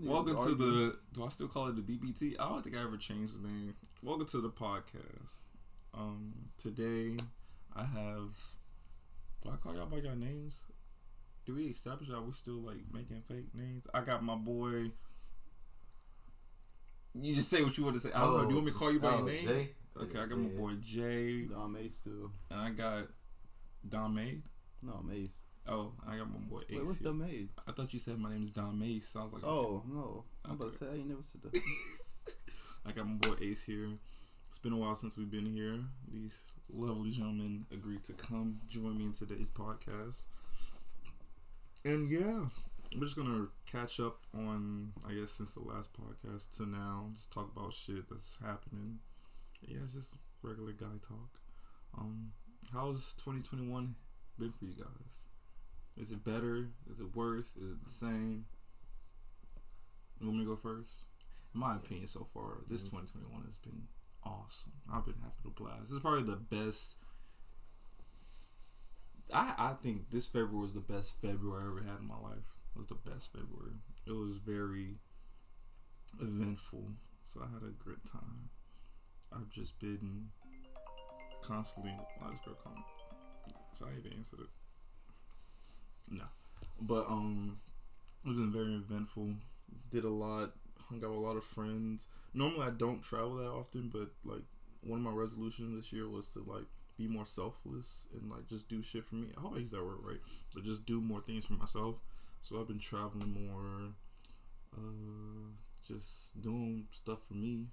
Welcome to the. Do I still call it the BBT? I don't think I ever changed the name. Welcome to the podcast. Today I have. Do I call y'all by your names? Do we establish that we still like making fake names? I got my boy. You just say what you want to say. I don't know. Do you want me to call you by your name? Jay. Okay, Yeah, I got Jay. my boy Jay. Dom Ace still. And I got Dom Mace. No, I'm Ace. Oh, I got my boy Ace. Wait, what's here. Dom Ace? I thought you said my name is Dom Mace. I was like, oh, no. I'm about to say, I ain't never said that. I got my boy Ace here. It's been a while since we've been here. These lovely gentlemen agreed to come join me in today's podcast. And yeah, we're just gonna catch up on, I guess, since the last podcast to now. Just talk about shit that's happening. Yeah, it's just regular guy talk. How's 2021 been for you guys? Is it better? Is it worse? Is it the same? You want me to go first? In my opinion, so far, this 2021 has been awesome. I've been having a blast. This is probably the best. I think this February was the best February I ever had in my life. It was the best February. It was very eventful, so I had a great time. I've just been constantly. Why this girl calling? So I even answered it. No, but it's been very eventful. Did a lot. Hung out with a lot of friends. Normally I don't travel that often, but like one of my resolutions this year was to like be more selfless and like just do shit for me. I hope I use that word right, but just do more things for myself. So I've been traveling more, just doing stuff for me.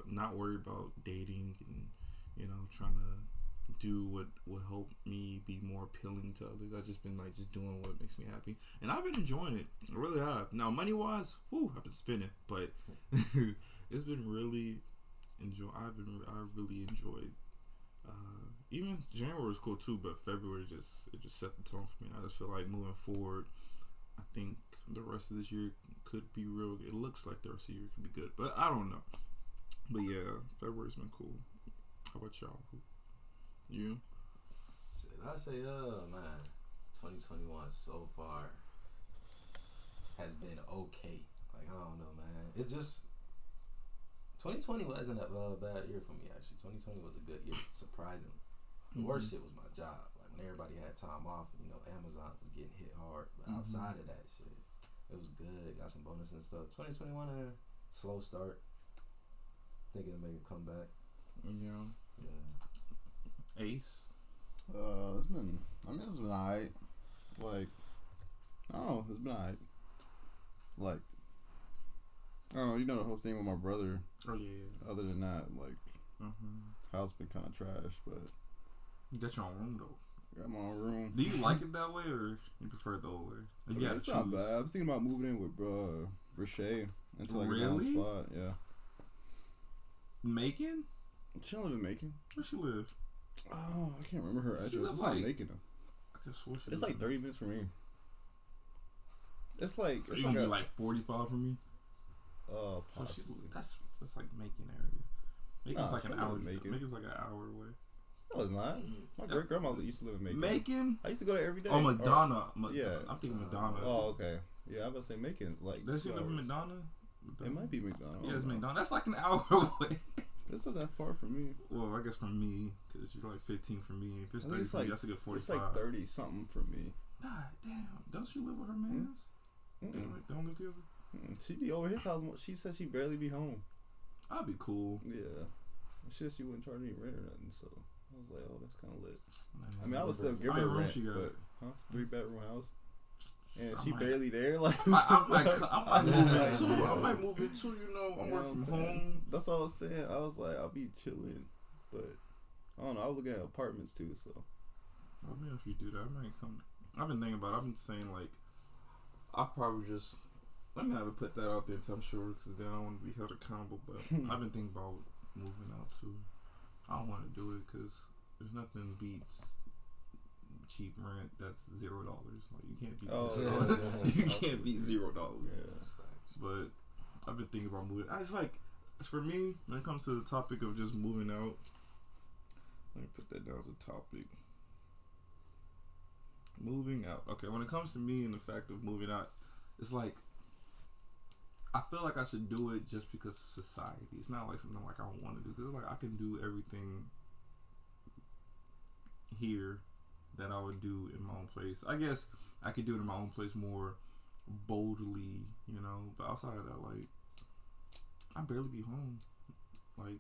Not worry about dating and trying to do what will help me be more appealing to others. I've just been like just doing what makes me happy, and I've been enjoying it. I really have. Now money wise, I've been spending, but it's been really I really enjoyed. Even January was cool too, but February just set the tone for me. I just feel like moving forward, I think the rest of this year could be real. It looks like the rest of the year could be good, but I don't know. But yeah, February's been cool. How about y'all? You? Shit, I say, man, 2021 so far has been okay. Like, I don't know, man. It's just 2020 wasn't a bad year for me, actually. 2020 was a good year, surprisingly. The worst shit was my job. Like, when everybody had time off, Amazon was getting hit hard. But outside of that shit, it was good. Got some bonuses and stuff. 2021, slow start. Thinking to make a comeback. Yeah. Ace? It's been alright. Like, I don't know, it's been alright. Like, I don't know, the whole thing with my brother. Oh, yeah. Other than that, like, house been kind of trash, but. You got your own room, though. Got my own room. Do you like it that way, or you prefer it the old way? Like, Yeah, it's not bad. I was thinking about moving in with Rashay into like a down spot. Yeah. Macon? She don't live in Macon. Where she live? Oh, I can't remember her address. It's like, not Macon though. I could swear she It's like 30 minutes from me. It's like so it's gonna be like 45 from me. Possibly. So that's like Macon area. Macon's like an hour. Macon's like an hour away. No, it's not. My great grandma used to live in Macon. Macon? I used to go there every day. Oh, Madonna. Yeah. I'm thinking Madonna. Oh, okay. Yeah, I'm about to say Macon. Like, does she live in Madonna? It might be McDonald. Yeah, it's Madonna. That's like an hour away. It's not that far from me. Well, I guess from me, because it's like 15 from me. If it's 30 from me, that's a good 45. It's like 30 something from me. God damn. Don't she live with her mans? They don't live together? She be over his house. She said she barely be home. I'd be cool. Yeah. She said she wouldn't charge any rent or nothing, so I was like, oh, that's kind of lit. I mean, I would still give her rent, but 3-bedroom house. And she barely there. Like I might move it too. I might move it too. I'm working from home. That's what I was saying. I was like, I'll be chilling, but I don't know. I was looking at apartments too. So I mean, if you do that, I might come. I've been thinking about it. I've been saying like, I'll probably just. I'm gonna put that out there until I'm sure, because then I don't want to be held accountable. But I've been thinking about moving out too. I don't want to do it because there's nothing beats cheap rent that's $0. Like, you can't beat you can't beat $0. Yeah. But I've been thinking about moving. I just like, for me, when it comes to the topic of just moving out, let me put that down as a topic. moving out. Okay, when it comes to me and the fact of moving out, it's like I feel like I should do it just because of society. It's not like something like I don't want to do, because like I can do everything here that I would do in my own place. I guess I could do it in my own place more boldly, you know. But outside of that, like I barely be home. Like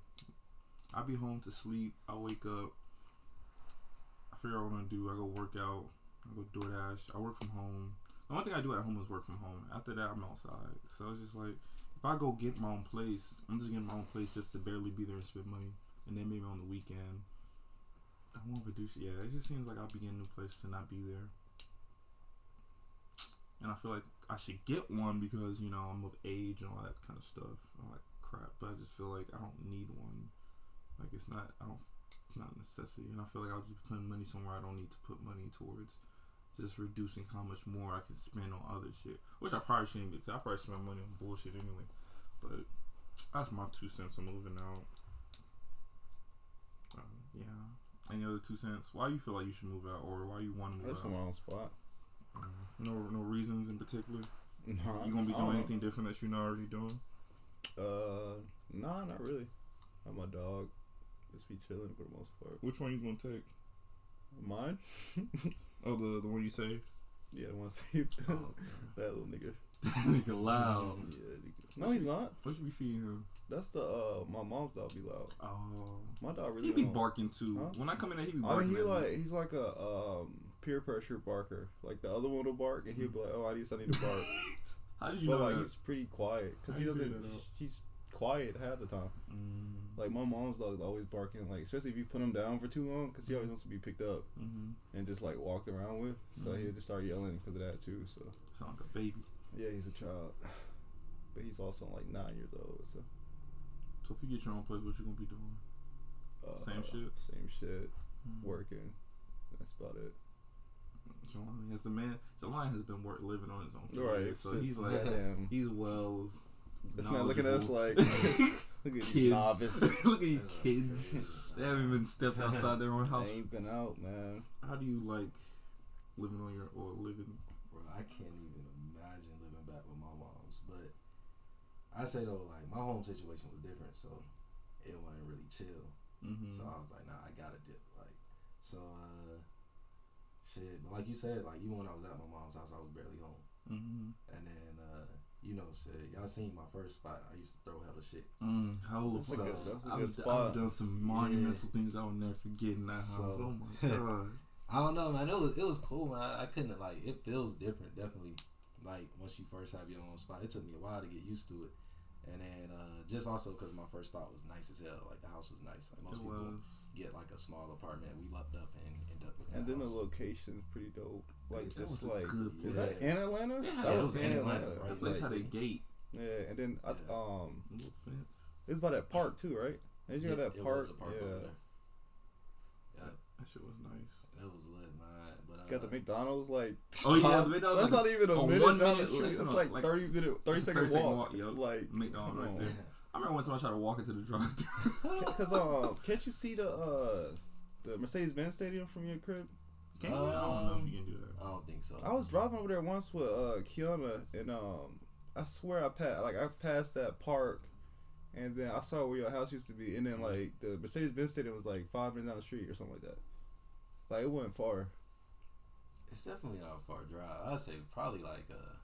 I be home to sleep. I wake up. I figure out what I'm gonna do. I go work out. I go DoorDash. I work from home. The only thing I do at home is work from home. After that, I'm outside. So it's just like, if I go get my own place, I'm just getting my own place just to barely be there and spend money. And then maybe on the weekend, I won't produce it. Yeah, it just seems like I'll be getting a new place to not be there. And I feel like I should get one because, you know, I'm of age and all that kind of stuff. All that crap. But I just feel like I don't need one. Like, it's not a necessity. And I feel like I'll just be putting money somewhere I don't need to put money towards. Just reducing how much more I can spend on other shit, which I probably shouldn't, because I probably spend money on bullshit anyway. But that's my 2 cents on moving out. Yeah. Any other 2 cents? Why you feel like you should move out, or why you want to move out? That's my own spot. No reasons in particular. Nah, You gonna be doing anything different that you're not already doing? Nah, not really. I'm a dog. Just be chilling for the most part. Which one you gonna take? Mine? Oh, the one you saved? Yeah, the one saved. Oh, okay. That little nigga. Nigga loud. Yeah, nigga. No, he's not. What you be feeding him? That's the my mom's dog be loud. Oh, My dog really he be don't. barking too. Huh? When I come in there, he be I barking. mean, he's like a peer pressure barker. Like the other one will bark, and he'll be like, "Oh, I need to bark." How did you But know like that? he's pretty quiet because How he you doesn't. figure that out? He's quiet half the time. Like my mom's dog is always barking. Like especially if you put him down for too long, because he always wants to be picked up and just like walked around with. So he'll just start yelling because of that too. So Sound like a baby. yeah, he's a child, but he's also like 9 years old. So if you get your own place, what you gonna be doing? Same shit. Same shit. Working. That's about it. Jelani, as the man, Jelani has been living on his own for Right. years, so he's like, damn. he's well. This man looking at us like, look at these Kids. novice. Look at these kids. They haven't even stepped outside their own house. They ain't been out, man. How do you like living on your living? Bro, I can't even imagine living back with my mom's. But I say though, like my home situation was different, so it wasn't really chill. So I was like, nah, I gotta dip. Like, so shit. But like you said, like even when I was at my mom's house, I was barely home. And then you know, shit. Y'all seen my first spot? I used to throw hella shit. Hella So, That's a good spot. I've done some monumental things I will never forget in that house. Oh my god. I don't know, man. It was cool, man. I couldn't like. It feels different, definitely. Like once you first have your own spot, it took me a while to get used to it. And then just also because my first spot was nice as hell. Like the house was nice. Like most people get like a small apartment. We lucked up and end up with that. And then house. the location's pretty dope. Like That just was a like good is place. that in Atlanta? Yeah, that it was was in in Atlanta. Atlanta, That place Like, had a gate. Yeah, and then Little fence. it's by that park too, right? And you got that it park. was a park over there. Yeah, That shit was nice. it was lit, man. But Got the McDonald's like. Oh yeah, the McDonald's. That's not even a minute 1 down the minute. street. It's no, like 30 second walk. Yo. Like McDonald's come right on. there. I remember one time I tried to walk into the drive-thru. Cause can't you see the Mercedes-Benz Stadium from your crib? Can you? I don't know if you can do that. I don't think so. I was driving over there once with Kiana, and I swear I passed that park, and then I saw where your house used to be, and then like the Mercedes-Benz Stadium was like 5 minutes down the street or something like that. Like it wasn't far. It's definitely not a far drive. I'd say probably like a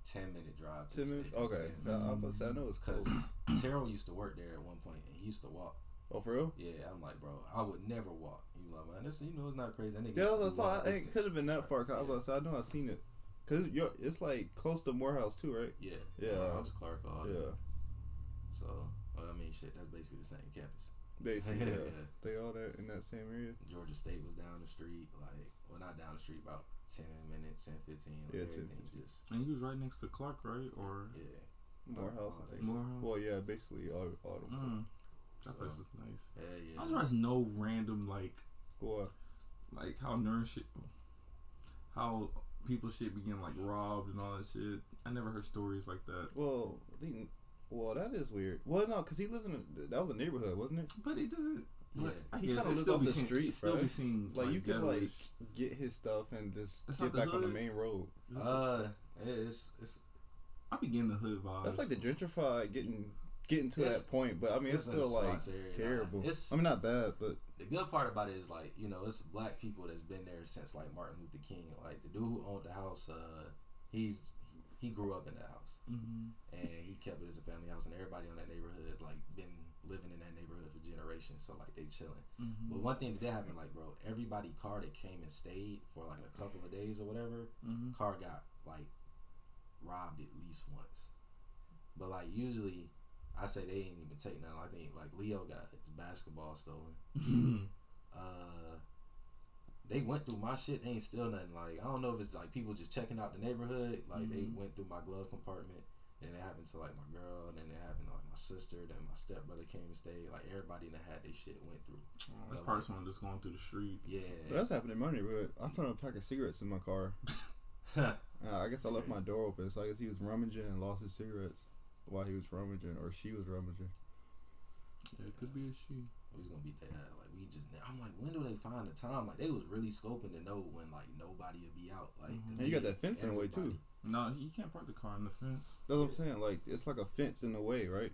10-minute drive. To 10 the minutes. stadium. Okay, 10 minutes. I was about to say, I know it's close. Cause Terrell used to work there at one point, and he used to walk. Oh, for real? Yeah, I'm like, bro, I would never walk. You like, man, this, it's not crazy. That nigga Yeah, used to that's do why long it distance. could have been that far. Cause I was about to say, I know I've seen it. Cause it's like close to Morehouse too, right? Yeah, Yeah. House Clark, all that. Yeah, So, well, I mean, shit, that's basically the same campus. basically. Yeah. Yeah. They all that in that same area. Georgia State was down the street, like, well, not down the street, about 10 minutes, 10, 15. Like, Yeah, 10, everything just, And he was right next to Clark, right? Or yeah. Morehouse, I think. Morehouse? Well, yeah, basically all them. That place was nice. Yeah. I was surprised no random like What? how nerd shit, how people shit begin like robbed and all that shit. I never heard stories like that. Well, that is weird. Well, no, cause he lives in that was a neighborhood, wasn't it? But it doesn't. Yeah. I He guess kinda it lives still off be the seen. street, It still bruh. be seen. Like you could like ghetto-ish. get his stuff and just That's get not the back on the hood? main road. It's I be getting the hood vibes. That's like the gentrified getting to It's- that point, but I mean it's in the still like spots area, terrible. It's I mean not bad, but the good part about it is like, you know, it's black people that's been there since like Martin Luther King. Like the dude who owned the house, he grew up in that house, Mm-hmm. and he kept it as a family house, and everybody in that neighborhood has like been living in that neighborhood for generations. So like they chilling. Mm-hmm. But one thing that did happen, like bro, everybody car that came and stayed for like a couple of days or whatever, Mm-hmm. car got like robbed at least once. But like usually, I say they ain't even take none. I think like Leo got his basketball stolen. They went through my shit. They ain't steal nothing. Like I don't know if it's like people just checking out the neighborhood. Like they went through my glove compartment. Then it happened to like my girl. And then it happened to like my sister. Then my stepbrother came and stayed. Like everybody that had their shit went through. This But, person just going through the street. Yeah. that's happened in my neighborhood. I found a pack of cigarettes in my car. I guess I left my door open, so I guess he was rummaging and lost his cigarettes while he was rummaging, or she was rummaging. Yeah, it could be a she. We was gonna beat that. Like we just. I'm like, when do they find the time? Like they was really scoping to know when like nobody would be out. Like 'cause And you got that fence in the way too. No, you can't park the car in the fence. That's what I'm saying. Like it's like a fence in the way, right?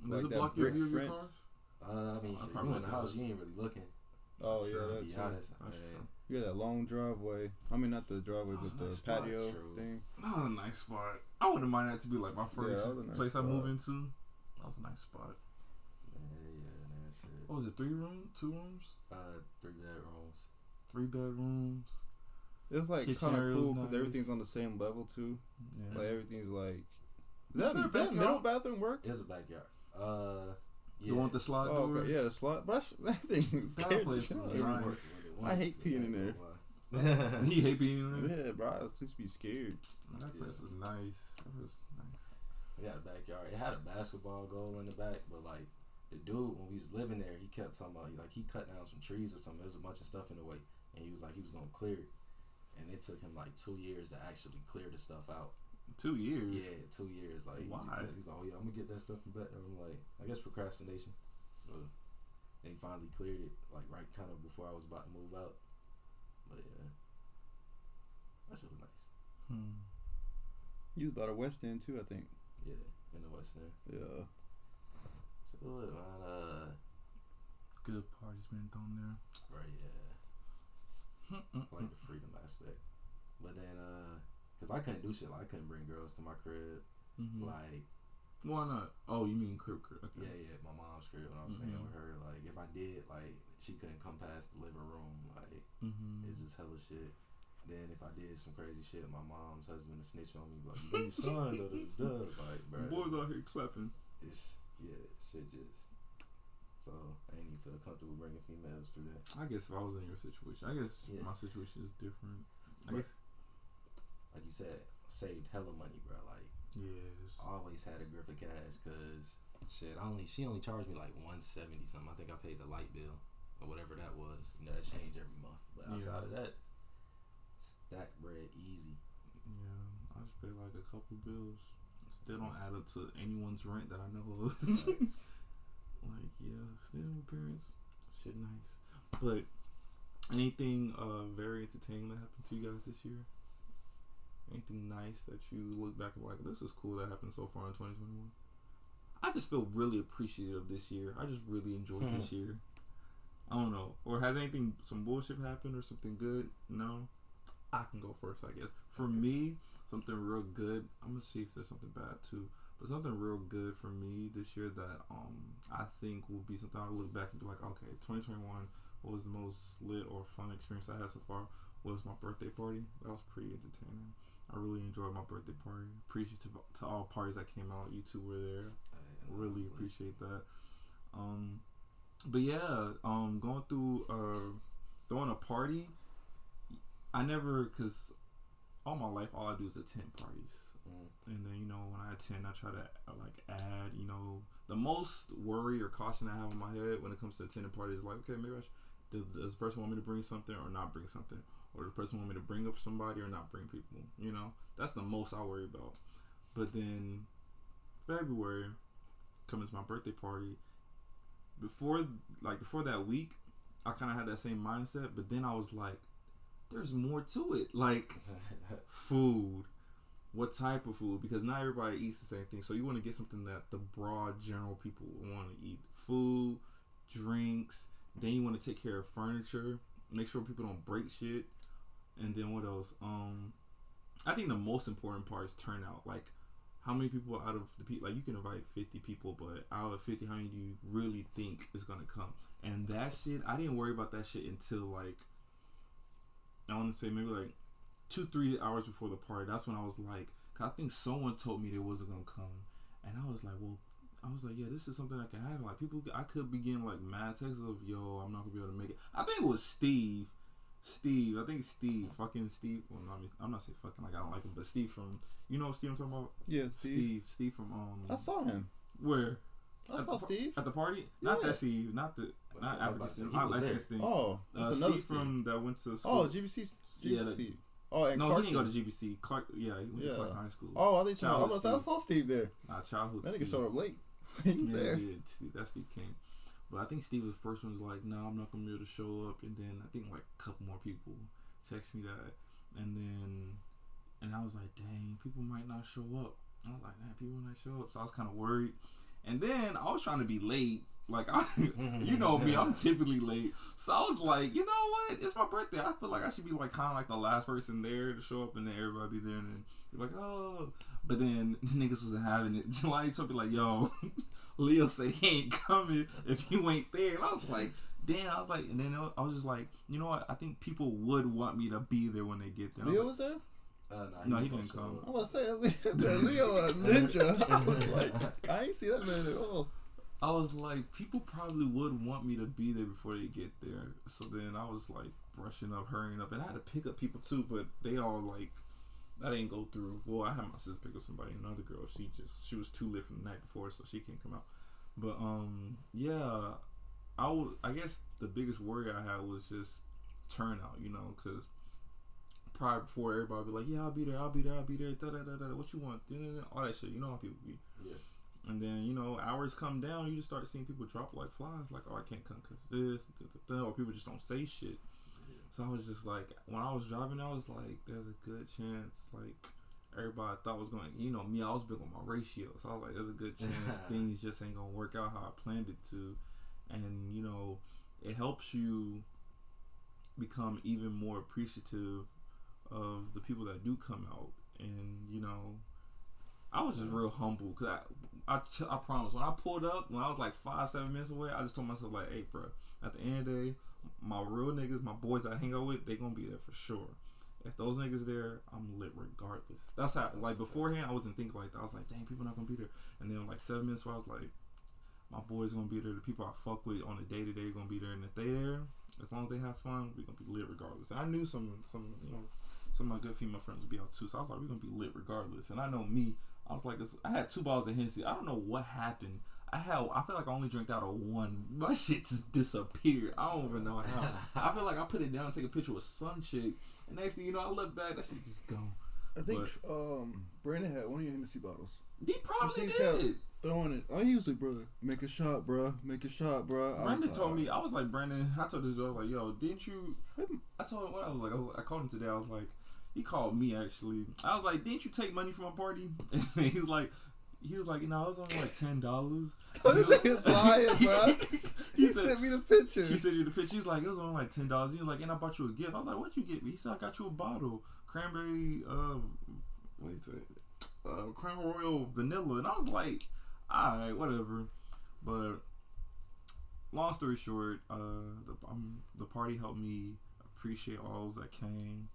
Does Like it that block your brick view of your car? fence. I mean, I shit, probably you in the house, does. you ain't really looking. Oh Sure, yeah, To that's be true. honest, That's and true. You got that long driveway. I mean, not the driveway, That was but a the nice spot. patio True. thing. That was a nice spot. I wouldn't mind that to be like my first that was a nice place I spot. move into. That was a nice spot. yeah, that shit. What was it? 3 rooms? 2 rooms? 3 bedrooms. 3 bedrooms. It's like Kitchen kind of area cool was because nice. everything's on the same level too. Yeah. Like everything's like. Is there a That backyard? middle bathroom work? It's a backyard. Yeah. You want the slide Oh, door? okay. Yeah, the slot. But that thing was That scared place the shit was out of me. nice. I hate peeing in there. He hate being in there. Yeah, bro, I used to be scared. That place was nice. That was nice. We got a backyard. It had a basketball goal in the back, but like the dude when we was living there, he kept talking about he cut down some trees or something. There was a bunch of stuff in the way, and he was like he was gonna clear it, and it took him like 2 years to actually clear the stuff out. 2 years. Yeah, 2 years. Like Why? He's like, oh yeah, I'm gonna get that stuff from back there. I'm like, I guess procrastination. So they finally cleared it, like right kind of before I was about to move out. But yeah, that shit was nice. You was about a West End too, I think. Yeah, in the West End. Yeah. So look, man, Good parties being thrown there. right, yeah. I like the freedom aspect, but then cause I couldn't do shit. Like I couldn't bring girls to my crib. Mm-hmm. Like Why not? Oh, you mean crib? Okay. yeah, my mom's crib when I was staying with her. Like if I did, like she couldn't come past the living room. Like it's just hella shit. Then if I did some crazy shit, my mom's husband would snitch on me, like you your son, like bro. Boys out here clapping. It's shit just. So I ain't even feel comfortable bringing females through that. I guess if I was in your situation, I guess Yeah. my situation is different. I But- guess. Like you said, saved hella money, bro. Like Yes. I always had a grip of cash, cause shit. She only charged me like $170 something. I think I paid the light bill or whatever that was. You know that changed every month. But outside of that, stack bread easy. Yeah, I just pay like a couple bills. Still don't add up to anyone's rent that I know of. Nice. Like, yeah, still with parents. Shit nice. But anything very entertaining that happened to you guys this year? Anything nice that you look back and like, this is cool that happened so far in 2021? I just feel really appreciative this year. I just really enjoyed this year. I don't know. Or has some bullshit happened or something good? No? I can go first, I guess. For me, something real good. I'm going to see if there's something bad too. But something real good for me this year that I think will be something I'll look back and be like, okay, 2021 was the most lit or fun experience I had so far was my birthday party. That was pretty entertaining. I really enjoyed my birthday party. Appreciative to all parties that came out. You two were there. Really appreciate that. But yeah, going through throwing a party. I never, cause all my life all I do is attend parties. And then, when I attend, I try to add, the most worry or caution I have in my head when it comes to attending parties is like, okay, maybe does this person want me to bring something or not bring something? Or does the person want me to bring up somebody or not bring people? That's the most I worry about. But then February comes my birthday party. before that week, I kind of had that same mindset, but then I was like, there's more to it. Like food. What type of food? Because not everybody eats the same thing. So you want to get something that the broad general people want to eat. Food, drinks. Then you want to take care of furniture. Make sure people don't break shit. And then what else? I think the most important part is turnout. Like, how many people out of the people? Like, you can invite 50 people, but out of 50, how many do you really think is gonna come? And that shit, I didn't worry about that shit until like, I want to say maybe like 2-3 hours before the party. That's when I was like, cause I think someone told me they wasn't gonna come, and I was like, well, yeah, this is something that can happen. Like, people, I could be getting like mad texts of, yo, I'm not gonna be able to make it. I think it was Steve. Fucking Steve. Well, no, I mean, I'm not saying fucking like I don't like him, but Steve from, you know Steve I'm talking about? Yeah, Steve. Steve from I saw him. Where? I saw Steve at the party. Not Yeah. that Steve. Not African Steve. I like Steve. Oh, that's another Steve from that went to school. Oh, GBC. Yeah, oh, and no, Clarkson. he didn't go to GBC. Clark. Yeah, he went to Clarkson High School. Oh, I think I saw Steve there. Childhood. That nigga Steve. showed up late. He was there. Did. That's Steve King. But I think Steve was the first one was like, no, I'm not gonna be able to show up. And then I think like a couple more people text me that, and I was like, dang, people might not show up. I was like, man, people might not show up. So I was kind of worried. And then I was trying to be late. Like, you know me, I'm typically late. So I was like, you know what? It's my birthday. I feel like I should be like kind of like the last person there to show up, and then everybody be there, and then be like, oh. But then niggas wasn't having it. Jelani told me like, yo, Leo said he ain't coming if you ain't there. And I was like, damn. I was like, and then I was just like, you know what? I think people would want me to be there when they get there. Leo was there? No, he didn't come. I was saying Leo a ninja. I was like, I ain't see that man at all. I was like, people probably would want me to be there before they get there. So then I was like brushing up, hurrying up, and I had to pick up people too, but they all like, that didn't go through. Well, I had my sister pick up somebody, another girl. She was too lit from the night before, so she can't come out. But yeah, I guess the biggest worry I had was just turnout, you know, because prior before everybody would be like, yeah, I'll be there, da da da da, what you want, all that shit. You know how people be. Yeah. And then, you know, hours come down, you just start seeing people drop like flies, like, oh, I can't come because this, or people just don't say shit. Yeah. So I was just like, when I was driving, I was like, there's a good chance, like, everybody thought was going, you know, me, I was big on my ratio. So I was like, there's a good chance things just ain't going to work out how I planned it to. And, you know, it helps you become even more appreciative of the people that do come out. And, you know, I was just real humble because I promise when I pulled up, when I was like 5-7 minutes away, I just told myself like, hey bro, at the end of the day, my real niggas, my boys I hang out with, they gonna be there for sure. If those niggas there, I'm lit regardless. That's how, like, beforehand I wasn't thinking like that. I was like, dang, people not gonna be there. And then like 7 minutes where I was like, my boys gonna be there, the people I fuck with on the day to day gonna be there, and if they there, as long as they have fun, we gonna be lit regardless. And I knew some you know, some of my good female friends would be out too, so I was like, we're gonna be lit regardless. And I know me, I was like, I had 2 bottles of Hennessy. I don't know what happened. I feel like I only drank out of 1. My shit just disappeared. I don't even know how. I feel like I put it down and take a picture with some chick, and next thing you know, I look back, that shit just gone. I think Brandon had one of your Hennessy bottles. He probably did. Throwing it. I usually, bro, make a shot, bro. Make a shot, bro. Brandon told me, I was like, Brandon, I told this girl, like, yo, didn't you? I told him, I called him today. I was like, he called me actually. I was like, didn't you take money from my party? And he was like, you know, it was only like $10. He's lying, bro. He sent me the picture. He sent you the picture. He was like, it was only like $10. He was like, and I bought you a gift. I was like, what'd you get me? He said, I got you a bottle, cranberry, what is it? Crown Royal vanilla. And I was like, alright, whatever. But long story short, the party helped me appreciate all those that came.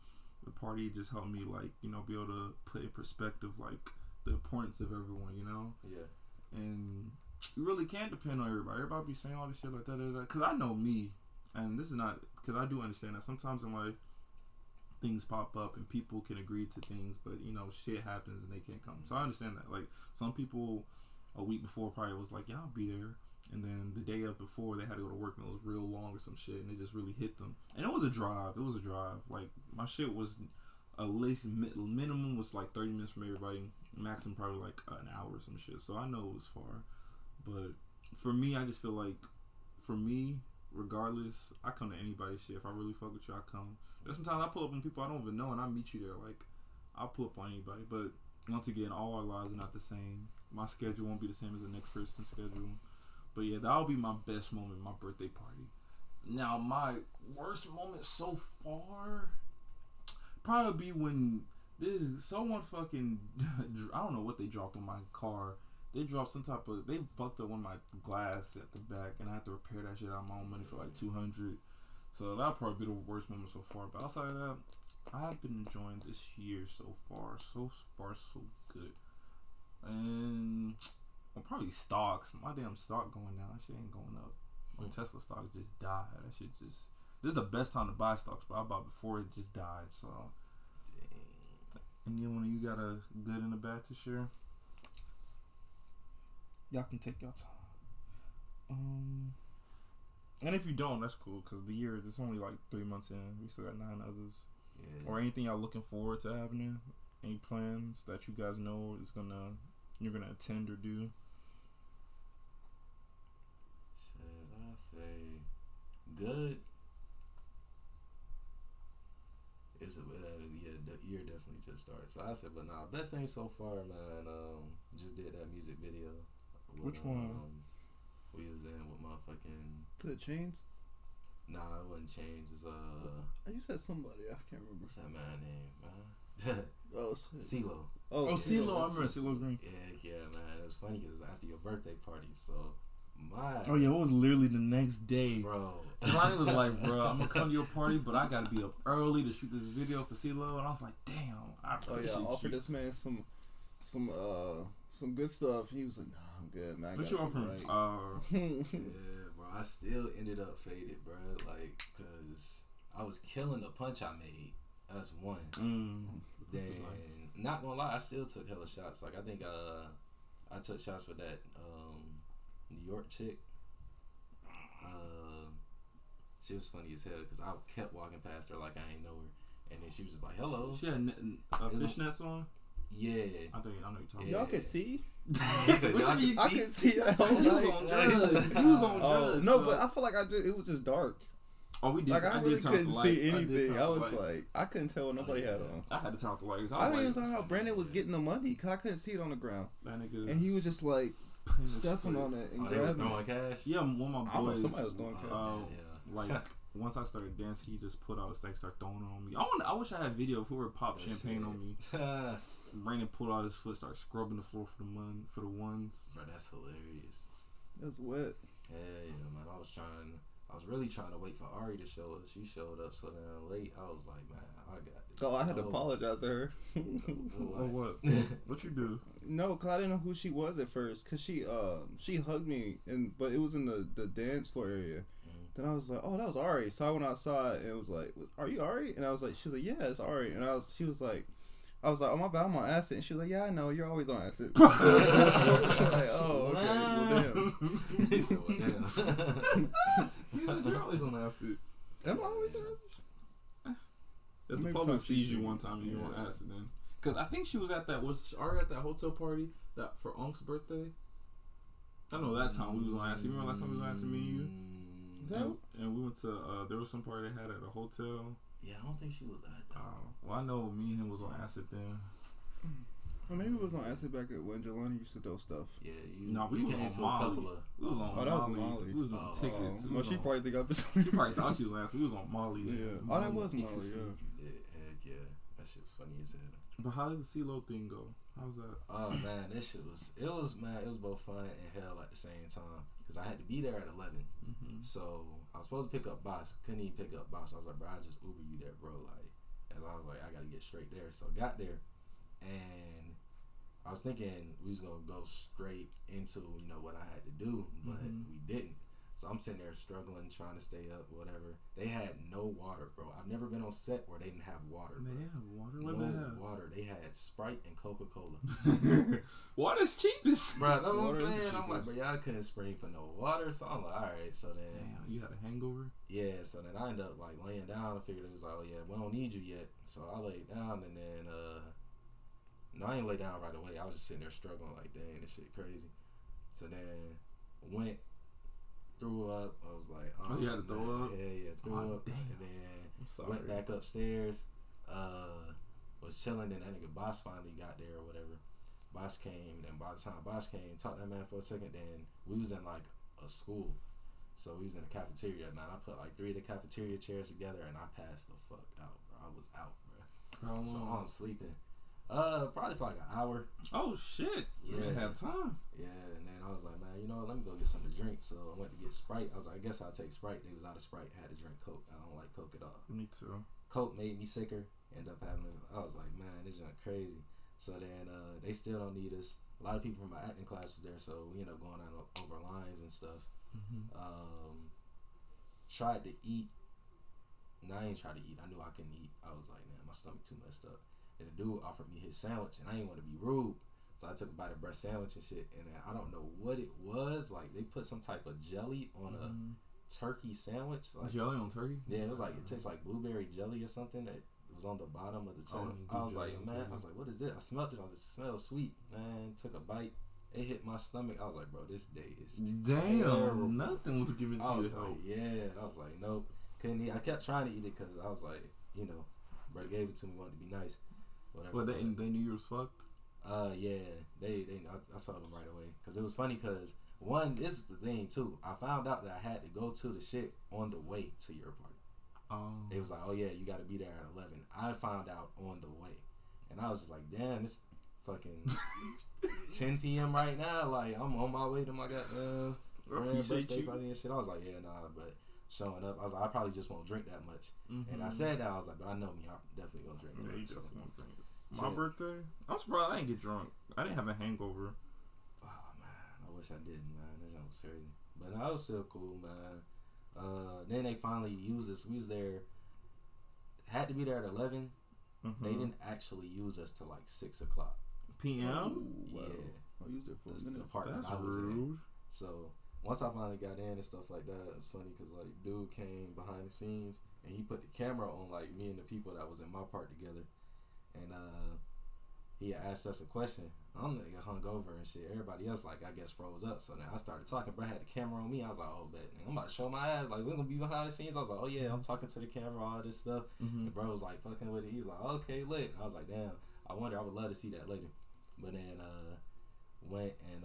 The party just helped me, like, you know, be able to put in perspective, like, the importance of everyone, you know? Yeah. And you really can't depend on everybody. Everybody be saying all this shit like that. Because I know me, and this is not, because I do understand that sometimes in life, things pop up and people can agree to things, but, you know, shit happens and they can't come. So I understand that. Like, some people a week before probably was like, yeah, I'll be there. And then the day of before, they had to go to work and it was real long or some shit, and it just really hit them. And it was a drive. Like, my shit was at least minimum was like 30 minutes from everybody. Maximum probably like an hour or some shit. So I know it was far. But for me, I just feel like for me, regardless, I come to anybody's shit. If I really fuck with you, I come. There's sometimes I pull up on people I don't even know and I meet you there. Like, I'll pull up on anybody. But once again, all our lives are not the same. My schedule won't be the same as the next person's schedule. But yeah, that'll be my best moment, my birthday party. Now, my worst moment so far probably be when someone fucking, I don't know what they dropped on my car. They dropped some type of, they fucked up one of my glass at the back, and I had to repair that shit out of my own money for like $200. So that'll probably be the worst moment so far. But outside of that, I have been enjoying this year so far. So far, so good. And well, probably stocks. My damn stock going down. That shit ain't going up. My Tesla stock just died. That shit just. This is the best time to buy stocks, but I bought before it just died. So. Dang. And you when you got a good and a bad to share? Y'all can take your time. And if you don't, that's cool, because the year, it's only like 3 months in. We still got 9 others. Yeah. Or anything y'all looking forward to happening? Any plans that you guys know you're gonna attend or do? Should I say good? It's the year definitely just started. So I said, but nah, best thing so far, man. Just did that music video. Which one? We was in with motherfucking. To the Chains? Nah, it wasn't Chains. It's You said somebody. I can't remember. What's that man name, man? Oh shit. CeeLo. Oh, CeeLo. I remember CeeLo Green. Yeah, man. It was funny because it was after your birthday party, so. Oh yeah, it was literally the next day, bro. Ronnie was like, "Bro, I'm gonna come to your party, but I gotta be up early to shoot this video for CeeLo." And I was like, "Damn, I appreciate you." I offered this man some good stuff. He was like, "Nah, I'm good, man." What you offering? Right. Yeah, bro. I still ended up faded, bro. Like, cause I was killing the punch I made. That's one. Then, nice. Not gonna lie, I still took hella shots. Like, I think I took shots for that New York chick. She was funny as hell because I kept walking past her like I ain't know her, and then she was just like, "Hello." She had fishnets on. Yeah, I know you're talking. Y'all can see. He said, "Y'all can see." I can see that. I was like, he was on drugs. No, but I feel like it was just dark. Oh, we did. Like I really couldn't see anything. I was lights. Like, I couldn't tell what nobody had on. I had to turn off the lights. I didn't even know how Brandon was getting the money because I couldn't see it on the ground. That nigga. And he was just like stepping on it and grabbing throwing cash. Yeah, one of my boys. Somebody was throwing cash. Like once I started dancing, he just put out his thing, started throwing it on me. I wish I had video if we were pop champagne on me. Brandon pulled out his foot, started scrubbing the floor for the ones. Bro, that's hilarious. That's wet. Yeah, man. I was really trying to wait for Ari to show up. She showed up so damn late. I was like, man, I got this. Oh, I had to apologize to her. Oh, what? What you do? No, cause I didn't know who she was at first. Cause she hugged me, but it was in the dance floor area. Then I was like, oh, that was Ari. So I went outside and it was like, are you Ari? And I was like, she was like, yeah, it's Ari. And she was like, oh my bad, I'm on acid. And she was like, yeah, I know, you're always on acid. I was like, oh, okay, well damn. You're always on acid. Am I always on acid? If the public sees you one time and you're on acid, then. Because I think she was was Ari at that hotel party that for Unc's birthday? I know that time we was on acid. You remember last time we was on acid, me and you? And we went to, there was some party they had at a hotel. Yeah, I don't think she was at that. Well, I know me and him was on acid then. Well, maybe it was on acid back when Jelani used to throw stuff. Yeah, we was on Molly. We was on Molly. We was doing tickets. Well, she probably think I was. She probably thought she was on acid. We was on Molly. Yeah. Oh, that was Molly. Yeah. That shit was funny as hell. But how did the CeeLo thing go? How was that? Oh man, it was both fun and hell at the same time. Cause I had to be there at 11, so I was supposed to pick up Boss. Couldn't even pick up Boss. I was like, bro, I just Uber you there, bro. Like, and I was like, I gotta get straight there. So I got there, and I was thinking we was gonna go straight into what I had to do, but we didn't. So I'm sitting there struggling, trying to stay up, whatever. They had no water, bro. I've never been on set where they didn't have water. They have water? What they have? Water. They had Sprite and Coca-Cola. Water's cheapest. Bro, that's what I'm saying. I'm like, bro, y'all couldn't spring for no water. So I'm like, all right. So then. Damn, you had a hangover? Yeah, so then I ended up like laying down. I figured it was like, oh yeah, we don't need you yet. So I laid down and then, no, I didn't lay down right away. I was just sitting there struggling like, dang, this shit crazy. So then went threw up. I was like, oh you had to throw up? Yeah, threw up. Damn. And then I'm sorry. went back upstairs. Was chilling. Then that nigga boss finally got there or whatever. Boss came. Then by the time boss came, talked to that man for a second. Then we was in like a school, so we was in the cafeteria. Man, I put like 3 of the cafeteria chairs together, and I passed the fuck out, bro. I was out, bro. How So long? I'm sleeping. Probably for like an hour. Oh shit! You didn't have time. Yeah, and then I was like, man, you know what? Let me go get something to drink. So I went to get Sprite. I was like, I guess I'll take Sprite. They was out of Sprite. Had to drink Coke. I don't like Coke at all. Me too. Coke made me sicker. End up having. I was like, man, this is crazy. So then they still don't need us. A lot of people from my acting class was there, so we ended up going on over lines and stuff. Mm-hmm. Tried to eat. No, I ain't tried to eat. I knew I couldn't eat. I was like, man, my stomach too messed up. And the dude offered me his sandwich, and I didn't want to be rude. So I took a bite of breast sandwich and shit, and then I don't know what it was. Like, they put some type of jelly on a turkey sandwich. Like, jelly on turkey? Yeah, it was like, it tastes like blueberry jelly or something that was on the bottom of the tin. I was like, man, I was like, what is this? I smelled it. I was like, it smells sweet. Man, took a bite. It hit my stomach. I was like, bro, this day is terrible. Nothing was giving to you. I was like, yeah. I was like, nope. Couldn't eat. I kept trying to eat it because I was like, you know, bro gave it to me, wanted to be nice. Whatever. Well, they knew you was fucked? Yeah. I saw them right away. Because it was funny because, one, this is the thing, too. I found out that I had to go to the shit on the way to your party. It was like, oh, yeah, you got to be there at 11. I found out on the way. And I was just like, damn, it's fucking 10 p.m. right now. Like, I'm on my way to my goddamn birthday party and shit. I was like, yeah, nah, but showing up, I was like, I probably just won't drink that much. And I said that, I was like, but I know me, I'm definitely gonna drink. Yeah, you definitely won't drink. My birthday, I'm surprised I didn't get drunk. I didn't have a hangover. Oh man, I wish I didn't, man. That was crazy. But no, it was still cool, man. Then they finally used us. We was there, had to be there at 11. They didn't actually use us till like 6 o'clock p.m. Wow. Yeah, I used it for a minute. the part That's that I was rude. in. So once I finally got in and stuff like that, it was funny because like dude came behind the scenes and he put the camera on like me and the people that was in my part together, and he asked us a question. I'm nigga hungover and shit. Everybody else like I guess froze up. So then I started talking. Bro had the camera on me. I was like, oh, bet I'm about to show my ass. Like we're gonna be behind the scenes. I was like, oh yeah, I'm talking to the camera, all this stuff. And bro was like fucking with it. He was like, okay, lit. I was like, damn. I wonder. I would love to see that later. But then went and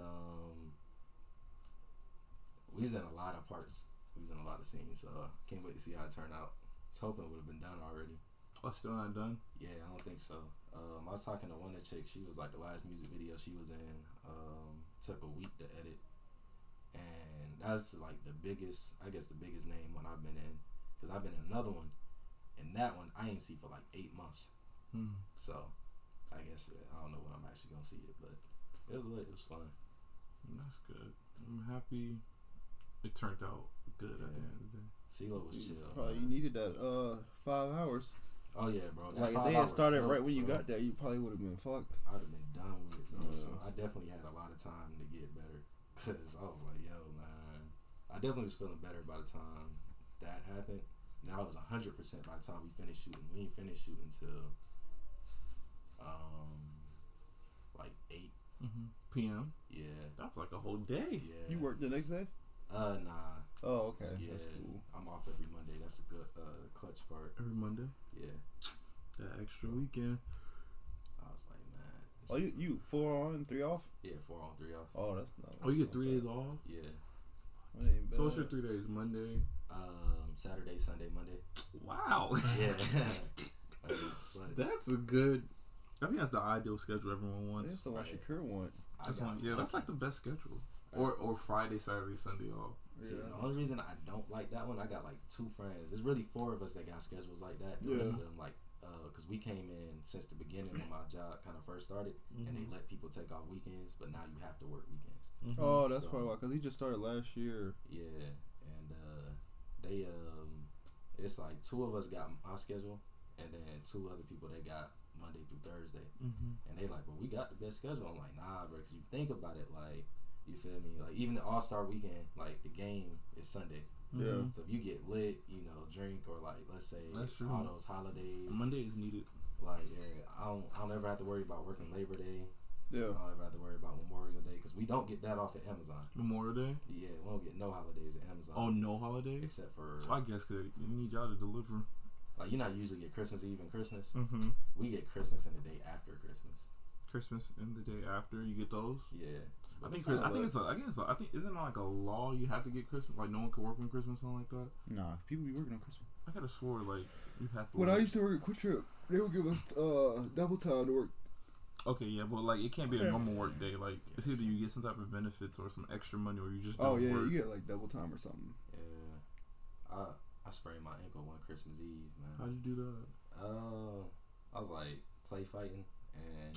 we was in a lot of parts. We was in a lot of scenes. So can't wait to see how it turned out. I was hoping it would have been done already. Oh, still not done? Yeah, I don't think so. I was talking to one of the chicks. She was like the last music video she was in. Took a week to edit, and that's like the biggest, I guess, the biggest name one I've been in. Cause I've been in another one, and that one I ain't see for like 8 months. So I guess I don't know when I'm actually gonna see it, but it was lit. It was fun. That's good. I'm happy it turned out good at the end of the day. CeeLo was chill. Probably you needed that 5 hours. Oh yeah, bro. Like if they had started right when you got there, you probably would have been fucked. I'd have been done with it, bro. So I definitely had a lot of time to get better. Cause I was like, yo, man, I definitely was feeling better by the time that happened. Now I was 100% by the time we finished shooting. We ain't finished shooting till like 8 p.m. Yeah, That was like a whole day. yeah. You worked the next day? Nah. Oh, okay. Yeah, That's cool. I'm off every Monday. That's a good clutch part. Every Monday. Yeah. That extra weekend. I was like, man. Oh, you 4 on, 3 off? Yeah, 4 on, 3 off. Oh, that's not. Oh, you get 3 days off? Yeah. That ain't bad. So what's your 3 days? Monday? Saturday, Sunday, Monday. Wow. Yeah. That's a good. I think that's the ideal schedule everyone wants. That's the one Shakur want. That's like the best schedule. Or Friday, Saturday, Sunday off. See, Yeah. the only reason I don't like that one, I got like 2 friends. There's really 4 of us that got schedules like that. The rest of them, like, because we came in since the beginning when my job kind of first started, and they let people take off weekends, but now you have to work weekends. Oh, that's probably why. Because he just started last year. Yeah, and they it's like 2 of us got my schedule, and then 2 other people they got Monday through Thursday, and they like, well, we got the best schedule. I'm like, nah, bro, because you think about it, like. You feel me? Like even the All-Star weekend, like the game is Sunday. Yeah. So if you get lit, you know, drink or like let's say all those holidays. Monday is needed. Like I don't ever have to worry about working Labor Day. Yeah. I don't ever have to worry about Memorial Day because we don't get that off at Amazon. Memorial Day? Yeah, we don't get no holidays at Amazon. Oh, no holidays? Except for... I guess because you need y'all to deliver. Like, you not usually get Christmas Eve and Christmas. Mm-hmm. We get Christmas and the day after Christmas. Christmas and the day after, you get those? Yeah. I think isn't it like a law you have to get Christmas? Like, no one can work on Christmas, something like that? Nah, people be working on Christmas. I could have swore, like, you have to. When I used to work at Quick Trip, they would give us double time to work. Okay, yeah, but like it can't be a normal work day. Like it's either you get some type of benefits or some extra money, or you just don't work. You get like double time or something. Yeah, I sprained my ankle one Christmas Eve, man. How'd you do that? I was like play fighting, and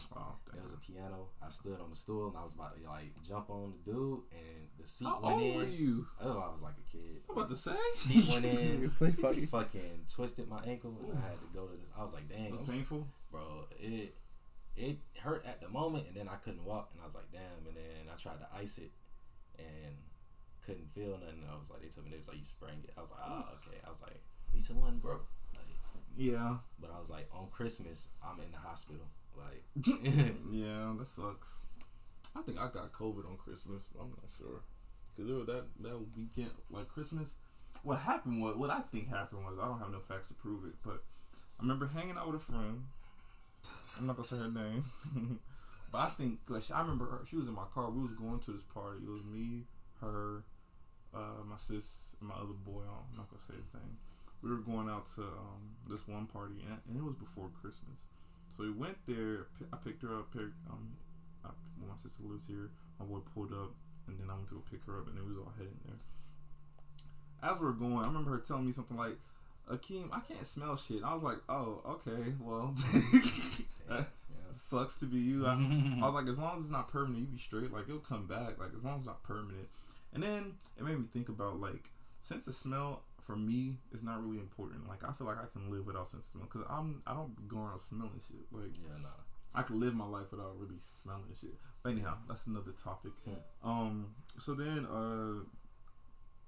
it was a piano. I stood on the stool and I was about to like jump on the dude, and the seat went in. How old were you? Oh, I was like a kid. I'm about to say. Seat went in. Play fighting. Fucking twisted my ankle, and I had to go to this. I was like, dang, it was painful, bro. It hurt at the moment, and then I couldn't walk, and I was like, damn. And then I tried to ice it, and couldn't feel nothing. I was like, they told me, they was like, you sprained it. I was like, okay. I was like, each one, bro. Like, yeah. But I was like, on Christmas, I'm in the hospital. Like, yeah, that sucks. I think I got COVID on Christmas. But I'm not sure, cause there was that weekend, like Christmas. What I think happened was, I don't have no facts to prove it, but I remember hanging out with a friend. I'm not gonna say her name, but I think I remember her. She was in my car. We was going to this party. It was me, her, my sis, and my other boy. I'm not gonna say his name. We were going out to this one party, and it was before Christmas. So we went there. I picked her up. When my sister lives here, my boy pulled up, and then I went to go pick her up, and then we was all heading there. As we were going, I remember her telling me something like, Akeem, I can't smell shit. I was like, oh, okay, well, sucks to be you. I was like, as long as it's not permanent, you be straight. Like, it'll come back. Like, as long as it's not permanent. And then it made me think about, like, sense of smell for me is not really important. Like, I feel like I can live without sense of smell because I don't go around smelling shit. Like, yeah, nah. I can live my life without really smelling shit. But anyhow, that's another topic. So then,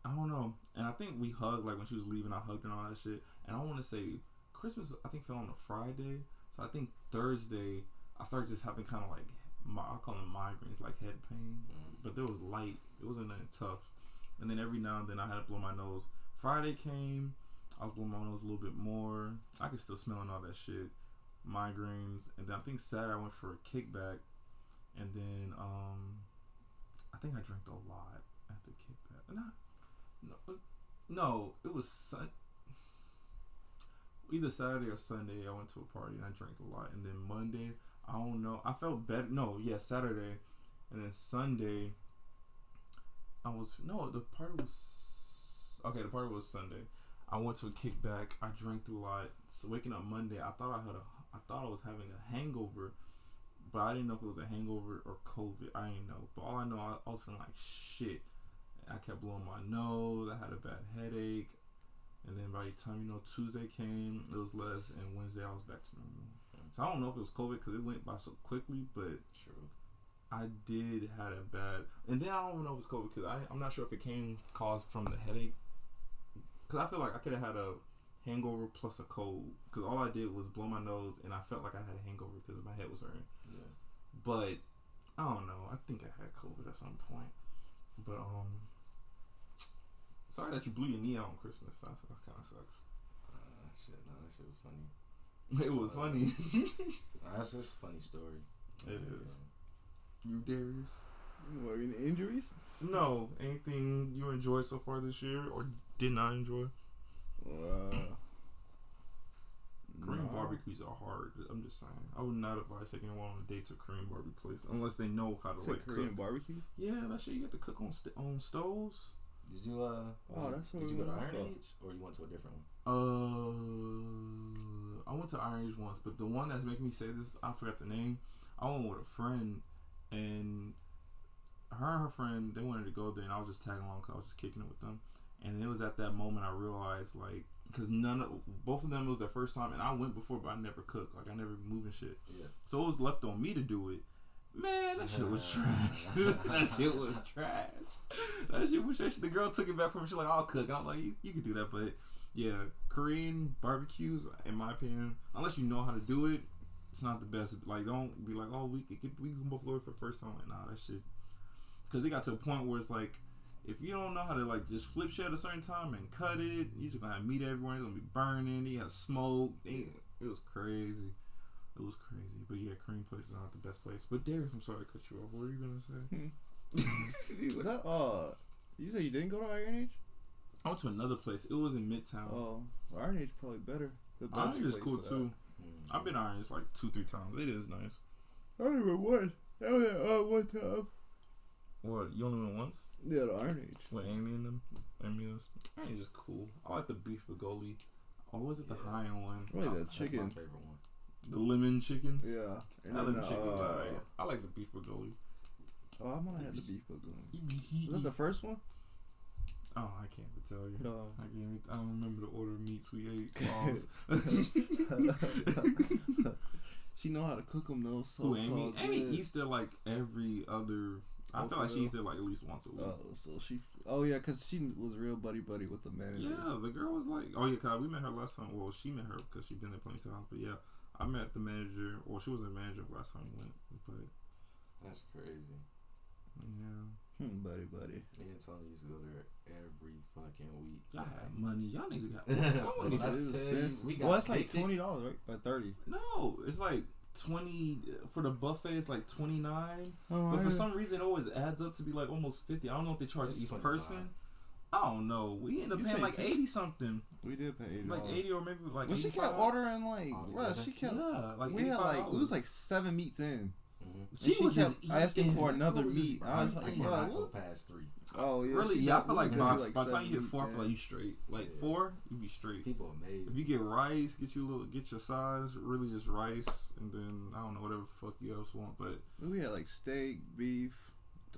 I don't know. And I think we hugged, like when she was leaving, I hugged her and all that shit. And I want to say Christmas, I think, fell on a Friday. So I think Thursday, I started just having kind of like, I call them migraines, like head pain. But there was light. It wasn't that tough. And then every now and then I had to blow my nose. Friday came, I was blowing my nose a little bit more. I could still smell and all that shit. Migraines. And then I think Saturday I went for a kickback. And then I think I drank a lot at the kickback. No, it was either Saturday or Sunday. I went to a party and I drank a lot. And then Monday, I don't know. I felt better. No, yeah, Saturday. And then Sunday, the party was Sunday. I went to a kickback. I drank a lot. So waking up Monday, I thought I was having a hangover, but I didn't know if it was a hangover or COVID. I didn't know. But all I know, I was feeling like shit. I kept blowing my nose. I had a bad headache. And then by the time, Tuesday came, it was less. And Wednesday, I was back to normal. So I don't know if it was COVID because it went by so quickly. But true, I did had a bad. And then I don't even know if it's COVID because I'm not sure if it caused from the headache. Because I feel like I could have had a hangover plus a cold. Because all I did was blow my nose. And I felt like I had a hangover because my head was hurting. Yeah. But I don't know. I think I had COVID at some point. But sorry that you blew your knee out on Christmas. That kind of sucks. That shit was funny. It was funny. That's just a funny story. It is. You, Darius? What, any injuries? No. Anything you enjoyed so far this year or did not enjoy? Korean barbecues are hard. I'm just saying. I would not advise taking anyone on a date to a Korean barbecue place unless they know how to Korean cook. Barbecue? Yeah, that shit you get to cook on stoves. Did you did you go to Iron Age or you went to a different one? I went to Iron Age once, but the one that's making me say this, I forgot the name. I went with a friend, and her friend, they wanted to go there, and I was just tagging along because I was just kicking it with them. And it was at that moment I realized, like, because both of them, it was their first time, and I went before, but I never cooked. Like, I never moved and shit. Yeah. So it was left on me to do it. Man, that shit was trash. That shit was trash. That shit was trash. The girl took it back from me. She's like, I'll cook. I'm like, you can do that. But, yeah, Korean barbecues, in my opinion, unless you know how to do it, it's not the best. Like, don't be like, oh, we can both go for the first time. Like, nah, that shit. Because it got to a point where it's like, if you don't know how to like just flip shit at a certain time and cut it, you just gonna have meat everywhere. It's gonna be burning. You have smoke. It was crazy. It was crazy. But yeah, Korean place is not the best place. But Darius, I'm sorry to cut you off. What were you gonna say? That, you said you didn't go to Iron Age? I went to another place. It was in Midtown. Oh, Iron Age probably better. The best Iron Age is place cool for too. I've been to Iron Age like 2-3 times. It is nice. I only went once. I went one time. What? You only went once? Yeah, the Iron Age. With Amy and them? Amy was. Iron Age is cool. I like the beef bulgogi. Or was it the high-end one? I like that chicken. That's my favorite one. The lemon chicken? Yeah. And That lemon chicken was alright. I like the beef bulgogi. Oh, I might have had the beef bulgogi. Was Was that the first one? Oh, I can't tell you. No. I don't remember the order of meats we ate. She know how to cook them though. So Who, Amy? so Amy good. eats there like every other. I feel like she eats there like at least once a week. Oh, so she. Oh yeah, cause she was real buddy with the manager. Yeah, the girl was like, oh yeah, cause we met her last time. Well, she met her because she'd been there plenty of times. But yeah, I met the manager, or she was a manager last time we went. But That's crazy. yeah, buddy. Me and Tony used to go there every fucking week. y'all had money. Y'all niggas got. Well, money. I It was tell you, expensive. we got Well, it's like addicted. $20, right? Or 30. No, it's like 20 for the buffet. It's like 29. Oh, But for some reason, it always adds up to be like almost 50. I don't know if they charge It's each 25. person. I don't know. We ended up You paying say like 50? 80 something. we did pay $80. Like 80 or maybe like Well, she 85. kept ordering like, All bruh, together? she kept. Yeah, like We had $85. like it was like 7 meats in. Mm-hmm. She was kept just asking eating. for another What was this- meat. I was I like, cannot bruh, go what? past 3. Oh yeah. Really? she Yeah, I got- feel like we by, did, by the time you hit 7 4, I meats feel like in. you straight. Like Yeah. 4, you be straight. People amazing. If you get rice, get your size, really just rice, and then I don't know whatever the fuck you else want. But We had like steak, beef,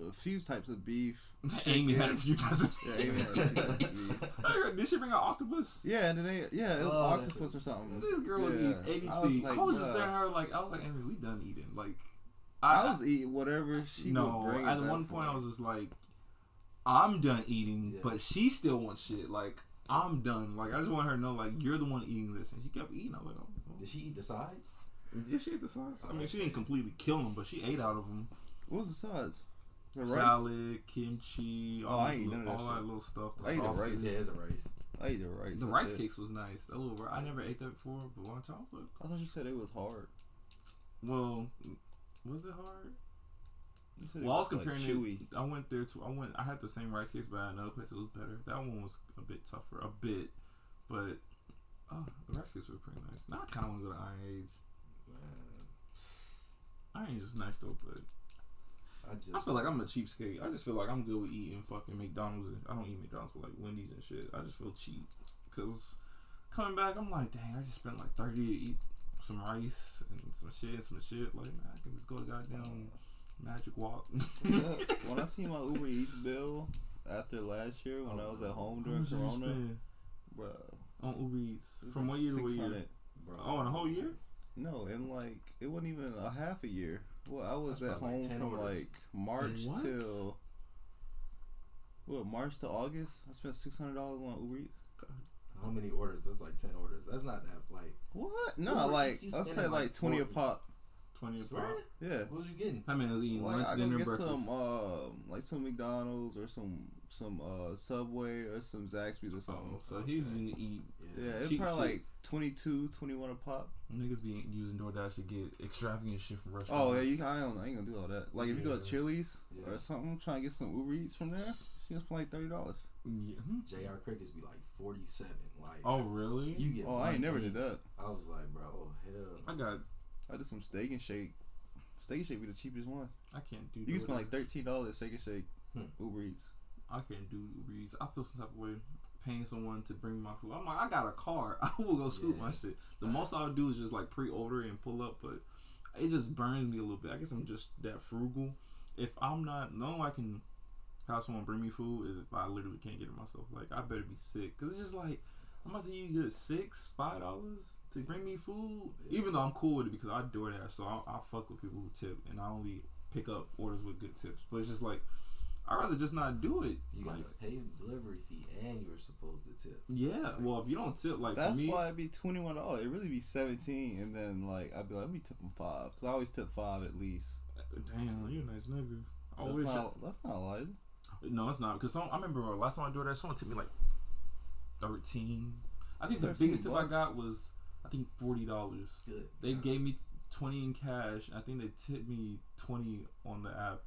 a few types of beef. Amy had a few times. Yeah, Amy had a few types of beef. Did she bring an octopus? Yeah, and then it was Oh, that octopus shit or was something. This girl was Yeah. eating I anything. was like, I was just bruh. staring at her like, I was like, Amy, we done eating. Like, I was eating whatever she no. would bring. At one point, I was just like, I'm done eating, Yeah. but she still wants shit. Like, I'm done. Like, I just want her to know, like, you're the one eating this, and she kept eating. I was like, oh. Did she eat the sides? Yeah, she ate the sides. I Oh, mean, that's she didn't great. completely kill them, but she ate out of them. What was the sides? The rice? Salad, kimchi, Oh, I ain't none of that all that shit. little stuff. The I ate the sauces. rice. Yeah, it's a rice. I ate the rice. The that's rice it. cakes was nice. That little, I never ate that before, but one time, look. I thought you said it was hard. Well, was it hard? You said Well, I was like, comparing chewy. it. I went there too. I had the same rice cakes, but at another place it was better. That one was a bit tougher, but the rice cakes were pretty nice. Now I kind of want to go to Iron Age. Man, Iron Age is nice though, but I I feel like I'm a cheapskate. I just feel like I'm good with eating fucking McDonald's. I don't eat McDonald's, but like Wendy's and shit. I just feel cheap because coming back, I'm like, dang, I just spent like 30 to eat some rice and some shit. Like, man, I can just go to goddamn Magic Walk. When I see my Uber Eats bill after last year when I was at home How during much did you Corona, spend bruh, on Uber Eats it was from like what year to what year? 600. bro. Oh, in a whole year? No, in like it wasn't even a half a year. Well, I was That's at probably home like 10 from orders. like March What? till March to August. I spent $600 on Uber Eats. How many orders? There's like 10 orders. That's not that like. What? No, Uber like Eats, you I spending said like like 20 a 40. pop. 20 a Swear? pop. Yeah. What was you getting? How many was eating Like lunch, I dinner, go get breakfast? like some McDonald's or some Subway or some Zaxby's or something. Oh, so he was using to eat. Yeah, it's cheap probably shit. like 22, 21 a pop. Niggas be using DoorDash to get extravagant shit from restaurants. Oh yeah, I ain't gonna do all that. Like if you go to Yeah. Chili's Yeah. or something, trying to get some Uber Eats from there, she gonna spend like $30. Yeah. JR Crickets be like 47. Like, Oh, really? you get. Oh, I ain't one never thing. did that. I was like, bro, oh hell. I got. I did some Steak and Shake. Steak and Shake be the cheapest one. I can't do. You can spend like DoorDash. $13 at Steak and Shake. Uber Eats. I can't do Uber Eats. I feel some type of way paying someone to bring my food. I'm like, I got a car. I will go scoop Yeah. my shit. The Facts. most I'll do is just like pre-order and pull up, but it just burns me a little bit. I guess I'm just that frugal. If I'm not, no, I can have someone bring me food is if I literally can't get it myself. Like I better be sick, cause it's just like I'm about to you get $5 to bring me food, Yeah. even though I'm cool with it because I DoorDash, so I fuck with people who tip and I only pick up orders with good tips. But it's just like I'd rather just not do it. You gotta pay delivery fee and you're supposed to tip. Yeah, well, if you don't tip, like that's for me, why it'd be $21. It really be 17, and then like I'd be like, let me tip them 5, cause I always tip 5 at least. damn, you a nice nigga. That's not a lie. No, it's not. Because I remember last time I did that, someone tipped me like 13. I think the 13 biggest tip I bucks? got was I think $40. Good. They gave me 20 in cash. I think they tipped me 20 on the app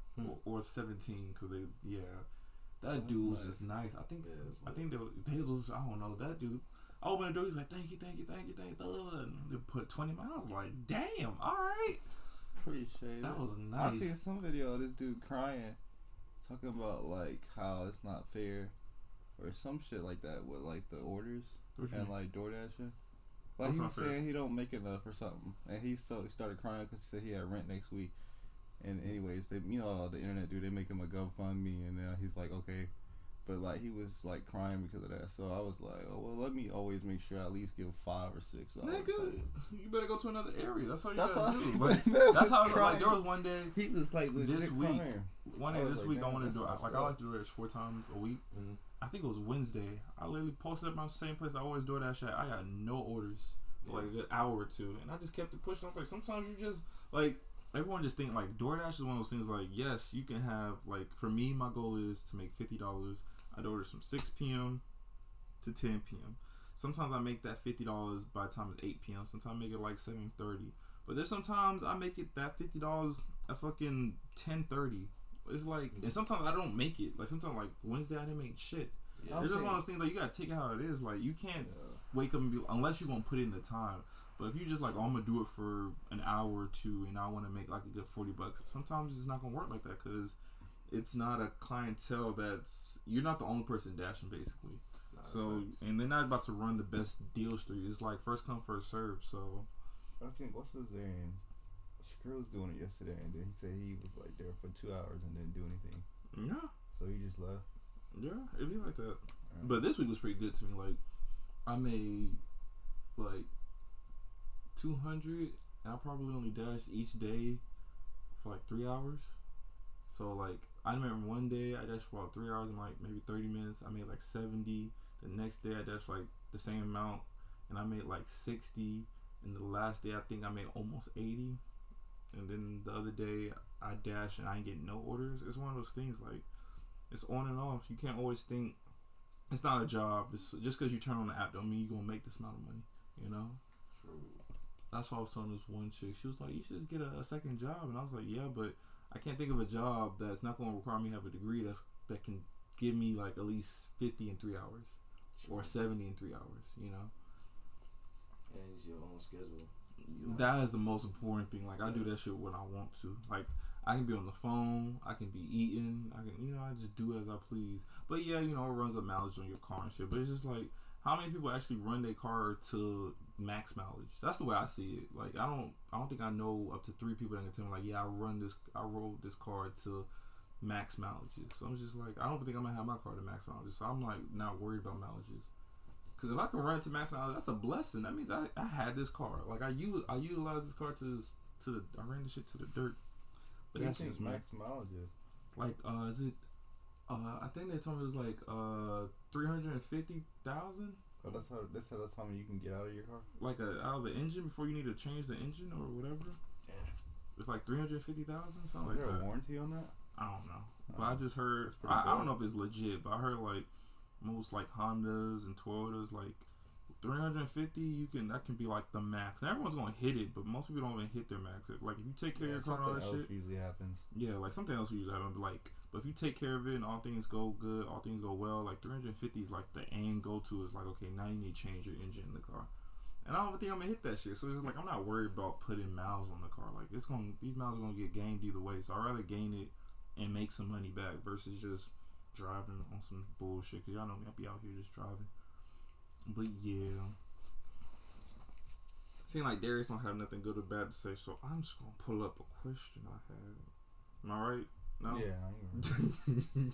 or 17 because that That's dude was nice. just nice. I think Yeah, they was, I don't know, that dude. I opened the door. He's like, thank you. And they put 20. I was like, damn, all right. Appreciate That it. was I nice. seen some video of this dude crying, talking about like how it's not fair, or some shit like that with like the orders What you and mean? like DoorDashing. Like What's he not was fair? saying he don't make enough or something, and he started crying because he said he had rent next week. And anyways, they the internet dude, they make him a GoFundMe, and now he's like okay, but like he was like crying because of that. So I was like, oh well, let me always make sure I at least give $5 or $6. Nigga, you better go to another area. That's all you That's gotta what do. I But said. that's how Crying. like there was one day He was like this legit week. crying. One day I was this like, week I damn, want to do that's like I like to do it 4 times a week. Mm-hmm. I think it was Wednesday. I literally posted up my same place I always do that shit. I got no orders for like a good hour or two, and I just kept it pushing. I was like, sometimes you just like everyone just think like DoorDash is one of those things. Like yes, you can have like for me, my goal is to make $50. I'd order from 6 p.m. to 10 p.m. Sometimes I make that $50 by the time it's 8 p.m. Sometimes I make it like 7:30. But there's sometimes I make it that $50 at fucking 10:30. It's like, and sometimes I don't make it. Like sometimes like Wednesday I didn't make shit. Yeah. It's just one of those things like you gotta take it how it is. Like you can't wake up and be unless you're gonna put in the time. But if you just like, oh, I'm gonna do it for an hour or two, and I want to make like a good $40, sometimes it's not gonna work like that because it's not a clientele that's you're not the only person dashing basically. Nah, that's So facts. and they're not about to run the best deals through you. It's like first come first serve. So I think what's his name? Screw was doing it yesterday, and then he said he was like there for 2 hours and didn't do anything. yeah, So he just left. it'd be like that. But this week was pretty good to me. Like I made like 200, and I probably only dashed each day for like 3 hours. So like I remember one day I dashed for about 3 hours and like maybe 30 minutes. I made like 70. The next day I dashed like the same amount, and I made like 60. And the last day I think I made almost 80. And then the other day I dashed and I ain't getting no orders. It's one of those things like it's on and off. You can't always think it's not a job. It's just because you turn on the app don't mean you're gonna make this amount of money. You know. True. That's why I was telling this one chick. She was like, you should just get a second job. And I was like, yeah, but I can't think of a job that's not going to require me to have a degree that can give me like at least 50 in 3 hours or 70 in 3 hours, you know? And it's your own schedule. That is the most important thing. Like, I do that shit when I want to. Like, I can be on the phone. I can be eating. I can, I just do as I please. But yeah, it runs up mileage on your car and shit. But it's just like, how many people actually run their car to max mileage? That's the way I see it. Like I don't think I know up to 3 people that can tell me like, yeah, I rode this car to max mileages. So I'm just like, I don't think I'm gonna have my car to max mileages. So I'm like not worried about mileages. Cause if I can run it to max mileage, that's a blessing. That means I had this car. Like I utilized this car I ran this shit to the dirt. But that's just me. max mileage is. Like is it? I think they told me it was like 350,000. Oh, that's how many you can get out of your car. Like out of the engine before you need to change the engine or whatever. Damn. It's like 350,000, something Is like there a that. warranty on that? I don't know, but I just heard. That's pretty I don't good. know if it's legit, but I heard like most like Hondas and Toyotas like 350. That can be like the max. And everyone's gonna hit it, but most people don't even hit their max. Like if you take care of your car and all that something else shit, usually happens. yeah, like something else usually happens. But if you take care of it and all things go good, all things go well, like 350 is like the end go to is like, okay, now you need to change your engine in the car. And I don't think I'm gonna hit that shit. So it's just like I'm not worried about putting miles on the car. Like these miles are gonna get gained either way. So I'd rather gain it and make some money back versus just driving on some bullshit. Cause y'all know me, I be out here just driving. But yeah. Seems like Darius don't have nothing good or bad to say, so I'm just gonna pull up a question I had. Am I right? No? Yeah, I ain't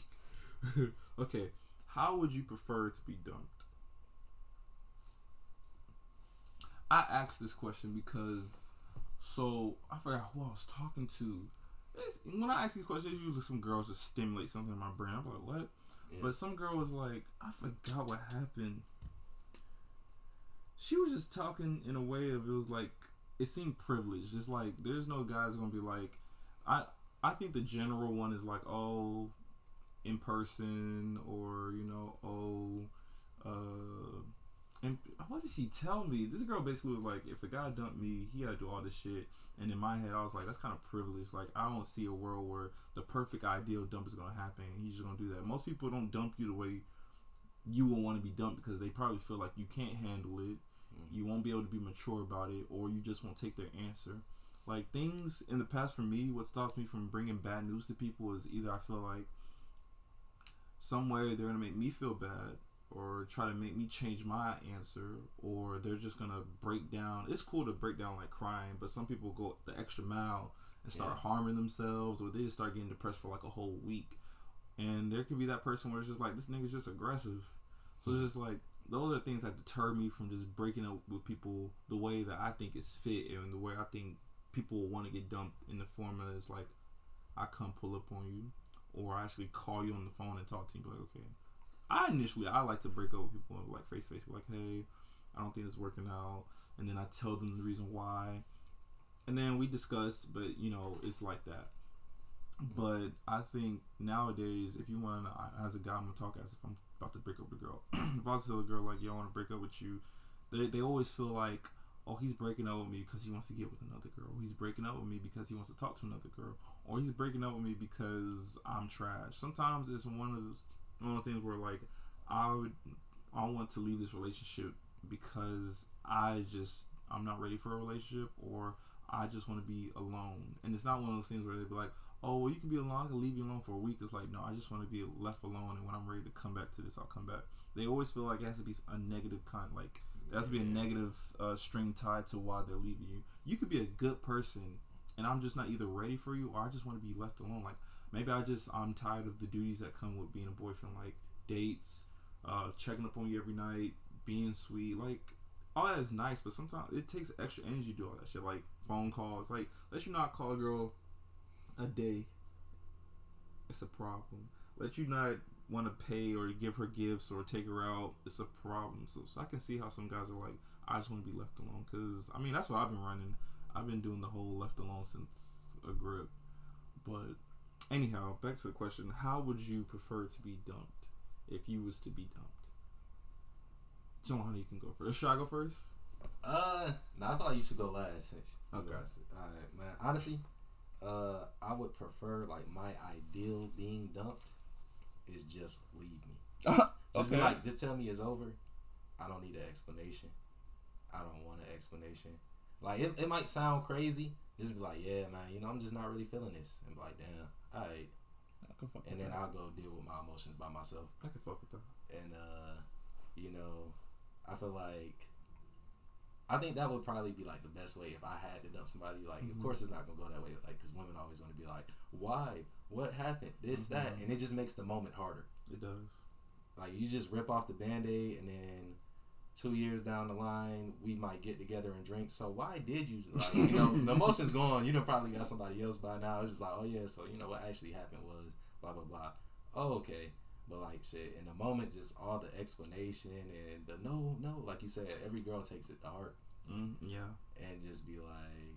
Okay. How would you prefer to be dunked? I asked this question because I forgot who I was talking to, when I ask these questions, usually some girls just stimulate something in my brain. I'm like, what? Yeah. But some girl was like, I forgot what happened. She was just talking in a way of, it was like, it seemed privileged. It's like, there's no guys gonna be like, I think the general one is like, oh, in person, or, you know, and what did she tell me? This girl basically was like, if a guy dumped me, he had to do all this shit. And in my head, I was like, that's kind of privileged. Like, I don't see a world where the perfect ideal dump is going to happen. He's just going to do that. Most people don't dump you the way you will want to be dumped, because they probably feel like you can't handle it. You won't be able to be mature about it, or you just won't take their answer. Like, things in the past for me, what stops me from bringing bad news to people is either I feel like some way they're going to make me feel bad, or try to make me change my answer, or they're just gonna break down. It's cool to break down like crying, but some people go the extra mile and start harming themselves, or they just start getting depressed for like a whole week. And there could be that person where it's just like, this nigga's just aggressive. So it's just like, those are things that deter me from just breaking up with people the way that I think is fit, and the way I think people will want to get dumped, in the form that it's like, I come pull up on you, or I actually call you on the phone and talk to you, be like, okay. I like to break up with people like face to face, like, hey, I don't think it's working out, and then I tell them the reason why, and then we discuss. But you know, it's like that. But I think nowadays, if you want, as a guy, I'm gonna talk as if I'm about to break up with a girl. If I was to tell a girl like, yo, I want to break up with you, they always feel like, oh, he's breaking up with me because he wants to get with another girl. He's breaking up with me because he wants to talk to another girl, or he's breaking up with me because I'm trash. Sometimes it's one of the things where like, I want to leave this relationship because I'm not ready for a relationship, or I just want to be alone. And it's not one of those things where they be like, oh, well, you can be alone, I can leave you alone for a week. It's like, no, I just want to be left alone, and when I'm ready to come back to this, I'll come back. They always feel like it has to be a negative kind, like there has to be a negative string tied to why they're leaving you. You could be a good person, and I'm just not either ready for you, or I just want to be left alone. Like, maybe I'm tired of the duties that come with being a boyfriend, like dates, checking up on you every night, being sweet. Like, all that is nice, but sometimes it takes extra energy to do all that shit. Like, phone calls. Like, let you not call a girl a day, it's a problem. Let you not want to pay or give her gifts or take her out, it's a problem. So I can see how some guys are like, I just want to be left alone. Because, I mean, that's what I've been running. I've been doing the whole left alone since a grip. But anyhow, back to the question, how would you prefer to be dumped if you was to be dumped? John, you can go first. Should I go first? No, I thought you should go last. Since okay. Alright, man. Honestly, I would prefer, like, my ideal being dumped is just leave me. Just be like, just tell me it's over. I don't need an explanation. I don't want an explanation. Like, it might sound crazy. Just be like, yeah, man, you know, I'm just not really feeling this. And be like, damn, alright. And then I'll go deal with my emotions by myself. I can fuck with that. And, you know, I feel like, I think that would probably be like the best way if I had to dump somebody. Like, of course it's not gonna go that way. Like, because women always want to be like, why? What happened? This, that, and it just makes the moment harder. It does. Like, you just rip off the Band-Aid, and then 2 years down the line, we might get together and drink. So why did you? Like, you know, the emotion's gone. You done probably got somebody else by now. It's just like, oh yeah, so you know what actually happened was blah blah blah. Oh, okay. But like shit, in the moment, just all the explanation and the no, like you said, every girl takes it to heart. Yeah. And just be like,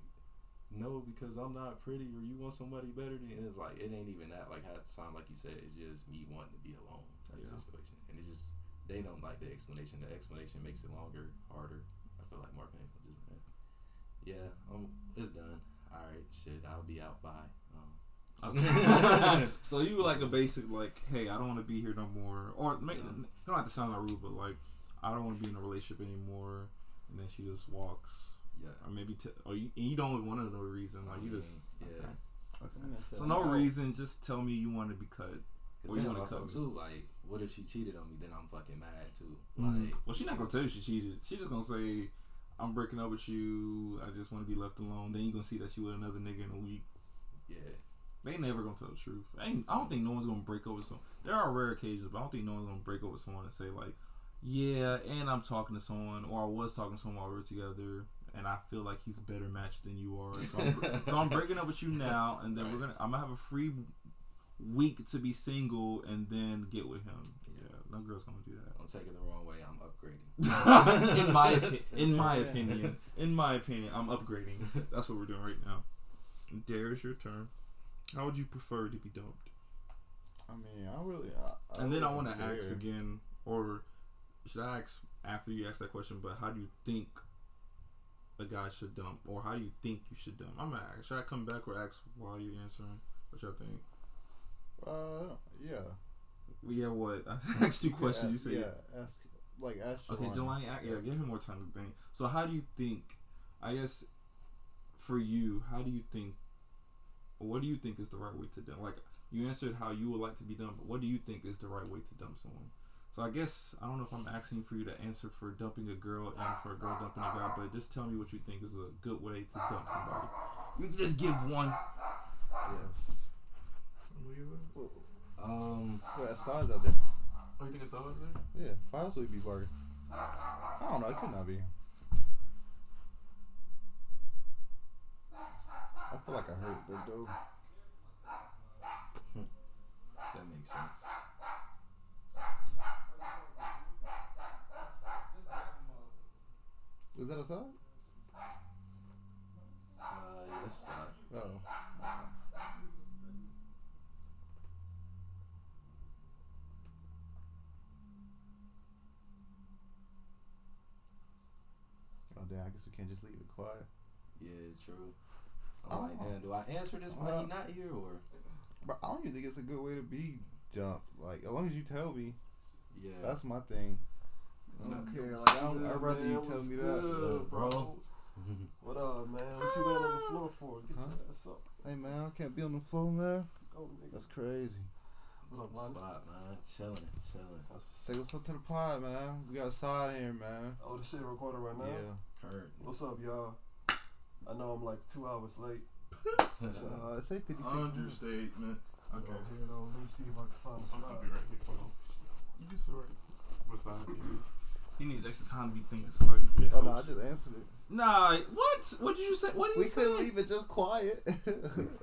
no, because I'm not pretty, or you want somebody better than. It's like, it ain't even that. Like, half the time, like you said, it's just me wanting to be alone type situation. And it's just, they don't like the explanation. The explanation makes it longer, harder. I feel like more painful. Just yeah, it's done. All right, shit, I'll be out. Bye. Okay. So you like a basic like, hey, I don't want to be here no more, or you don't have to sound like rude, but like, I don't want to be in a relationship anymore, and then she just walks, or maybe you don't want to know the reason, like you just okay. So no reason, just tell me you want to be cut. Or you want to cut too, like, what if she cheated on me? Then I'm fucking mad too. Like, well, she's not gonna tell you she cheated. She's just gonna say, I'm breaking up with you. I just want to be left alone. Then you gonna see that she with another nigga in a week. Yeah. They ain't never gonna tell the truth. I don't think no one's gonna break up with someone. There are rare occasions, but I don't think no one's gonna break up with someone and say like, yeah, and I'm talking to someone, or I was talking to someone while we were together. and I feel like he's better matched than you are. So I'm breaking up with you now, and then I'm gonna have a free week to be single, and then get with him. Yeah, no girl's gonna do that. Don't take it the wrong way. I'm upgrading. in my opinion, I'm upgrading. That's what we're doing right now. There's your turn. How would you prefer to be dumped? I mean, I and then really I want to don't care. ask again, or should I ask after you ask that question? But how do you think a guy should dump, or how do you think you should dump? I'm gonna ask. Should I come back or ask while you're answering? What y'all think? Yeah. Yeah, what? I asked you questions. You say ask. Okay, Jelani. Give him more time to think. So, how do you think? I guess for you, how do you think? What do you think is the right way to dump? Like you answered how you would like to be dumped, but what do you think is the right way to dump someone? So I guess I don't know if I'm asking for you to answer for dumping a girl and for a girl dumping a guy, but just tell me what you think is a good way to dump somebody. You can just give one. Yes. That size out there. Oh, you think it's always there? Yeah, fives would be bargain. I don't know. It could not be. I feel like I heard that though. That makes sense. Is that a side? Yeah, it's a side. Oh. Oh damn! I guess we can't just leave it quiet. Yeah, true. I'm like, damn, do I answer this while you're not here, or? But I don't even think it's a good way to be dumped. Like, as long as you tell me, yeah, that's my thing. I don't care. Like, I'd rather you tell me that. Bro. What up, man? What you laying on the floor for? Get your ass up. Hey man, I can't be on the floor, man. Oh, nigga. That's crazy. What up, man? Spot, man. Chilling. Say what's up to the pod, man. We got a side here, man. Oh, this shit recording right now? Yeah. Kurt. What's up, y'all? I know I'm like 2 hours late. Say 56. Understatement. Okay. Here, though. Let me see if I can find a spot. I'll be right here. Hold on. You can sit right beside him. He needs extra time to be thinking. So like, Oh no, I just answered it. Nah, what? What did you say? What did you say? We couldn't leave it just quiet.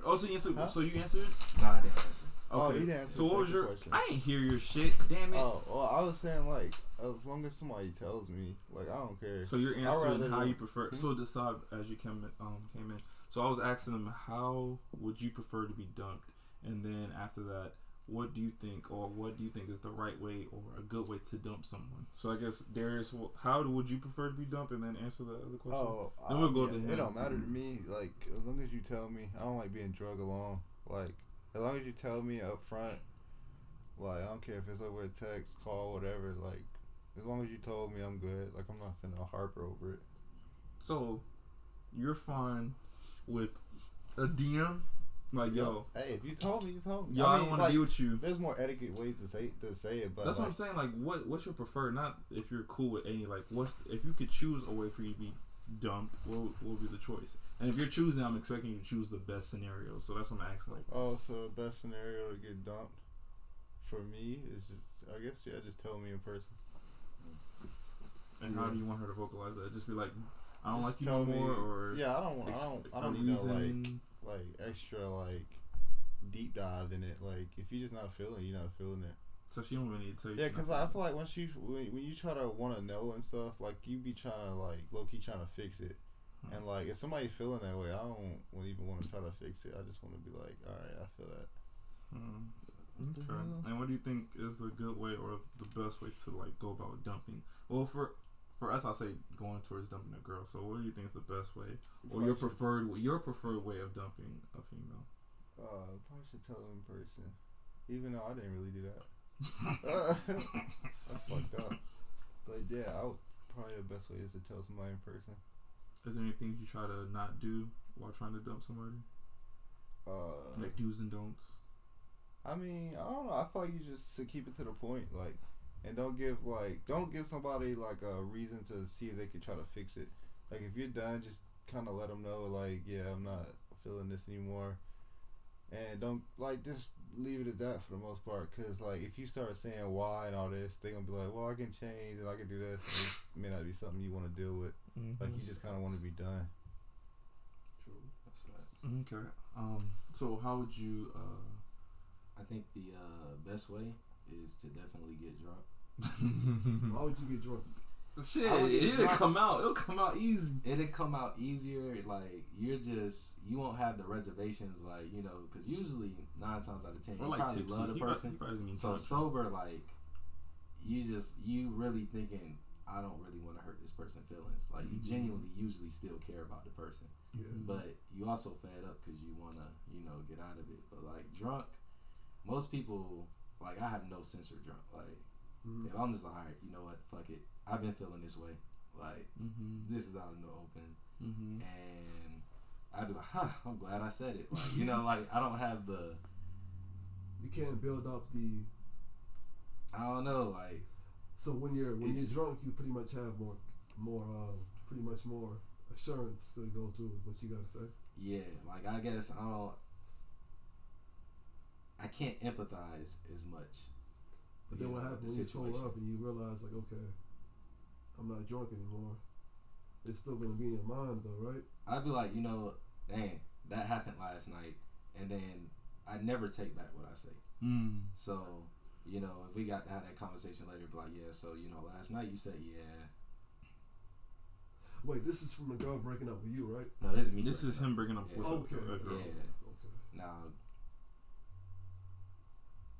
Oh, so you answered? Huh? So you answered? Nah, I didn't answer. Okay. Oh, you didn't answer so the what was second your? question. I ain't hear your shit. Damn it. Oh, well, I was saying like, as long as somebody tells me, like, I don't care. So you're answering rather how know. you prefer. So decide as you came in. So I was asking them, how would you prefer to be dumped? And then after that, what do you think, or what do you think is the right way or a good way to dump someone? So I guess Darius, how would you prefer to be dumped? And then answer the other question. Oh, then we'll go to him. It don't matter to me. Like, as long as you tell me, I don't like being drug along. Like, as long as you tell me up front, like, I don't care if it's over a text, call, whatever. Like, as long as you told me, I'm good. Like, I'm not finna harper over it. So you're fine with a DM? Like, yo. Hey, if you told me, you told me. Yo, I don't want to be with you. There's more etiquette ways to say it, but that's what I'm saying. Like, what's your preferred? Not if you're cool with any. Like, if you could choose a way for you to be dumped, what would be the choice? And if you're choosing, I'm expecting you to choose the best scenario. So that's what I'm asking. Like, oh, so the best scenario to get dumped for me is just, I guess, yeah, just tell me in person. And how do you want her to vocalize that? Just be like, I don't Just like you no more, or yeah, I don't need no like extra like deep dive in it. Like, if you're just not feeling it, you're not feeling it. So she don't really need to tell you. Yeah, because I feel like when you try to want to know and stuff, like, you be trying to like low key trying to fix it, and like if somebody's feeling that way, I don't even want to try to fix it. I just want to be like, all right, I feel that. Okay. And what do you think is a good way or the best way to like go about dumping? Well, for us, I'll say going towards dumping a girl. So what do you think is the best way, or your preferred way of dumping a female? Probably should tell them in person, even though I didn't really do that. That's fucked up. But yeah, probably the best way is to tell somebody in person. Is there anything you try to not do while trying to dump somebody? Like do's and don'ts. I mean, I don't know. I feel like you just should keep it to the point, like, and don't give somebody like a reason to see if they can try to fix it. Like, if you're done, just kind of let them know, like, yeah, I'm not feeling this anymore. and don't like just leave it at that for the most part. Cause like if you start saying why and all this, they gonna be like, well, I can change and I can do this. And it may not be something you want to deal with. Like you just kind of want to be done. True. That's right. Okay. So how would you? I think the best way is to definitely get drunk. Why would you get drunk? Shit, It'll come out. It'll come out easy. It'll come out easier. Like you won't have the reservations. Like because usually 9 times out of 10, Or you like probably tipsy. love the person. He probably doesn't mean So drunk. sober, like you really thinking, I don't really want to hurt this person's feelings. Like you genuinely usually still care about the person, Yeah. but you also fed up because you wanna get out of it. But like drunk, most people like I have no censor drunk. Like if I'm just like, all right, you know what, fuck it. I've been feeling this way. Like this is out in the open, and I'd be like, huh, I'm glad I said it. Like like I don't have the. You can't build up the. I don't know, like. So when you're drunk, you pretty much have pretty much more assurance to go through what you gotta say. Yeah, like I guess I can't empathize as much. But then what happens when you sober up and you realize like, okay, I'm not drunk anymore. It's still gonna be in your mind though, right? I'd be like, dang, that happened last night, and then I never take back what I say. So. If we got to have that conversation later, be like, yeah, so, last night you said, yeah. Wait, this is from a girl breaking up with you, right? No, this is me. This is him breaking up with a girl. Yeah. Okay. Now,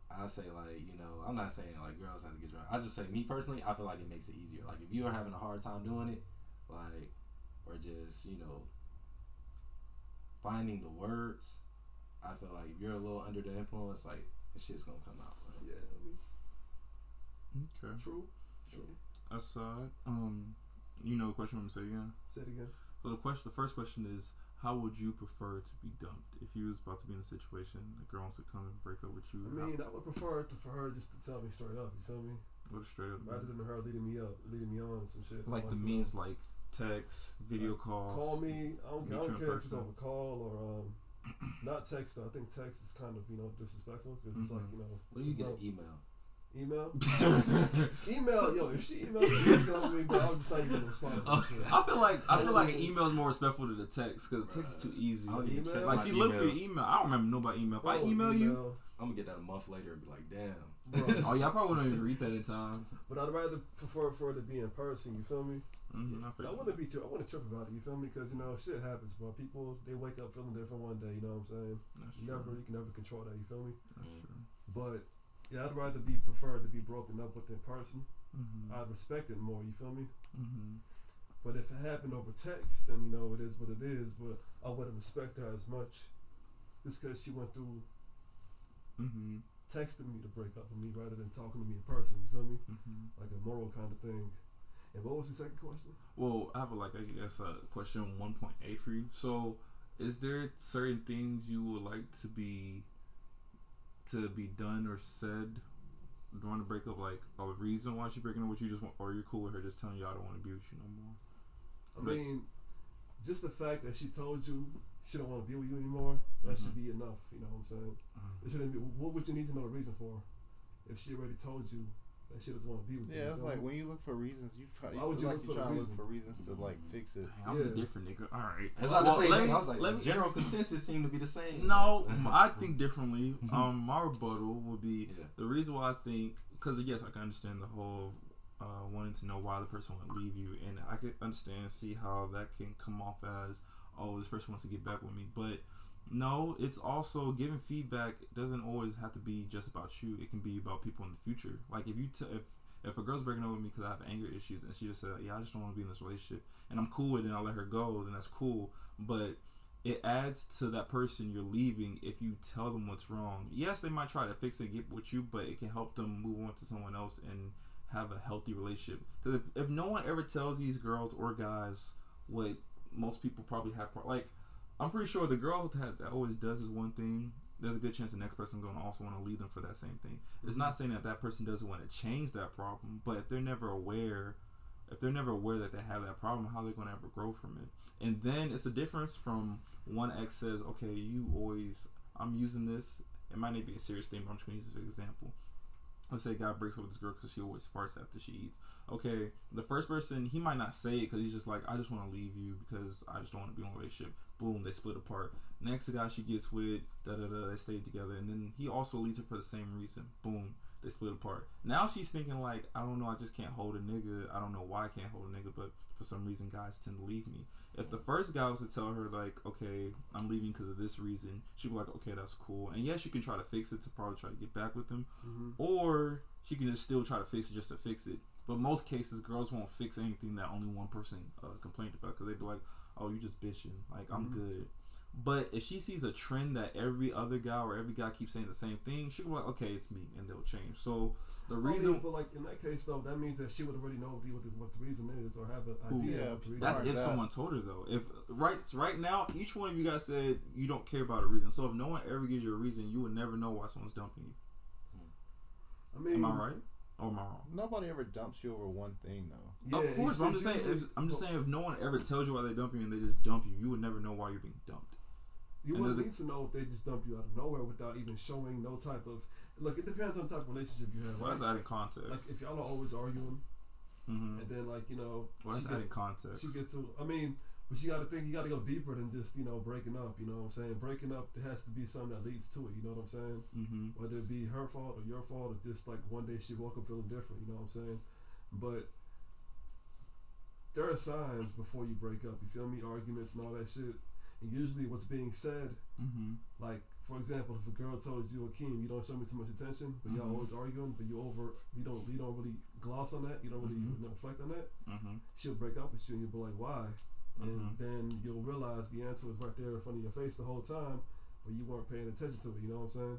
I say, like, I'm not saying, like, girls have to get drunk. I just say, me personally, I feel like it makes it easier. Like, if you are having a hard time doing it, like, or just, finding the words, I feel like if you're a little under the influence, like, the shit's gonna come out. Right? Yeah, Okay. True. Aside, the question I'm gonna say again. Say it again. So the first question is, how would you prefer to be dumped if you was about to be in a situation, a girl wants to come and break up with you? I mean, I would prefer for her just to tell me straight up. You feel me? Go straight up. Rather than her leading me on some shit. Like the means, like text, video calls. Call me. I don't care if it's person. over call or not text. Though. I think text is kind of disrespectful because it's like What do you get an email? Email? Email, yo, if she emails me, but I'm just not even responsible. I feel like an email is more respectful than the text because text is too easy. Like she looked for your email. I don't remember nobody email. If I email you, I'm gonna get that a month later and be like, damn. Oh yeah, I probably wouldn't even read that in time. But I'd rather prefer for it to be in person. You feel me? I wouldn't trip about it. You feel me? Because shit happens, bro. People they wake up feeling different one day. You know what I'm saying? That's You true. can never control that. You feel me? That's true. But yeah, I'd rather prefer to be broken up with in person. I'd respect it more. You feel me? But if it happened over text, then it is what it is. But I wouldn't respect her as much just because she went through texting me to break up with me rather than talking to me in person. You feel me? Like a moral kind of thing. And what was the second question? Well, I have question 1.8 for you. So, is there certain things you would like to be done or said during the breakup, like a reason why she's breaking up with you, or you're cool with her just telling you I don't want to be with you no more? I mean, just the fact that she told you she don't want to be with you anymore, that should be enough. You know what I'm saying? It shouldn't be. What would you need to know the reason for? If she already told you that she doesn't want to be with you. Yeah, it's like when you look for reasons, Why would you look for reasons to like fix it? I'm a different nigga. All right. That's not the same thing. I was like, the general consensus seemed to be the same. No, I think differently. My rebuttal would be the reason why I think, because yes, I can understand the whole wanting to know why the person would leave you, and I can see how that can come off as, oh, this person wants to get back with me, but no, it's also giving feedback. It doesn't always have to be just about you. It can be about people in the future. Like if you if a girl's breaking up with me because I have anger issues and she just said, yeah, I just don't want to be in this relationship, and I'm cool with it and I let her go, then that's cool. But it adds to that person you're leaving if you tell them what's wrong. Yes, they might try to fix it, get with you, but it can help them move on to someone else and have a healthy relationship. Because if no one ever tells these girls or guys what most people probably have, like, I'm pretty sure the girl that always does is one thing, there's a good chance the next person's going to also want to leave them for that same thing. It's not saying that person doesn't want to change that problem, but if they're never aware that they have that problem, how are they going to ever grow from it? And then it's a difference from one ex says, okay, you always I'm using this. It might not be a serious thing, but I'm just gonna use this as an example. Let's say a guy breaks up with this girl because she always farts after she eats. Okay, the first person, he might not say it because he's just like, I just want to leave you because I just don't want to be in a relationship. Boom, they split apart. Next guy she gets with, they stay together. And then he also leaves her for the same reason. Boom, they split apart. Now she's thinking like, I don't know, I just can't hold a nigga. I don't know why I can't hold a nigga, but for some reason guys tend to leave me. If the first guy was to tell her like, okay, I'm leaving because of this reason, she'd be like, okay, that's cool. And yes, you can try to fix it to probably try to get back with him, or she can just still try to fix it just to fix it. But most cases, girls won't fix anything that only one person complained about because they'd be like, oh, you just bitching, like I'm good. But if she sees a trend that every other guy or every guy keeps saying the same thing, she'll be like, okay, it's me, and they'll change. So the reason, but like in that case though, that means that she would already know what the reason is or have an idea. Yeah, what the reason that's is. if someone told her though. If right now, each one of you guys said you don't care about a reason. So if no one ever gives you a reason, you would never know why someone's dumping you. I mean, am I right or am I wrong? Nobody ever dumps you over one thing though. Yeah, Of course, but I'm just saying if no one ever tells you why they dump you and they just dump you, you would never know why you're being dumped. You wouldn't need to know if they just dump you out of nowhere without even showing no type of. Look, it depends on the type of relationship you have. Well, right? that's adding context. Like if y'all are always arguing, and then like well, that's adding context. She gets to. I mean, but you got to think. You got to go deeper than just breaking up. You know what I'm saying? Breaking up, there has to be something that leads to it. You know what I'm saying? Whether it be her fault or your fault, or just like one day she woke up feeling different. You know what I'm saying? But there are signs before you break up. You feel me? Arguments and all that shit. And usually what's being said, like for example, if a girl told you, Akeem, you don't show me too much attention, but y'all always arguing, but you don't really gloss on that, you don't really reflect on that, she'll break up with you and you'll be like, why? And then you'll realize the answer was right there in front of your face the whole time, but you weren't paying attention to it. You know what I'm saying?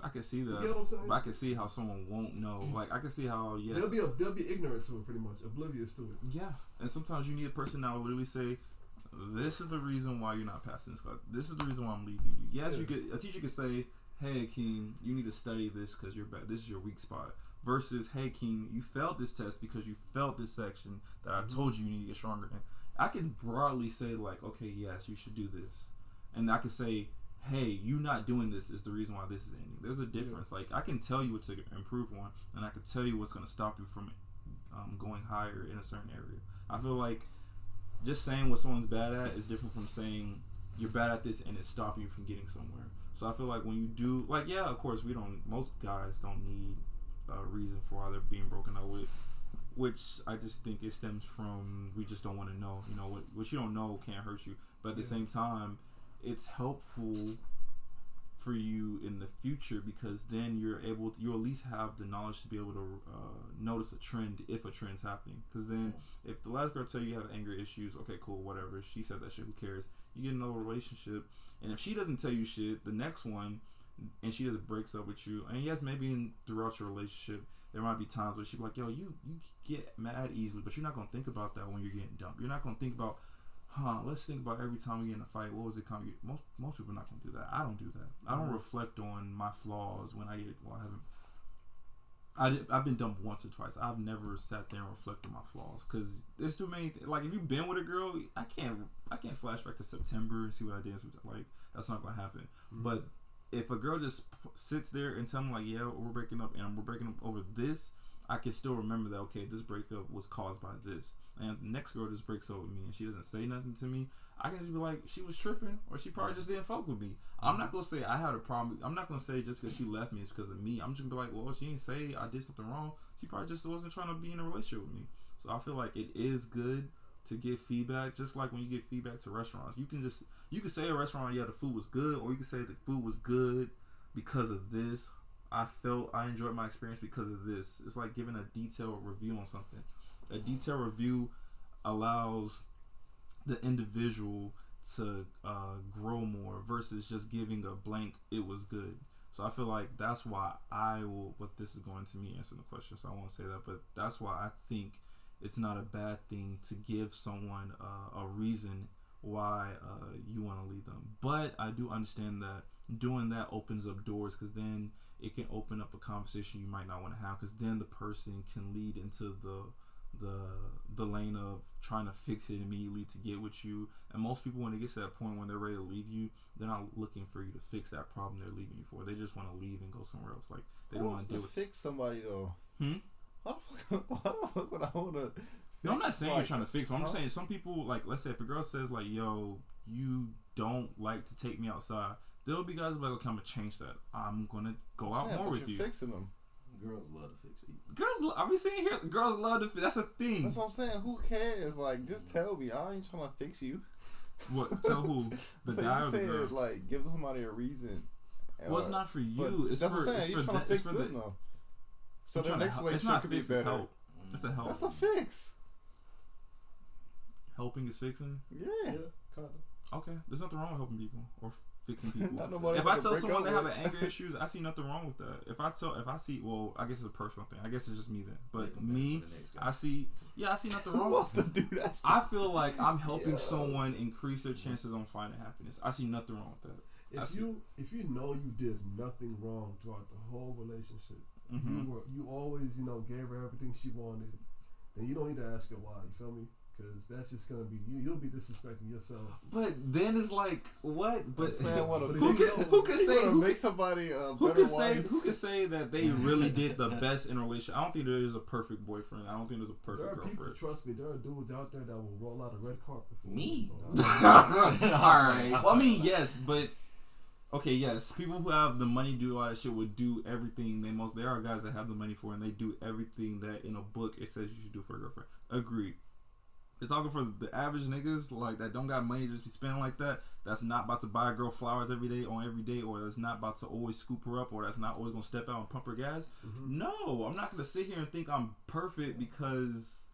I can see that. You get what I'm saying? But I can see how someone won't know. Like I can see how they'll be ignorant to it, pretty much oblivious to it. Yeah, and sometimes you need a person that will literally say, this is the reason why you're not passing this class. This is the reason why I'm leaving you. Yes, you could. A teacher could say, "Hey, Akeem, you need to study this because you're bad. This is your weak spot." Versus, "Hey, Akeem, you failed this test because you failed this section that I told you need to get stronger in." I can broadly say like, "Okay, yes, you should do this," and I can say, "Hey, you not doing this is the reason why this is ending." There's a difference. Like I can tell you what to improve on, and I can tell you what's going to stop you from going higher in a certain area. I feel like just saying what someone's bad at is different from saying you're bad at this and it's stopping you from getting somewhere. So I feel like when you do, like, yeah, of course, most guys don't need a reason for why they're being broken up with, which I just think it stems from we just don't want to know. You know, what you don't know can't hurt you. But at the same time, it's helpful for you in the future because then you'll at least have the knowledge to be able to notice a trend if a trend's happening. Because then if the last girl tell you have anger issues, okay, cool, whatever, she said that shit, who cares? You get another relationship, and if she doesn't tell you shit, the next one, and she just breaks up with you, and yes, maybe throughout your relationship there might be times where she'll be like, yo, you get mad easily, but you're not gonna think about that when you're getting dumped. You're not gonna think about, let's think about every time we get in a fight, what was it coming? Most people are not going to do that. I don't do that. I don't reflect on my flaws when I get, I've been dumped once or twice. I've never sat there and reflected on my flaws because there's too many, like if you've been with a girl, I can't flash back to September and see what I did. Like that's not going to happen. But if a girl just sits there and tell me like, yeah, we're breaking up and we're breaking up over this, I can still remember that, okay, this breakup was caused by this. And the next girl just breaks up with me and she doesn't say nothing to me. I can just be like, she was tripping or she probably just didn't fuck with me. I'm not going to say I had a problem. I'm not going to say just because she left me it's because of me. I'm just going to be like, well, she didn't say I did something wrong. She probably just wasn't trying to be in a relationship with me. So I feel like it is good to get feedback. Just like when you get feedback to restaurants. You can say a restaurant, yeah, the food was good, or you can say the food was good because of this. I enjoyed my experience because of this. It's like giving a detailed review on something. A detailed review allows the individual to grow more versus just giving a blank, it was good. So I feel like that's why but this is going to me answering the question, so I won't say that, but that's why I think it's not a bad thing to give someone a reason why you want to leave them. But I do understand that doing that opens up doors because then it can open up a conversation you might not want to have because then the person can lead into the the lane of trying to fix it immediately to get with you. And most people, when it gets to that point when they're ready to leave you, they're not looking for you to fix that problem they're leaving you for. They just want to leave and go somewhere else. Like they don't want to deal with. Fix somebody though. Why the fuck would I want to? No, I'm not saying you're trying to fix them. I'm just saying some people, like, let's say if a girl says like, "Yo, you don't like to take me outside," there'll be guys like, "Okay, I'm gonna change that. I'm gonna go out more with you." Fixing them. Girls love to fix people. Girls, are we saying here? Girls love to fix. That's a thing. That's what I'm saying. Who cares? Like, just tell me. I ain't trying to fix you. What? Tell who? The so guy you or the girl? Like, give somebody a reason. Well, it's not for you. It's that's for. What I'm saying. You're trying to fix them though. So the next relationship could be better. It's help. It's a help. That's a fix. Helping is fixing. Yeah, kind of. Okay, there's nothing wrong with helping people or fixing people. If I tell someone they have anger issues, I see nothing wrong with that. If I see, well, I guess it's a personal thing. I guess it's just me then. But me, I see nothing wrong. Who wants to do that? I feel like I'm helping someone increase their chances on finding happiness. I see nothing wrong with that. If you know you did nothing wrong throughout the whole relationship, Mm-hmm. you always gave her everything she wanted, then you don't need to ask her why. You feel me? Because that's just gonna be you. You'll be disrespecting yourself. But then it's like what? But Man, who can say make somebody who can say that they really did the best in a relationship? I don't think there is a perfect boyfriend. I don't think there's a perfect girlfriend. People, trust me, there are dudes out there that will roll out a red carpet for me. All right. Well, I mean, yes, but. Okay, yes, people who have the money to do all that shit would do everything there are guys that have the money for it and they do everything that in a book it says you should do for a girlfriend. Agreed. It's talking for the average niggas like that don't got money to just be spending like that. That's not about to buy a girl flowers every day, or that's not about to always scoop her up, or that's not always gonna step out and pump her gas. Mm-hmm. No, I'm not gonna sit here and think I'm perfect because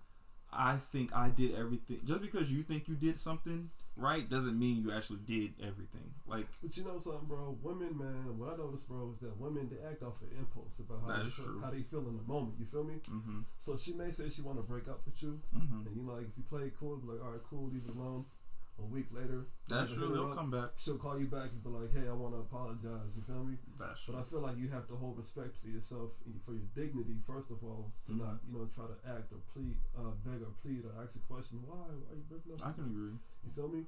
I think I did everything. Just because you think you did something right doesn't mean you actually did everything. Like, but you know something, bro? Women, man, what I noticed, bro, is that women, they act off of impulse about how they feel in the moment. You feel me? Mm-hmm. So she may say she want to break up with you, mm-hmm. and like if you play it cool, be like, all right, cool, leave it alone. A week later, that's true. They'll come back. She'll call you back and be like, hey, I want to apologize. You feel me? That's true. But I feel like you have to hold respect for yourself, for your dignity, first of all, to not, try to act or plead, beg or plead or ask a question. Why are you breaking up? I can agree. You feel me?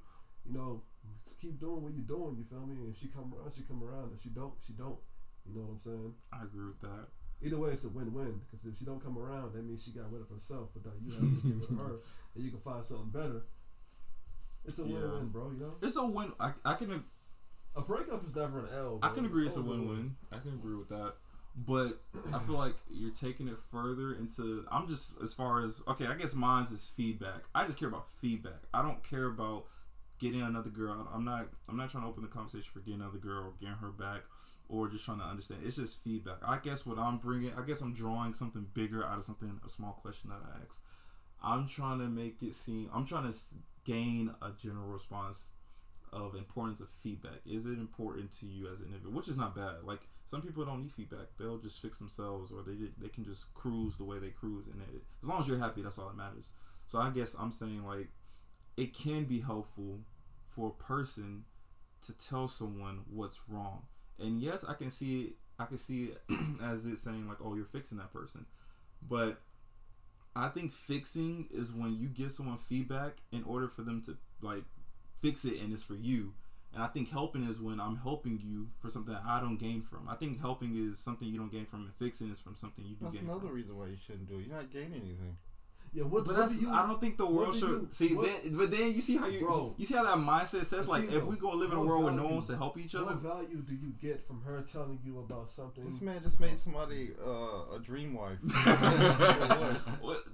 Just keep doing what you're doing. You feel me? And if she come around, she come around. If she don't, she don't. You know what I'm saying? I agree with that. Either way, it's a win-win. Because if she don't come around, that means she got rid of herself. But that you have to get rid of her, and you can find something better. It's a win-win, bro. It's a win. I can. A breakup is never an L. Bro. I can agree. It's a win-win. I can agree with that. But I feel like you're taking it further into. I'm just as far as okay. I guess mine's is feedback. I just care about feedback. I don't care about getting another girl. I'm not trying to open the conversation for getting another girl, or getting her back, or just trying to understand. It's just feedback. I guess what I'm bringing. I guess I'm drawing something bigger out of a small question that I asked. I'm trying to make it seem. I'm trying to gain a general response of importance of feedback. Is it important to you as an individual? Which is not bad. Like some people don't need feedback. They'll just fix themselves, or they can just cruise the way they cruise, and as long as you're happy, that's all that matters. So I guess I'm saying like it can be helpful for a person to tell someone what's wrong. And yes, I can see it as it saying like, oh, you're fixing that person. But I think fixing is when you give someone feedback in order for them to like fix it and it's for you. And I think helping is when I'm helping you for something I don't gain from. I think helping is something you don't gain from, and fixing is from something you do gain from. That's another reason why you shouldn't do it. You're not gaining anything. Yeah, I don't think the world should see. But then you see how you see how that mindset says like if we gonna live in a world where no one wants to help each other. What value do you get from her telling you about something? This man just made somebody a dream wife.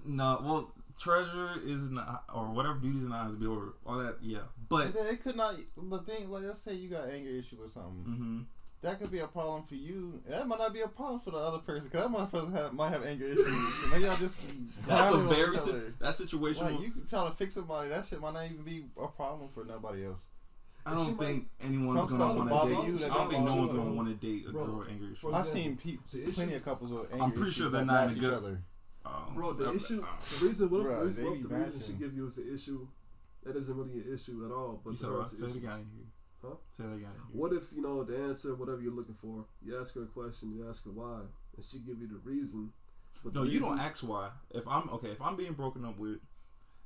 Well, treasure is not, or whatever beauty's in the eyes, or all that. Yeah, but it could not. The thing, like let's say you got anger issues or something. Mm-hmm. That could be a problem for you. That might not be a problem for the other person. Because that motherfucker might have anger issues. Maybe y'all just that's a very that situation. Like, you can try to fix somebody. That shit might not even be a problem for nobody else. I don't think anyone's gonna want to date. I don't think no one's gonna want to date a girl with anger issues. I've seen plenty of couples with anger issues. I'm pretty sure they're not in a good. Bro, the reason she gives you is an issue that isn't really an issue at all. But you said what? Say it again. Huh? Say that again. What if the answer, whatever you're looking for, you ask her a question, you ask her why, and she give you the reason, But No, the you don't reason- ask why. If I'm being broken up with,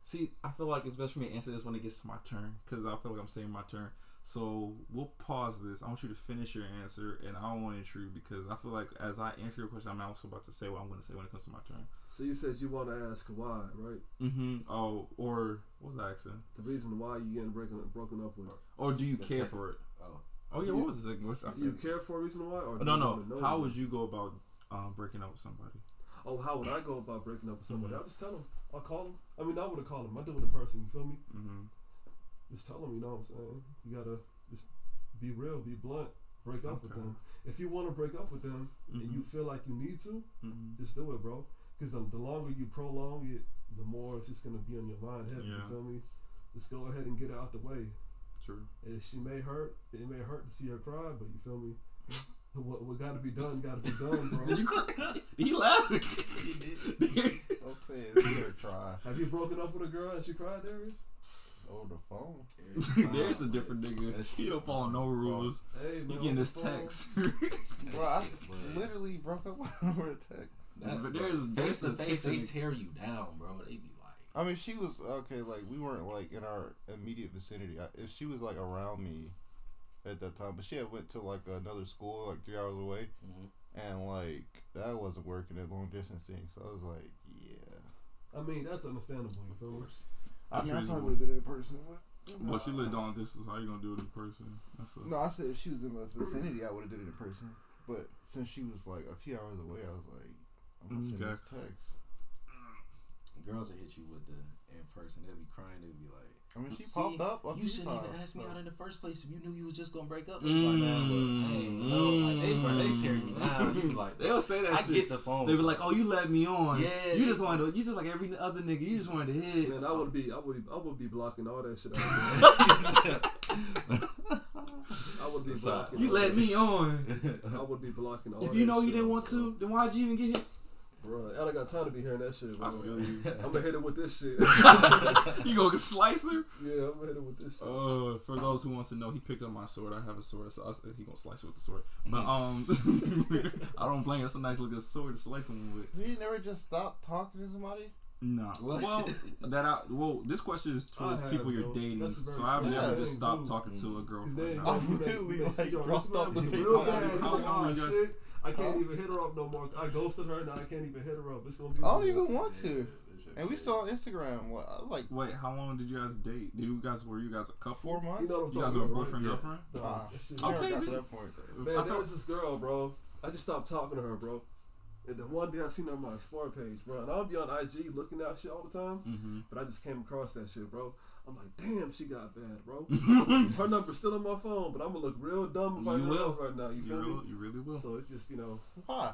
see, I feel like it's best for me to answer this when it gets to my turn, because I feel like I'm saying my turn. So we'll pause this. I want you to finish your answer, and I don't want to intrude because I feel like as I answer your question, I'm also about to say what I'm going to say when it comes to my turn. So you said you want to ask why, right? Mm-hmm. Oh, or what was I asking? The reason why you getting broken up with. Or do you The care second. for it? Oh. Oh yeah, what was the second question? I Do you said, care for a reason why, or do no, you no. wanna know How why? would you go about breaking up with somebody? Oh, how would I go about breaking up with somebody? Mhm. I'll just tell them. I'll call them. I mean, I wouldn't call them. I do it in person. You feel me? Mm-hmm. Just tell them. You know what I'm saying? You gotta just be real, be blunt. Break up with Okay. them. If you want to break up with them and you feel like you need to, Mm-hmm. just do it, bro. Because the longer you prolong it, the more it's just gonna be on your mind heavy. Yeah. You feel me? Just go ahead and get it out the way. True. And she may hurt. It may hurt to see her cry, but you feel me? What got to be done, got to be done, bro. He laughed. Don't say it. It's her try. Have you broken up with a girl and she cried, Darius? Over the phone. There's a different nigga. He don't follow no rules. Hey, man. You getting this on the phone. text? Bro, I literally broke up with her over a text. But there's face to the face, they text. tear you down, bro. They be like, I mean, she was okay. Like we weren't like in our immediate vicinity. If she was like around me at that time, but she had went to like another school like 3 hours away, and like that wasn't working at long distance thing. So I was like, yeah. I mean, that's understandable. You feel me? I mean, I Reasonable. probably would have did it in person. But, Well, she lived long distance. How you gonna do it in person? That's a, no, I said if she was in the vicinity, I would have did it in person. But since she was like a few hours away, I was like, I'm gonna send Okay. this text. girls that hit you with the in person, they'll be crying. They'll be like, I mean, she See, popped up. A you few shouldn't even times, ask me so. out in the first place if you knew you was just gonna break up. Like, man, well, hey, no, like, they tear you down. You be like, they'll say that I shit. get the phone. They be like, "Oh, you let me on. Yeah, you just wanted to. You just like every other nigga. You just wanted to hit." Man, I would be blocking all that shit out. I would be blocking. You all let that. me on. I would be blocking all If that you know you shit didn't out, want bro. to, then why'd you even get hit? Bro, I don't got time to be hearing that shit, bro. I feel you. I'm gonna hit it with this shit. You gonna slice her? Yeah, I'm gonna hit it with this shit. For those who wants to know, he picked up my sword. I have a sword, so I said he gonna slice it with the sword. But I don't blame. That's a nice looking sword to slice someone with. You never just stop talking to somebody? Nah. What? Well, this question is towards I have, people you're bro. dating, That's very so I've true. never Yeah, just stopped dude. talking to a Cause girlfriend. then, Nah. I you really, make like, your dropped off the Instagram face real of bad. it. You're How like, long oh you guys- shit, I can't even hit her up no more. I ghosted her, now I can't even hit her up. It's gonna be. I don't weird. even want to. And we still on Instagram. What? I was like Wait, how long did you guys date? Were you guys a couple? 4 months. You know what I'm You guys talking were about, boyfriend Yeah. girlfriend? right? Nah, That shit- never Okay, got to then. that point. Man, I there felt- was this girl, bro. I just stopped talking to her, bro. And the one day I seen her on my Explore page, bro. And I'll be on IG looking at shit all the time. Mm-hmm. But I just came across that shit, bro. I'm like, damn, she got bad, bro. Her number's still on my phone, but I'm gonna look real dumb if I You hit her will. up right now. You feel me? You really will. So it's just, you know, Why?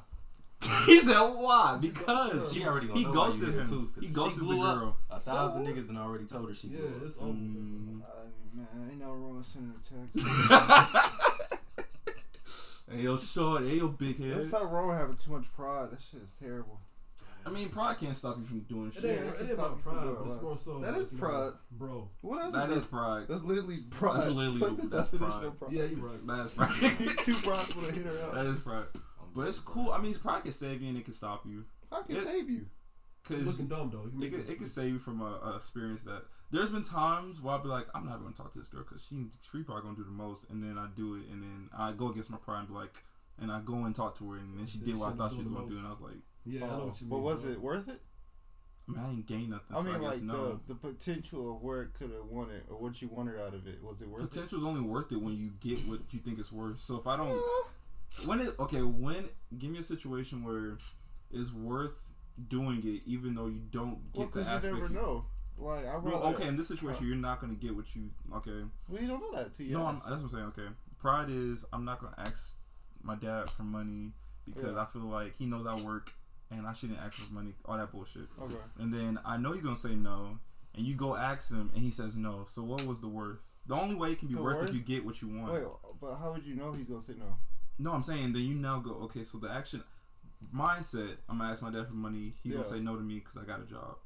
He said why? Because She already gonna he know ghosted why you hit him. her too. 'Cause He if ghosted she the blew up, girl. 1,000 niggas done already told her she yeah, blew up. it's over. Mm. Man, ain't no wrong with sending a text. Hey yo, short. Hey yo, big head. There's something wrong with having too much pride. That shit is terrible. I mean, pride can't stop you from doing It shit. ain't, Yeah, it ain't it's about not pride, good, but it's like- more so. That like, is you know, pride. bro. What else? That is pride. That's literally pride. That's literally Like the that's definition pride. of pride. Yeah, you right. That's pride. Too prideful to hit her That up. is pride. But it's cool. I mean, pride can save you and it can stop you. How can It- save you? Cause Looking dumb though. You it can save you from a experience that there's been times where I'll be like, I'm not going to talk to this girl because she probably going to do the most, and then I do it, and then I go against my pride and be like, and I go and talk to her, and then she did what I thought she was going to do, and I was like, Yeah, I know what you mean. But was bro. it worth it? I mean, I ain't gained nothing. I so mean, I guess like no. the potential of where it could have won it, or what you wanted out of it. Was it worth Potential's only worth it when you get what you think it's worth. So if I it? don't, give me a situation where it's worth doing it, even though you don't Well, get the because you aspect. never know. Like I Well, rather. okay, in this situation, you're not gonna get what you. Okay, Well, you don't know that till you no, ask. that's what I'm saying. Okay, pride is I'm not gonna ask my dad for money because Yeah. I feel like he knows I work and I shouldn't ask for money. All that bullshit. Okay. And then I know you're gonna say no, and you go ask him, and he says no. So what was the worth? The only way it can be The worth worth? if you get what you want. Wait, but how would you know he's gonna say no? No, I'm saying then you now go, okay, so the action mindset, I'm gonna ask my dad for money. He's gonna Yeah. say no to me because I got a job.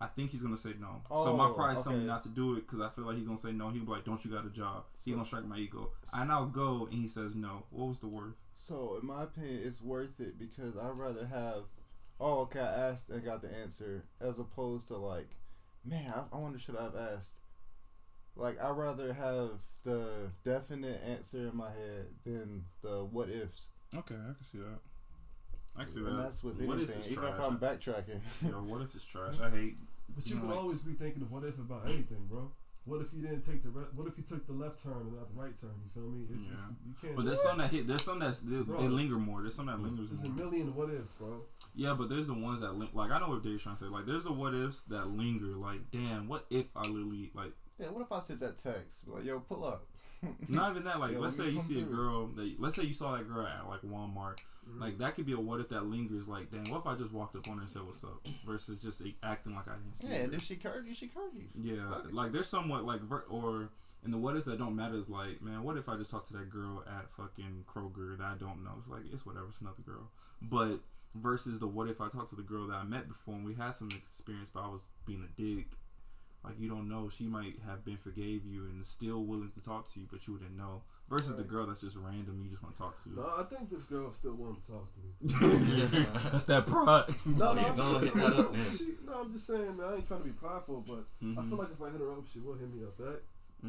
I think he's gonna say no. So my pride's telling me okay. not to do it because I feel like he's gonna say no. He'll be like, don't you got a job? He's gonna strike my ego. I now go and he says no. What was the worth? So in my opinion, it's worth it because I'd rather have oh, okay, I asked and got the answer, as opposed to like, man, I wonder should I have asked. Like, I'd rather have the definite answer in my head than the what ifs. Okay, I can see that. I can see And that. that's with What anything, if it's even trash? if I'm backtracking. Yo, what if it's trash? I hate. But you can always be thinking of what if about anything, bro. What if you didn't take what if you took the left turn and not the right turn? You feel me? It's just, you can't. But there's some that hit. There's some they linger more. There's some that lingers There's more. a million what ifs, bro. Yeah, but there's the ones that like I know what Dave's trying to say. Like there's the what ifs that linger. Like damn, what if I literally like. Yeah, what if I sent that text? Like, yo, pull up. Not even that. Like, Yo, let's say you see a through. girl. Let's say you saw that girl at like Walmart. Mm-hmm. Like that could be a what if that lingers. Like, damn, what if I just walked up on her and said what's up, versus just acting like I didn't see. Yeah, her. and if she curved you, she curved you. Yeah, like there's somewhat like or and the what ifs that don't matter is like, man, what if I just talk to that girl at fucking Kroger that I don't know? It's like it's whatever, it's another girl. But versus the what if I talked to the girl that I met before and we had some experience, but I was being a dick. Like, you don't know. She might have been forgave you and still willing to talk to you, but you wouldn't know. Versus the girl that's just random, you just want to talk to. No, I think this girl still wants to talk to me. That's that pride. No, you're gonna hit that up, man. I'm just saying, man, I ain't trying to be prideful, but I feel like if I hit her up, she will hit me up back.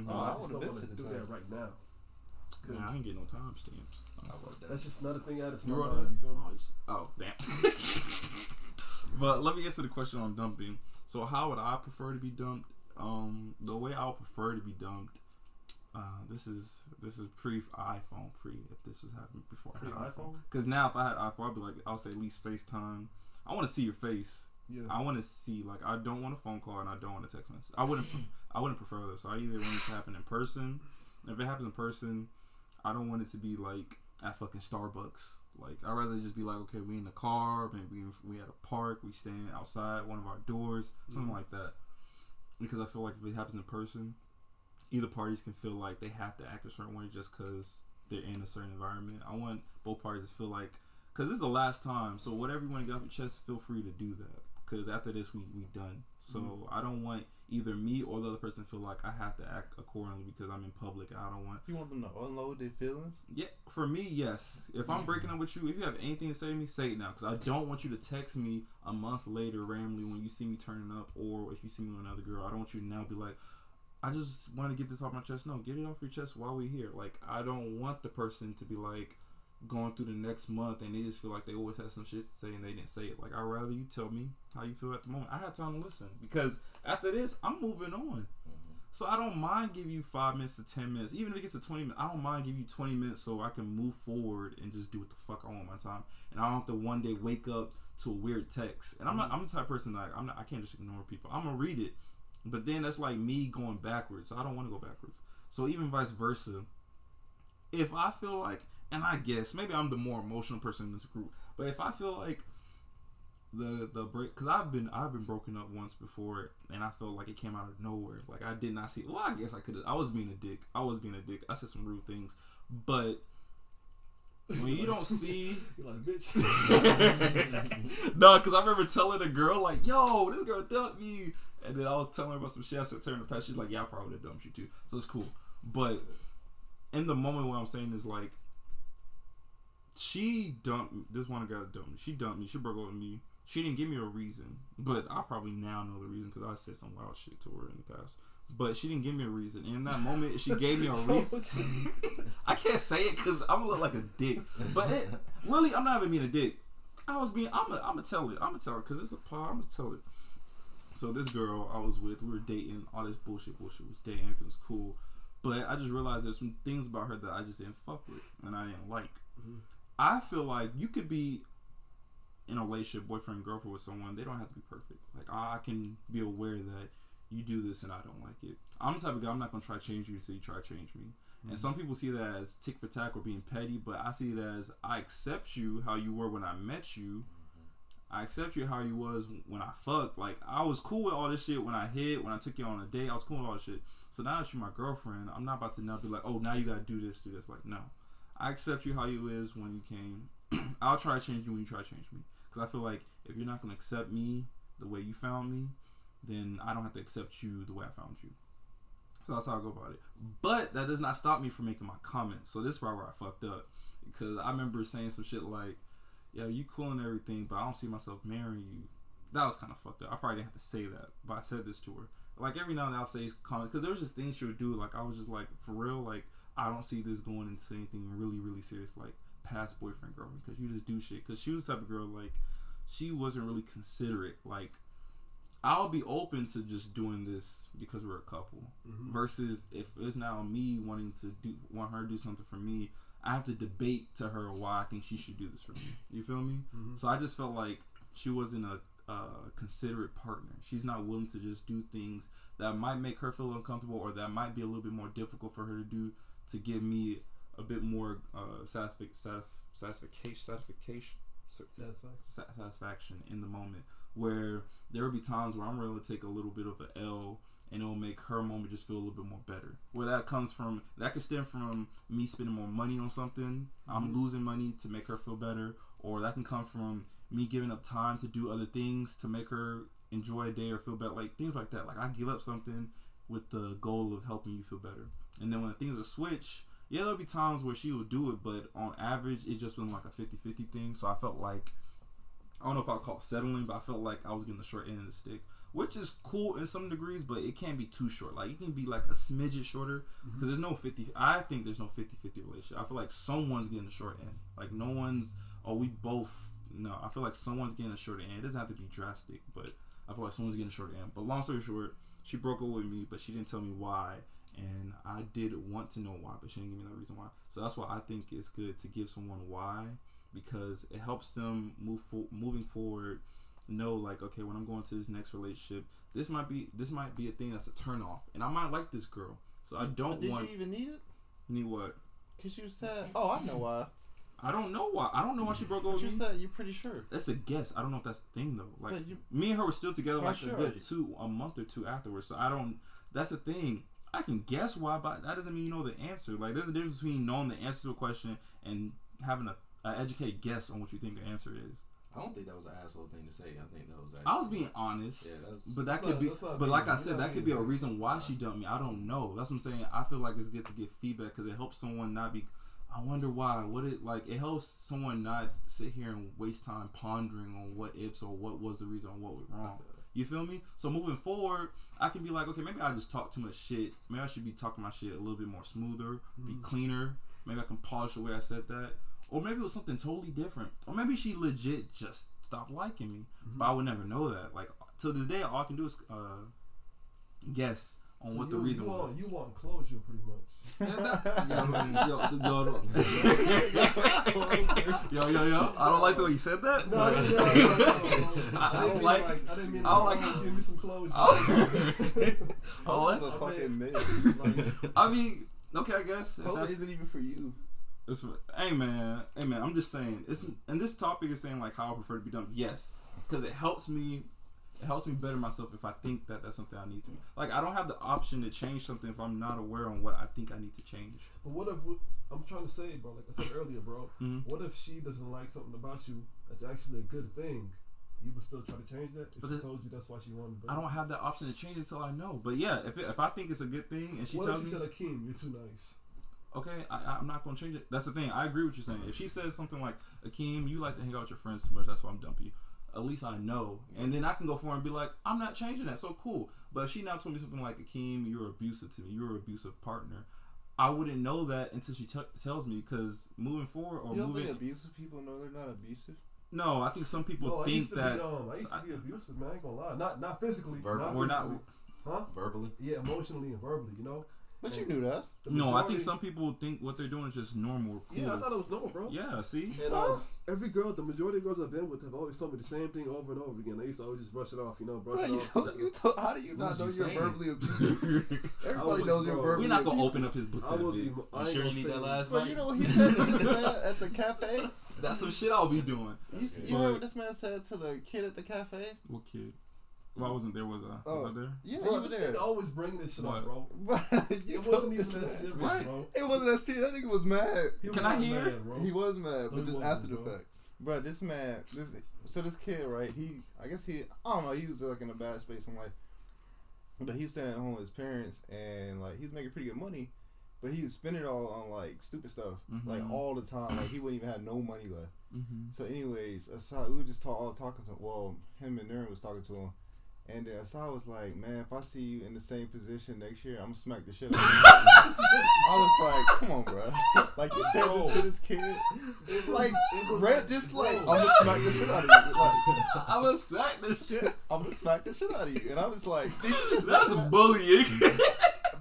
I just don't want to do that right now. Nah, I ain't getting no time stamps. That's just another thing added to You my wrote mind, that? you feel me? Oh, damn. But let me answer the question on dumping. So how would I prefer to be dumped? The way I would prefer to be dumped. This is pre-iPhone, if this was happening before I had iPhone. Because now if I had iPhone, I'd be like, I'll say at least FaceTime. I want to see your face. Yeah. I want to see, like, I don't want a phone call and I don't want a text message. I wouldn't prefer those. So I either want it to happen in person. If it happens in person, I don't want it to be like at fucking Starbucks. Like, I'd rather just be like, okay, we in the car, maybe we at a park, we staying outside one of our doors, something like that. Because I feel like if it happens in person, either parties can feel like they have to act a certain way just because they're in a certain environment. I want both parties to feel like, because this is the last time, so whatever you want to get off your chest, feel free to do that. Because after this, we done. So I don't want either me or the other person to feel like I have to act accordingly because I'm in public. I don't want. You want them to unload their feelings? Yeah, for me, yes. If I'm breaking up with you, if you have anything to say to me, say it now. Because I don't want you to text me a month later randomly when you see me turning up, or if you see me with another girl. I don't want you to now be like, I just want to get this off my chest. No, get it off your chest while we're here. Like, I don't want the person to be like going through the next month and they just feel like they always have some shit to say and they didn't say it. Like, I'd rather you tell me how you feel at the moment. I had time to listen because after this, I'm moving on. So I don't mind giving you 5 minutes to 10 minutes. Even if it gets to 20 minutes, I don't mind giving you 20 minutes so I can move forward and just do what the fuck I want my time. And I don't have to one day wake up to a weird text. And I'm the type of person that I can't just ignore people. I'm going to read it. But then that's like me going backwards. So I don't want to go backwards. So even vice versa, if I feel like, and I guess maybe I'm the more emotional person in this group, but if I feel like the break, because I've been broken up once before, and I felt like it came out of nowhere. Like I did not see. Well, I guess I could. I was being a dick. I said some rude things, but when you don't see, you're like, bitch. No, because I remember telling a girl like, "Yo, this girl dumped me," and then I was telling her about some shit. I said, "Turn the past." She's like, "Yeah, I probably would have dumped you too." So it's cool, but in the moment, what I'm saying is like, she dumped me. This one girl dumped me. She dumped me. She broke up with me. She didn't give me a reason, but I probably now know the reason because I said some wild shit to her in the past. But she didn't give me a reason. And in that moment, she gave me a reason. I can't say it because I'm gonna look like a dick. But really, I'm not even being a dick. I'm gonna tell it. I'm gonna tell her because it's a pod. I'm gonna tell it. So this girl I was with, we were dating. All this bullshit was dating. Everything was cool. But I just realized there's some things about her that I just didn't fuck with and I didn't like. Mm-hmm. I feel like you could be in a relationship, boyfriend, girlfriend with someone. They don't have to be perfect. Like, I can be aware that you do this and I don't like it. I'm the type of guy, I'm not going to try to change you until you try to change me. Mm-hmm. And some people see that as tick for tack or being petty, but I see it as I accept you how you were when I met you. I accept you how you was when I fucked. Like, I was cool with all this shit when I hit, when I took you on a date. I was cool with all this shit. So now that you're my girlfriend, I'm not about to now be like, oh, now you got to do this. Like, no. I accept you how you is when you came. I'll try to change you when you try to change me. Because I feel like if you're not going to accept me the way you found me, then I don't have to accept you the way I found you. So that's how I go about it. But that does not stop me from making my comments. So this is probably where I fucked up. Because I remember saying some shit like, yeah, you cool and everything, but I don't see myself marrying you. That was kind of fucked up. I probably didn't have to say that, but I said this to her. Like, every now and then I'll say comments, because there was just things she would do. Like, I was just like, for real, like, I don't see this going into anything really, really serious, like, past boyfriend, girlfriend, because you just do shit. Because she was the type of girl, like, she wasn't really considerate. Like, I'll be open to just doing this because we're a couple. Versus if it's now me want her to do something for me, I have to debate to her why I think she should do this for me. You feel me? So I just felt like she wasn't a considerate partner. She's not willing to just do things that might make her feel uncomfortable, or that might be a little bit more difficult for her to do, to give me a bit more satisfaction in the moment. Where there will be times where I'm ready to take a little bit of an L, and it'll make her moment just feel a little bit more better. Where that comes from, that could stem from me spending more money on something. I'm losing money to make her feel better, or that can come from me giving up time to do other things to make her enjoy a day or feel better. Like, things like that. Like, I give up something with the goal of helping you feel better. And then when things are switched, yeah, there'll be times where she will do it, but on average, it's just been like a 50-50 thing. So I felt like, I don't know if I'll call it settling, but I felt like I was getting the short end of the stick, which is cool in some degrees, but it can't be too short. Like, it can be like a smidget shorter, because there's no 50. I think there's no 50-50 relationship. I feel like someone's getting the short end. Like, no one's, we both. No, I feel like someone's getting a short end. It doesn't have to be drastic, but I feel like someone's getting a short end. But long story short, she broke up with me, but she didn't tell me why. And I did want to know why, but she didn't give me no reason why. So that's why I think it's good to give someone why, because it helps them moving forward. Know, like, okay, when I'm going to this next relationship, this might be a thing that's a turn off, and I might like this girl. So I don't want. Did you even need it? Need what? Because you said, "Oh, I know why." I don't know why. I don't know why she broke up with me. You said you're pretty sure. That's a guess. I don't know if that's the thing though. Like, me and her were still together like a month or two afterwards. So I don't. That's the thing. I can guess why, but that doesn't mean you know the answer. Like, there's a difference between knowing the answer to a question and having an educated guess on what you think the answer is. I don't think that was an asshole thing to say. I think that was actually, I was being honest. Yeah, but that could be. But like I said, that could be a reason why she dumped me. I don't know. That's what I'm saying. I feel like it's good to get feedback, because it helps someone not be. I wonder why. It helps someone not sit here and waste time pondering on what ifs or what was the reason or what went wrong. You feel me? So moving forward, I can be like, okay, maybe I just talk too much shit. Maybe I should be talking my shit a little bit more smoother, be cleaner. Maybe I can polish the way I said that. Or maybe it was something totally different. Or maybe she legit just stopped liking me. But I would never know that. Like, till this day, all I can do is guess on what the reason was. You want closure, pretty much. Yo. I don't like the way you said that. I didn't mean to give me some closure. I mean, okay, I guess. Closure isn't even for you. Hey man, I'm just saying. And this topic is saying like how I prefer to be done. Yes, because it helps me better myself if I think that that's something I need to. Like, I don't have the option to change something if I'm not aware on what I think I need to change. But what if, I'm trying to say, bro, like I said earlier, bro, what if she doesn't like something about you that's actually a good thing? You would still try to change that? If she told you that's why she wanted to. I don't have that option to change it until I know. But yeah, if I think it's a good thing and she tells me. What if she said, Akeem, you're too nice? Okay, I'm not going to change it. That's the thing. I agree with you saying. If she says something like, Akeem, you like to hang out with your friends too much, that's why I'm dumping you. At least I know. And then I can go forward and be like, I'm not changing that. So cool. But if she now told me something like, Akeem, you're abusive to me. You're an abusive partner. I wouldn't know that until she tells me, because moving forward or you don't moving. Think abusive people know they're not abusive? No, I think some people think that. I used to be abusive, man. I ain't gonna lie. Not physically. Verbally. Yeah, emotionally and verbally, you know? But you knew that. No, I think some people think what they're doing is just normal or cool. Yeah, I thought it was normal, bro. Yeah, see? And every girl, the majority of girls I've been with have always told me the same thing over and over again. They used to always just brush it off, you know, how do you not know you're verbally abused? Everybody knows you're verbally abused. We're not going to open up his book that big. You sure you need that last bite? But you know what he said to this man at the cafe? That's some shit I'll be doing. You heard what this man said to the kid at the cafe? What kid? Well, I wasn't there, was I? Was I there? Yeah, bro, you were there. Always bringing this shit up, bro. It wasn't even that serious, bro. It wasn't that serious. I think he was mad. Can I hear? Mad, he was mad, but just after the fact. Bro, this man, this kid, right? I don't know, he was like in a bad space in life. But he was staying at home with his parents, and like he was making pretty good money. but he would spend it all on like stupid stuff, like all the time. Like he wouldn't even have no money left. So, anyways, Asad, we were just talking to him. Well, him and Naren was talking to him, and then Asad was like, "Man, if I see you in the same position next year, I'm gonna smack the shit out of you." I was like, "Come on, bro! Like you said this to this kid, like Red just like I'm gonna smack the shit out of you. Like I'm gonna smack this shit. I'm gonna smack the shit out of you." And I was like, That's bullying.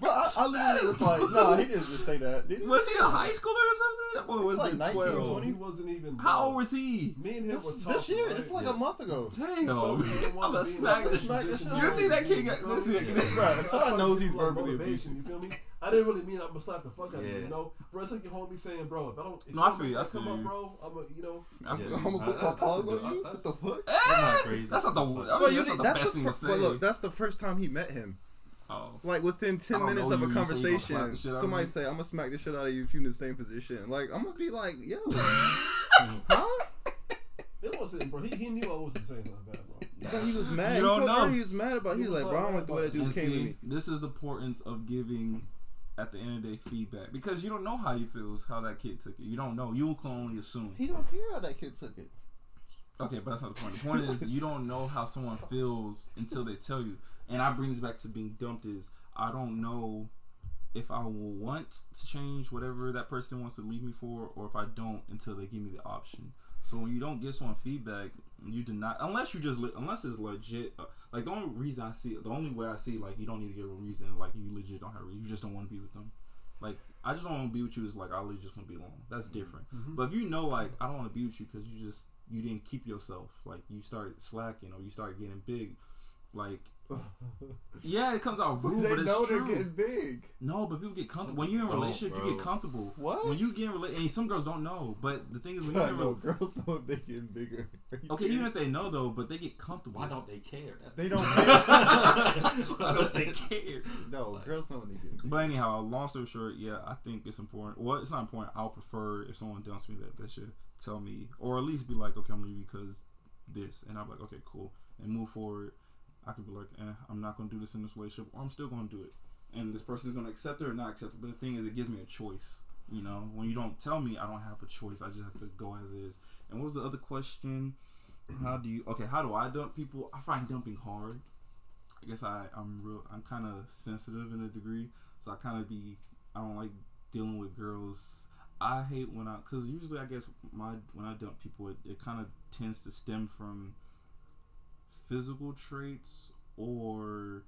But I literally was like, nah, he didn't just say that. Did he? Was he a high schooler or something? That boy was Like like 19, 12. 20. He wasn't even. How old was he? Me and him were talking. This year, right? this is like a month ago. Damn. So we didn't I'm want gonna to be in smack that this. smack position. this You think that kid You got feel this? me? Right. Right, That's Asad why knows I he's feel like verbally motivation, abusive. you feel me? I didn't really mean I'm gonna slap the fuck out of you, Yeah. you know? Bro, it's like your homie saying, bro, if I don't, if No, I you feel you, don't I feel come up, you. bro, I'm a, you know, I feel I'm gonna put my paws on you. What the fuck? That's not crazy. That's not the. That's I fine. mean, that's not the best thing to say. But look, that's the first time he met him. Oh. Like within 10 I don't minutes know of a you, you say you gonna slap conversation, the shit out of somebody me? say, "I'm gonna smack the shit out of you if you're in the same position." Like I'm gonna be like, "Yo, huh?" it wasn't, bro. He knew I wasn't saying nothing bad, bro. But he was mad. You don't He told know. her he was mad about. He was like, "Bro, I don't like the way that dude And came to see, me." this is the importance of giving, at the end of the day, feedback, because you don't know how he feels, how that kid took it. You don't know. You can only assume. He don't care how that kid took it. Okay, but that's not the point. The point is you don't know how someone feels until they tell you. And I bring this back to being dumped is I don't know if I will want to change whatever that person wants to leave me for, or if I don't until they give me the option. So when you don't get someone feedback, you do not, unless you just, unless it's legit, like the only reason I see, the only way I see, like you don't need to give a reason, like you legit don't have a reason, you just don't want to be with them. Like I just don't want to be with you is like I legit just want to be alone. That's different. But if you know like I don't want to be with you because you didn't keep yourself, like you start slacking or you start getting big, like yeah, it comes out rude, They but it's know true. they're getting big. No, but people get comfortable. When Some you're in a people relationship, don't, you get bro. comfortable. What? When you get in relationship, and some girls don't know, but the thing is when you're I in know a girls know if they getting bigger. Are you okay, serious? even if they know though, but they get comfortable. Why don't they care? That's They the- don't care. Why don't they care? No, girls know when they getting big. But anyhow, long story short, yeah, I think it's important. Well, it's not important. I'll prefer if someone dumps me that they should tell me, or at least be like, okay, I'm leaving because this, and I'm like, okay, cool, and move forward. I could be like, I'm not gonna do this in this relationship, or I'm still gonna do it, and this person is gonna accept it or not accept it. But the thing is, it gives me a choice. You know, when you don't tell me, I don't have a choice. I just have to go as is. And what was the other question? How do I dump people? I find dumping hard. I guess I'm kind of sensitive in a degree, so I don't like dealing with girls. I hate cause usually I guess when I dump people, it kind of tends to stem from physical traits or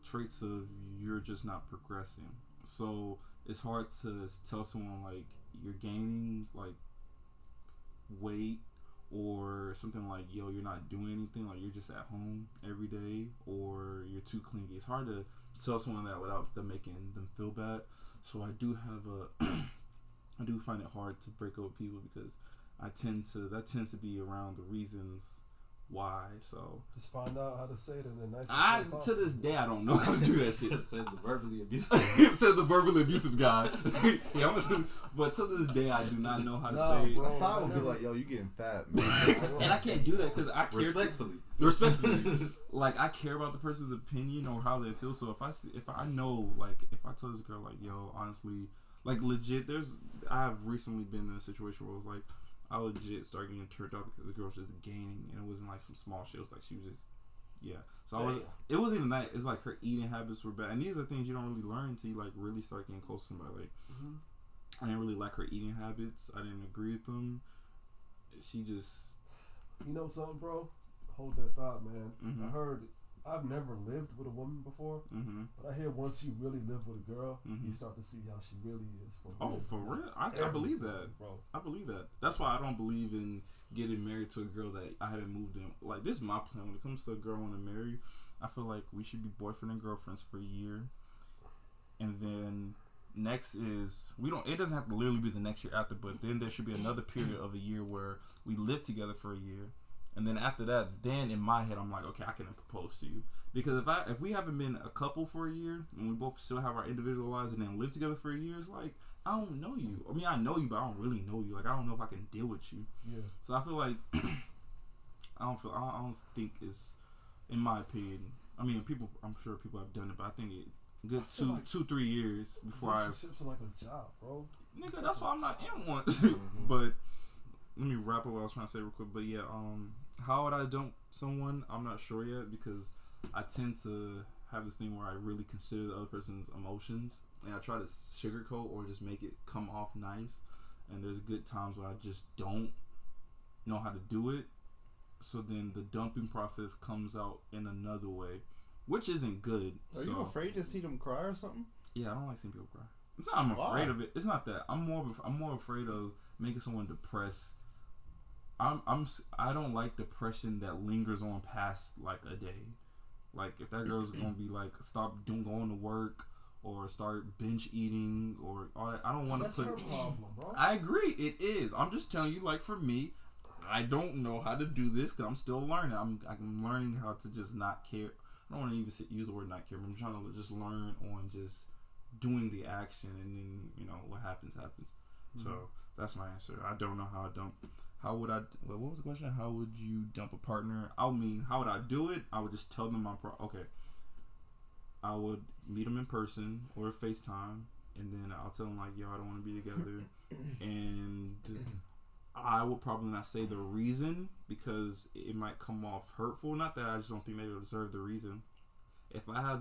traits of you're just not progressing. So it's hard to tell someone like you're gaining like weight or something like, yo, you're not doing anything, like you're just at home every day, or you're too clingy. It's hard to tell someone that without them making them feel bad. So I do have I do find it hard to break up with people because that tends to be around the reasons why. So just find out how to say it in the nicest way to possible. this day I don't know how to do that shit. It says the verbally abusive. It says the verbally abusive guy. Yeah, but to this day I do not know how to say. bro. Asad would be like, "Yo, you getting fat, man." And I can't do that because I care. Respectfully. Like I care about the person's opinion or how they feel. So if I know, like if I tell this girl like, yo, honestly, like legit, I have recently been in a situation where it was like I legit started getting turned out because the girl was just gaining, and it wasn't like some small shit. It was like she was just it wasn't even that. It's like her eating habits were bad, and these are things you don't really learn until you like really start getting close to somebody. Like I didn't really like her eating habits. I didn't agree with them. She just, You know something, bro? Hold that thought, man. I've never lived with a woman before, but I hear once you really live with a girl, you start to see how she really is for real. oh, for real? I believe that, bro. I believe that. That's why I don't believe in getting married to a girl that I haven't moved in. Like this is my plan. When it comes to a girl I want to marry, I feel like we should be boyfriend and girlfriends for a year, and then next is it doesn't have to literally be the next year after, but then there should be another period of a year where we live together for a year. And then after that, then in my head, I'm like, okay, I can propose to you. Because if we haven't been a couple for a year, and we both still have our individual lives, and then live together for a year, it's like, I don't know you. I mean, I know you, but I don't really know you. Like, I don't know if I can deal with you. Yeah. So I feel like, I don't think it's, in my opinion, I mean, I'm sure people have done it, but I think good feel like 2-3 years before I. Relationships are like a job, bro. Nigga, that's why I'm not in one. But let me wrap up what I was trying to say real quick. But yeah, how would I dump someone? I'm not sure yet because I tend to have this thing where I really consider the other person's emotions and I try to sugarcoat or just make it come off nice. And there's good times where I just don't know how to do it. So then the dumping process comes out in another way, which isn't good. Are you afraid to see them cry or something? Yeah, I don't like seeing people cry. It's not I'm afraid of it. It's not that. I'm more afraid of making someone depressed. I don't like depression that lingers on past like a day. Like if that girl's gonna be like stop going to work or start binge eating or I don't want to put. That's her problem, bro. I agree, it is. I'm just telling you, like for me, I don't know how to do this because I'm still learning. I'm learning how to just not care. I don't want to even use the word not care. But I'm trying to just learn on just doing the action, and then what happens. Mm-hmm. So that's my answer. I don't know how I dump. How would I? What was the question? How would you dump a partner? I mean, how would I do it? I would just tell them okay. I would meet them in person or FaceTime, and then I'll tell them like, yo, I don't want to be together, and I would probably not say the reason because it might come off hurtful. Not that I just don't think they deserve the reason. If I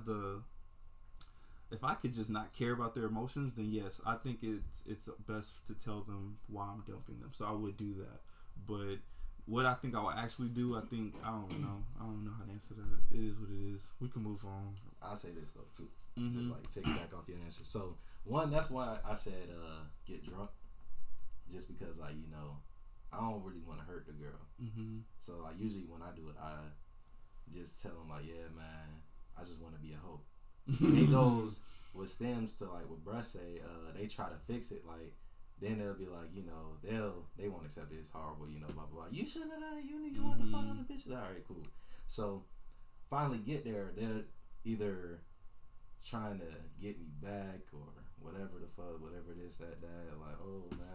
could just not care about their emotions, then yes, I think it's best to tell them why I'm dumping them. So I would do that. But what I think I would actually do, I don't know. I don't know how to answer that. It is what it is. We can move on. I'll say this though too. Mm-hmm. Just like piggyback off your answer. So that's why I said get drunk. Just because I don't really want to hurt the girl. Mm-hmm. So like usually when I do it, I just tell them like, yeah, man, I just want to be a hoe. It goes what stems to like what Brush say. They try to fix it. Like then they'll be like, they won't accept it. It's horrible, blah blah blah. You shouldn't have done it. You want to fuck other bitches. All right, cool. So finally get there. They're either trying to get me back or whatever the fuck, whatever it is that. Like, oh man,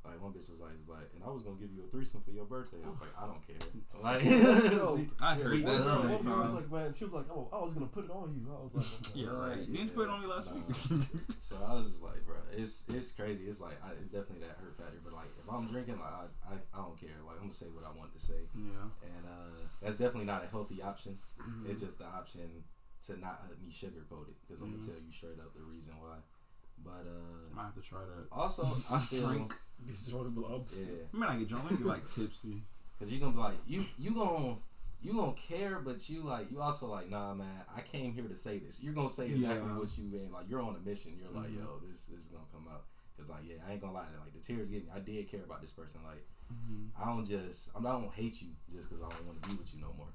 like one bitch was like, and I was gonna give you a threesome for your birthday. I was like, I don't care. Like, I heard that so many times. Like, man, she was like, oh, I was gonna put it on you. I was like, okay. Yeah, right. You didn't put it on me last week. So I was just like, bro, it's crazy. It's like it's definitely that hurt factor. But like, if I'm drinking, like I don't care. Like I'm gonna say what I want to say. Yeah. And that's definitely not a healthy option. Mm-hmm. It's just the option to not let me sugarcoat it because I'm gonna tell you straight up the reason why. But I might have to try that. Also, I feel get drunk gloves. Yeah. I mean, I get drunk. I get like tipsy. Cause you gonna be like you gonna care, but you also like, nah, man, I came here to say this. You're gonna say exactly what you ain't like. You're on a mission. You're like, yo, this is gonna come out. Cause like, yeah, I ain't gonna lie. Like the tears get me. I did care about this person. Like, I don't hate you just cause I don't want to be with you no more.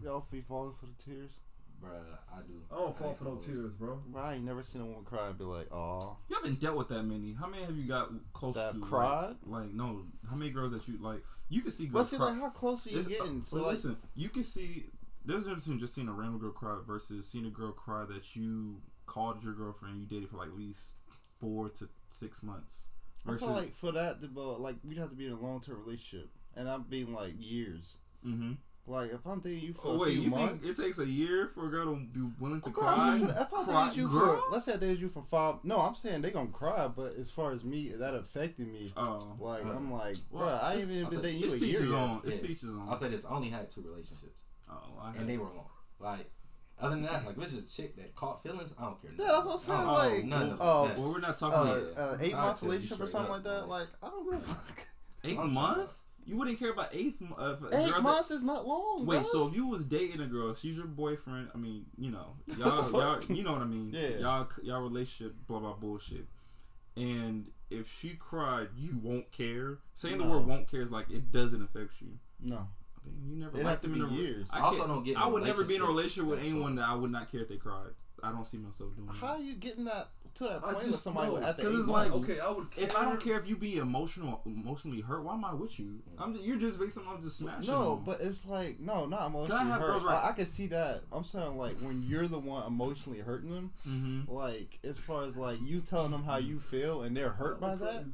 Y'all be falling for the tears? Bruh, I do. I don't fall for no tears, bro. I ain't never seen a woman cry and be like, "Aw." You haven't dealt with that many. How many have you got close that to? Cried? Like, no. How many girls that you like? You can see girls. But see, like, how close are you getting? So like, listen, you can see. There's a difference between just seeing a random girl cry versus seeing a girl cry that you called your girlfriend, you dated for like at least 4 to 6 months. I feel like for that, like we'd have to be in a long-term relationship, and I'm being like years. Mm-hmm. Like, if I'm dating you for a few months... think it takes a year for a girl to be willing to cry? If I dated you for... Let's say I dated you for 5... No, I'm saying they gonna cry, but as far as me, that affected me. Oh. Like, I'm like, bro, I ain't even been dating you a year yet. It's teachers on. I'll say this, I only had 2 relationships. Oh, and they were long. Like, other than that, like, if it's just a chick that caught feelings, I don't care. Yeah, that's what I'm saying. Like, none of that. Well, we're not talking about 8 months relationship or something like that. Like, I don't give a fuck. 8 months? You wouldn't care about 8 months. 8 months is not long. Wait, so if you was dating a girl, she's your boyfriend. I mean, y'all, you know what I mean. Yeah. Y'all relationship, blah blah bullshit. And if she cried, you won't care. Saying the word "won't care" is like it doesn't affect you. No. You never liked them in years. I also don't get. I would never be in a relationship with anyone that I would not care if they cried. I don't see myself doing. How are you getting that to that point with somebody at the Because it's like, okay, I would care. If I don't care if you be emotionally hurt, why am I with you? You're just basically I'm just smashing. No, but it's like not emotionally hurt. I can see that. I'm saying like when you're the one emotionally hurting them, like as far as like you telling them how you feel and they're hurt by that.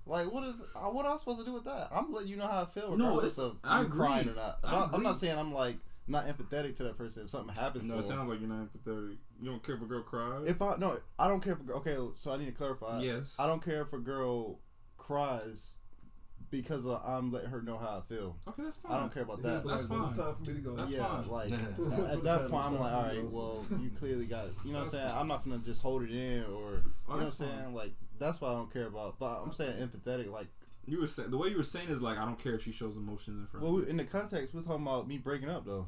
Like what am I supposed to do with that? I'm letting you know how I feel regardless of I you agree. crying or not. I'm not saying I'm like not empathetic to that person if something happens. No, to it them. sounds like you're not empathetic. You don't care if a girl cries. I don't care if okay. So I need to clarify. Yes. I don't care if a girl cries because I'm letting her know how I feel. Okay, that's fine. I don't care about that. That's fine. It's time for me to go. That's yeah, fine. like at that point, I'm like, all right, well, you clearly got, you know what I'm saying? I'm not gonna just hold it in, or you know what I'm saying? Like that's what I don't care about. But I'm saying empathetic, like you were saying, the way you were saying is like, I don't care if she shows emotions in front. Well, of me. in the context, we're talking about me breaking up though.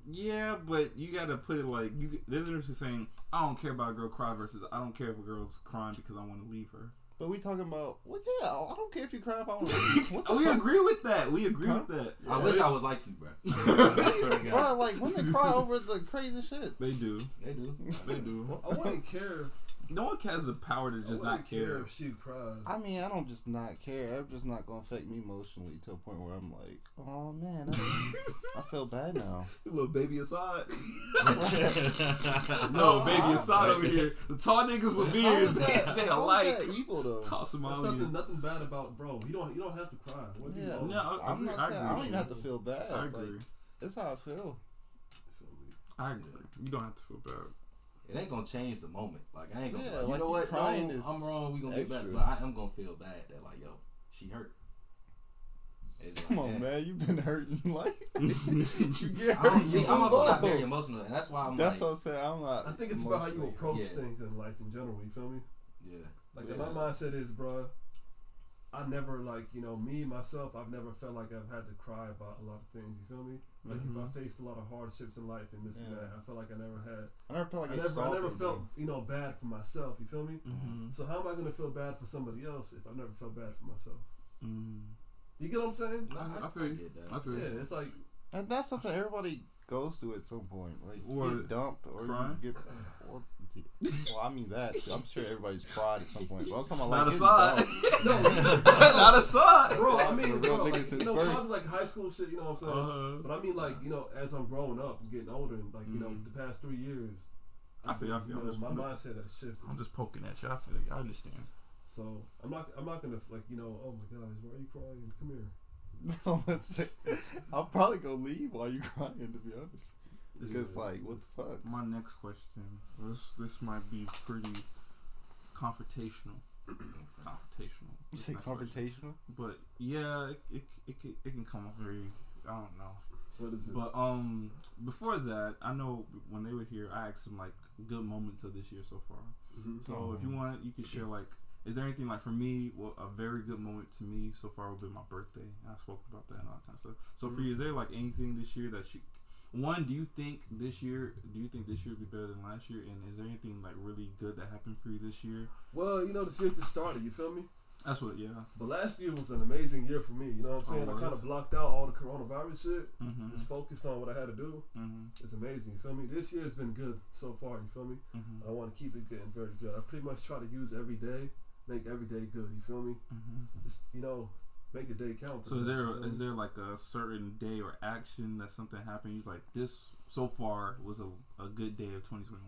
Yeah, but you gotta put it like there's a difference between saying I don't care about a girl cry versus I don't care if a girl's crying because I want to leave her. But we talking about, well, yeah, I don't care if you cry if I want to leave. We agree with that. We agree with that. Yeah. I wish I was like you, bro. I swear to God. Bro, like women cry over the crazy shit. They do. They do. They do. I wouldn't care. No one has the power to just not care. If she cries. I mean, I don't just not care. I'm just not gonna affect me emotionally to a point where I'm like, oh man, I feel bad now. Little baby Assad. No, baby Assad over here. The tall niggas with beards, they alike. That evil though. Tall There's Somalians. nothing bad about, bro. You don't have to cry. What do you Yeah, know? No, I'm not saying I don't even have to feel bad. I agree. Like, that's how I feel. I agree. You don't have to feel bad. It ain't gonna change the moment. Like I ain't gonna. Yeah, be like, you like know what? No, crying is I'm wrong. We gonna get better. extra. But I am gonna feel bad that like, yo, she hurt. It's Come like, on, yeah. man, you've been hurting like you get I hurt. don't see. I'm also not before. very emotional, and that's why I'm That's like, what I'm saying. I'm not. I think it's about how you emotionally- approach Yeah. things in life in general. You feel me? yeah. Like Yeah. my mindset is, bro. I never me myself. I've never felt like I've had to cry about a lot of things. You feel me? Like if I faced a lot of hardships in life and this and Yeah. that, I felt like I never had. I never felt like I never felt bad for myself. You feel me? Mm-hmm. So how am I gonna feel bad for somebody else if I've never felt bad for myself? Mm. You get what I'm saying? I feel you. get that. I feel you. Yeah, it's like And that's something everybody goes through at some point. Like you What? get dumped or Crying? you get. Well, I mean that. I'm sure everybody's cried at some point. But I'm talking about Not like Assad. getting dumped. Not Assad. bro. I The mean, real bro, like, niggas since you know, birth. probably like high school shit. You know what I'm saying? Uh-huh. But I mean, like, you know, as I'm growing up and getting older, and like, you know, Mhm. the past 3 years, I feel. you know, my mindset has shifted. I'm just poking at you. I feel you. I understand. So I'm not gonna like, you know, oh my gosh, why are you crying? Come here. I'll probably go leave while you crying. To be honest, because like, what the fuck? My next question. This might be pretty confrontational. Confrontational. You This say next question. confrontational? But yeah, it can come off very. I don't know. What is it? But before that, I know when they were here, I asked them like good moments of this year so far. Mhm. So if you want, you can share like, is there anything like for me? Well, a very good moment to me so far would be my birthday. I spoke about that and all that kind of stuff. So for you, is there like anything this year that you? One, do you think this year would be better than last year? And is there anything like really good that happened for you this year? Well, you know, this year just started. You feel me? That's what, yeah. But last year was an amazing year for me. You know what I'm saying? Oh, I kind was? of blocked out all the coronavirus shit. Mm-hmm. Just focused on what I had to do. Mm-hmm. It's amazing. You feel me? This year has been good so far. You feel me? Mm-hmm. I want to keep it getting very good. I pretty much try to use every day, make every day good. You feel me? Mm-hmm. Just, you know, make a day count. So pretty much, you feel is me? there like a certain day or action that something happened? You're like, this so far was a good day of 2021.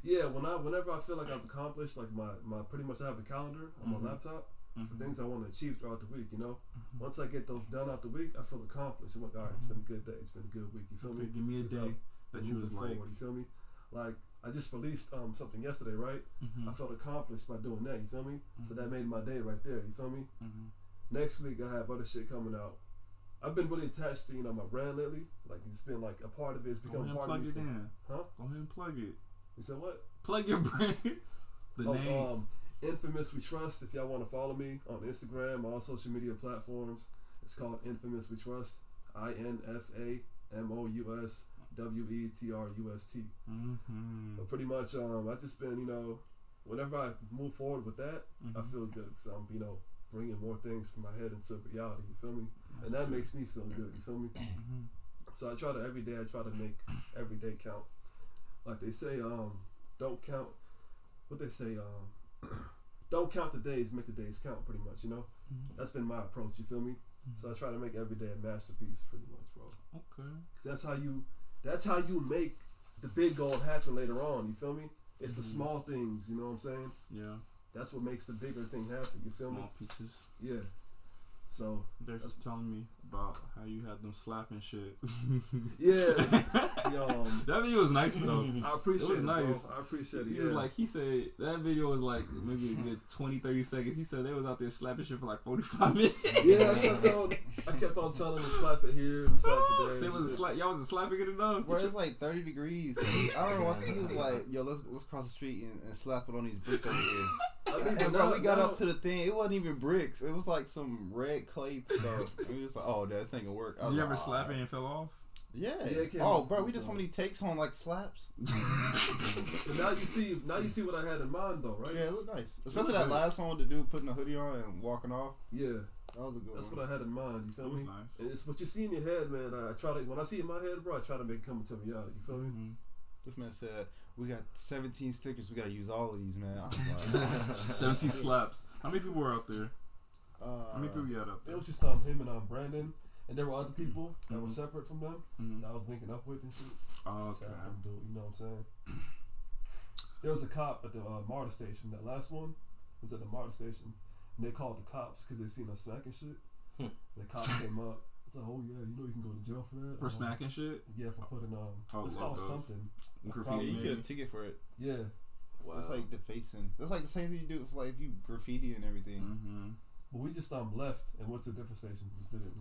Yeah, whenever I feel like I've accomplished, like my pretty much I have a calendar on Mhm. my laptop Mm-hmm. for things I want to achieve throughout the week. You know, Mhm. once I get those done out the week, I feel accomplished. I'm like, all right, it's been a good day. It's been a good week. You feel Okay, me? give me a It's day up. that We're you was moving like, forward, you feel me? Like I just released something yesterday, right? mm-hmm. I felt accomplished by doing that. You feel me? So Mhm. that made my day right there. You feel me? Mm-hmm. Next week I have other shit coming out. I've been really attached to my brand lately. Like it's been like a part of it. It's Go become ahead and part of plug me. it in. Huh? Go ahead and plug it. You said what? Plug your brand. The name. Infamous We Trust. If y'all want to follow me on Instagram, all social media platforms, it's called Infamous We Trust. INFAMOUSWETRUST. Mm-hmm. But pretty much, I just been, whenever I move forward with that, I Mhm. feel good because I'm, bringing more things from my head into reality. You feel me? That's And that good. makes me feel good. You feel me? Mm-hmm. So I try to every day. I try to make every day count. Like they say, don't count. What they say, don't count the days, make the days count. Pretty much, Mm-hmm. That's been my approach. You feel me? So I try to make every day a masterpiece, pretty much, bro. Okay. Cause that's how you make the big goal happen later on. You feel me? It's the Mhm. small things. You know what I'm saying? Yeah. That's what makes the bigger thing happen. You feel me? Small pieces. Yeah. So they're just telling me about how you had them slapping shit. yeah, that video was nice though. I appreciate it. Was nice. Bro. I appreciate it. He was like, he said that video was like maybe a good 20-30 seconds. He said they was out there slapping shit for like 45 minutes. Yeah, I kept on telling them to slap it here and slap it there. Y'all wasn't slapping it enough. Bro, it's like 30 degrees. I don't know what he was like. Yo, let's cross the street and slap it on these bricks over here. And bro, we got up to the thing. It wasn't even bricks. It was like some red clay stuff. And we was like, oh, that thing can work. Did you ever slap it and fell off? Yeah. Oh, bro, we did so many takes on like slaps. But now you see what I had in mind though, right? Yeah, it looked nice. Especially that last one with the dude putting a hoodie on and walking off. Yeah. That was a good That's one. what I had in mind. You feel me? Nice. And it's what you see in your head, man. I try to when I see it in my head, bro, I try to make it come to reality. You feel me? Mm-hmm. This man said, we got 17 stickers. We got to use all of these, man. I was like, 17 slaps. How many people were out there? How many people you had out there? It was just him and Brandon. And there were other people that were separate from them that I was linking up with and shit. Oh, okay. So you know what I'm saying? There was a cop at the MARTA station. That last one was at the MARTA station. And they called the cops because they seen us smacking shit. The cops came up. It's like, oh yeah, you know you can go to jail for that. For smacking shit? Yeah, for putting it's called something. Graffiti. you get a ticket for it. Yeah. Wow. It's like defacing. That's like the same thing you do for like if you graffiti and everything. Mm-hmm. But we just left and went to a different station. Just did it.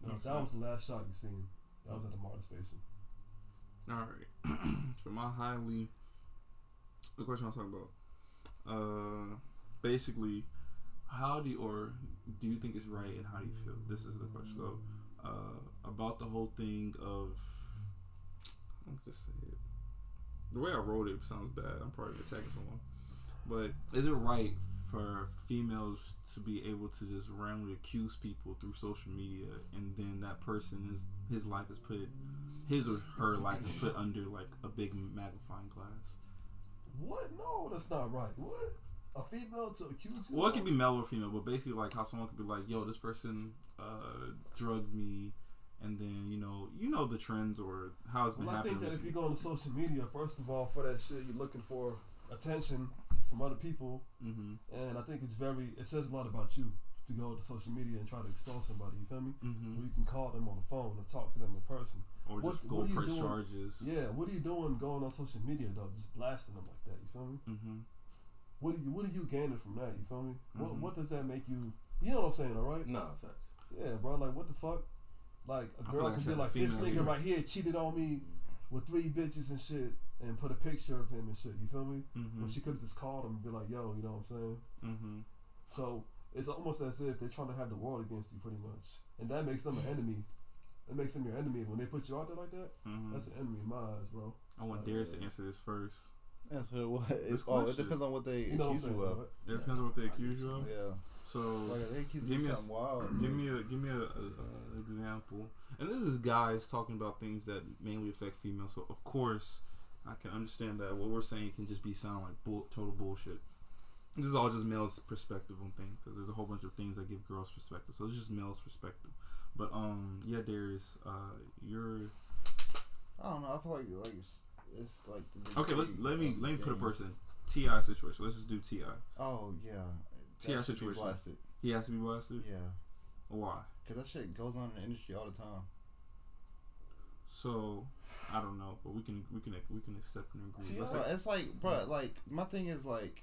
That was the last shot you seen. That was at the MARTA station. All right. So the question I was talking about, basically, do you think it's right, and how do you feel? This is the question. So, about the whole thing of, I'm just say it. The way I wrote it sounds bad. I'm probably attacking someone, but is it right for females to be able to just randomly accuse people through social media, and then that person his or her life is put under like a big magnifying glass? What? No, that's not right. What? A female to accuse you? Well, it could be male or female, but basically like how someone could be like, yo, this person drugged me, and then you know the trends or how it's been happening. I think that if you go on social media, first of all, for that shit, you're looking for attention from other people, and I think it says a lot about you to go to social media and try to expose somebody. You feel me? Or you can call them on the phone and talk to them in person, or just go press charges. Yeah, what are you doing going on social media though? Just blasting them like that. You feel me? What are you gaining from that? You feel me? What does that make you? You know what I'm saying, all right? No, facts. Yeah, bro. Like, what the fuck? Like, a girl can be like, this nigga right here cheated on me with 3 bitches and shit, and put a picture of him and shit. You feel me? But she could have just called him and be like, yo, you know what I'm saying? So it's almost as if they're trying to have the world against you, pretty much, and that makes them an enemy. That makes them your enemy when they put you out there like that. That's an enemy in my eyes, bro. I want Darius to answer this first. Answer what? It depends on what they accuse you of. It depends on what they accuse you of. Yeah. So they accuse you of something wild. Give me a example. And this is guys talking about things that mainly affect females. So of course, I can understand that what we're saying can just sound like total bullshit. This is all just male's perspective on things, because there's a whole bunch of things that give girls perspective. So it's just male's perspective. But yeah, Darius, you're. I don't know. I feel like it's like. Okay, let me put a person. T.I. situation. Let's just do T.I. Oh yeah. T.I. situation. He has to be blasted. Yeah. Why? Because that shit goes on in the industry all the time. So I don't know, but we can accept and agree. It's like, bro, like my thing is like.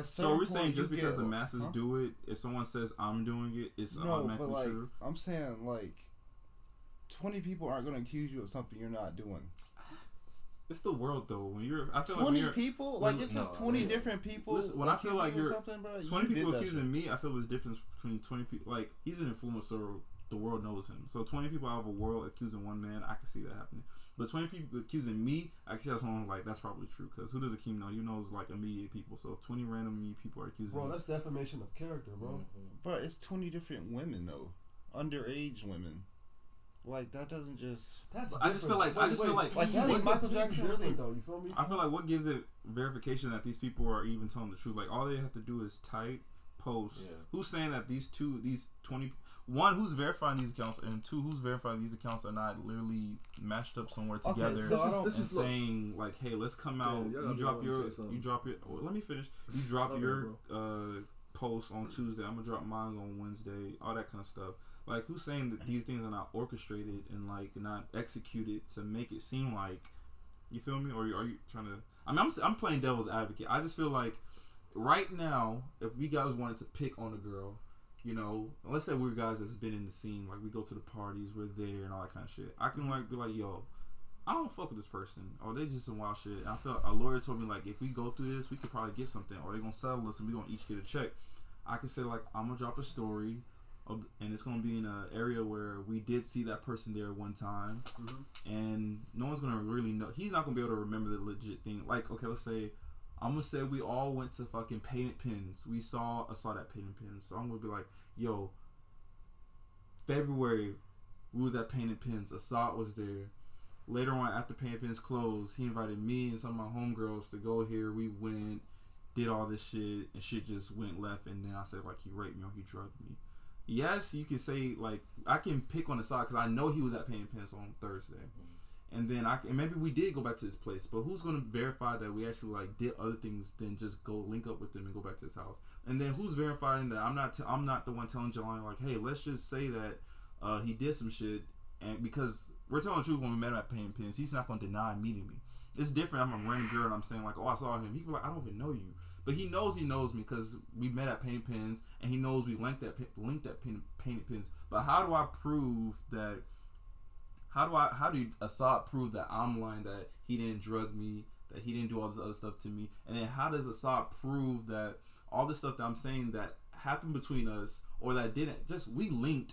So are we saying just because the masses do it, if someone says I'm doing it, it's automatically true? I'm saying like 20 people aren't going to accuse you of something you're not doing. It's the world though. I feel 20 people, like if it's 20 different people. Listen, when I feel like you're 20 people accusing me, I feel there's difference between 20 people. Like he's an influencer, the world knows him. So 20 people out of a world accusing one man, I can see that happening. But 20 people accusing me, I can see that's one like that's probably true. Because who does Akeem know? He knows like immediate people. So 20 random immediate people are accusing. Bro, me. That's defamation of character, bro. But it's 20 different women though, underage women. Like that doesn't just. I just feel like Michael Jackson really though. You feel me? I feel like what gives it verification that these people are even telling the truth. Like all they have to do is type, post. Yeah. Who's saying that these 20. One, who's verifying these accounts, and two, who's verifying these accounts are not literally mashed up somewhere together saying like, "Hey, let's come out." You drop your. Let me finish. You drop your post on Tuesday. I'm gonna drop mine on Wednesday. All that kind of stuff. Like, who's saying that these things are not orchestrated and like not executed to make it seem like, you feel me? Or are you trying to? I mean, I'm playing devil's advocate. I just feel like right now, if we guys wanted to pick on a girl, you know, let's say we're guys that's been in the scene, like we go to the parties, we're there and all that kind of shit. I can like be like, yo, I don't fuck with this person, or they just some wild shit. And I feel like a lawyer told me like, if we go through this, we could probably get something, or they're gonna settle us and we gonna each get a check. I can say like, I'm gonna drop a story, and it's gonna be in an area where we did see that person there one time, and no one's gonna really know. He's not gonna be able to remember the legit thing. Like, okay, let's say I'm gonna say we all went to fucking Painted Pins. I saw that Painted Pins, so I'm gonna be like, yo, February, we was at Painted Pins. Assad was there. Later on, after Painted Pins closed, he invited me and some of my homegirls to go here. We went, did all this shit, and shit just went left. And then I said, like, he raped me or he drugged me. Yes, you can say, like, I can pick on the side because I know he was at Painted Pins on Thursday. And then and maybe we did go back to his place, but who's going to verify that we actually, like, did other things than just go link up with him and go back to his house? And then who's verifying that I'm not the one telling Jelani, like, hey, let's just say that he did some shit, and because we're telling the truth when we met him at Painted Pins, he's not going to deny meeting me. It's different. I'm a random girl and I'm saying like, oh, I saw him. He can be like, I don't even know you, but he knows me because we met at Painted Pins, and he knows we linked that Painted Pins. But how do I prove that? How do Assad prove that I'm lying, that he didn't drug me, that he didn't do all this other stuff to me? And then how does Assad prove that all this stuff that I'm saying that happened between us, or that didn't, just we linked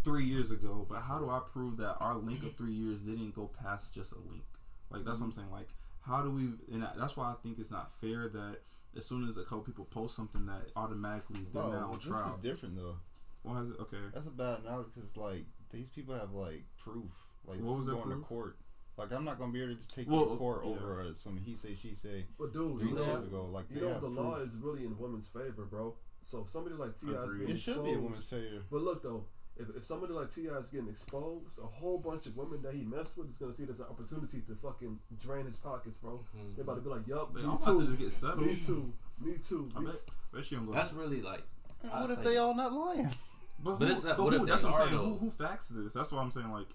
3 years ago, but how do I prove that our link of 3 years didn't go past just a link? Like, that's what I'm saying. Like, how do we, and that's why I think it's not fair that as soon as a couple people post something that automatically they're now on trial. This is different though. Why is it? Okay. That's a bad analogy because like these people have like proof. Like, what was going proof? to court. Like, I'm not gonna be able to just take you to court over some he say she say. But dude, 3 days ago, like, you know the law is really in women's favor, bro. So if somebody like T.I. is getting it exposed, should be in women's favor. But look though, if somebody like T.I. is getting exposed, a whole bunch of women that he messed with is gonna see it as an opportunity to fucking drain his pockets, bro. They're about to be like, yup, me about too. to just get settled. Me too. I bet she don't go. That's really like. What if they all not lying? But who, that's what I'm saying. Who facts this? That's what I'm saying. Like,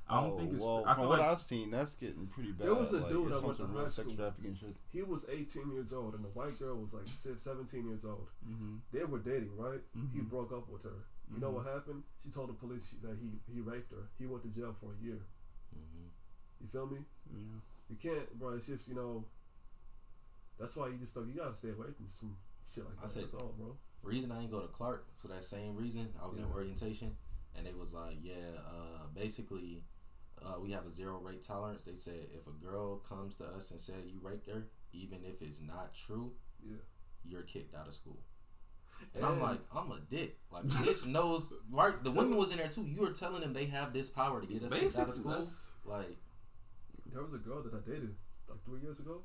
I don't think it's. Well, I from feel what like I've seen, that's getting pretty bad. There was a like, dude that went to high sex school. trafficking shit. He was 18 years old, and the white girl was like 17 years old. Mm-hmm. They were dating, right? Mm-hmm. He broke up with her. You know what happened? She told the police that he raped her. He went to jail for a year. You feel me? Yeah. You can't, bro. It's just, you know. That's why you gotta stay away from some shit like that. That's all, bro. Reason I ain't go to Clark for that same reason. I was in orientation, and they was like, basically, we have a 0 rape tolerance. They said if a girl comes to us and said you raped her, even if it's not true, you're kicked out of school. And I'm like, I'm a dick. Like, bitch knows, right? The women was in there too. You were telling them they have this power to get us kicked out of school. Like, there was a girl that I dated like 3 years ago.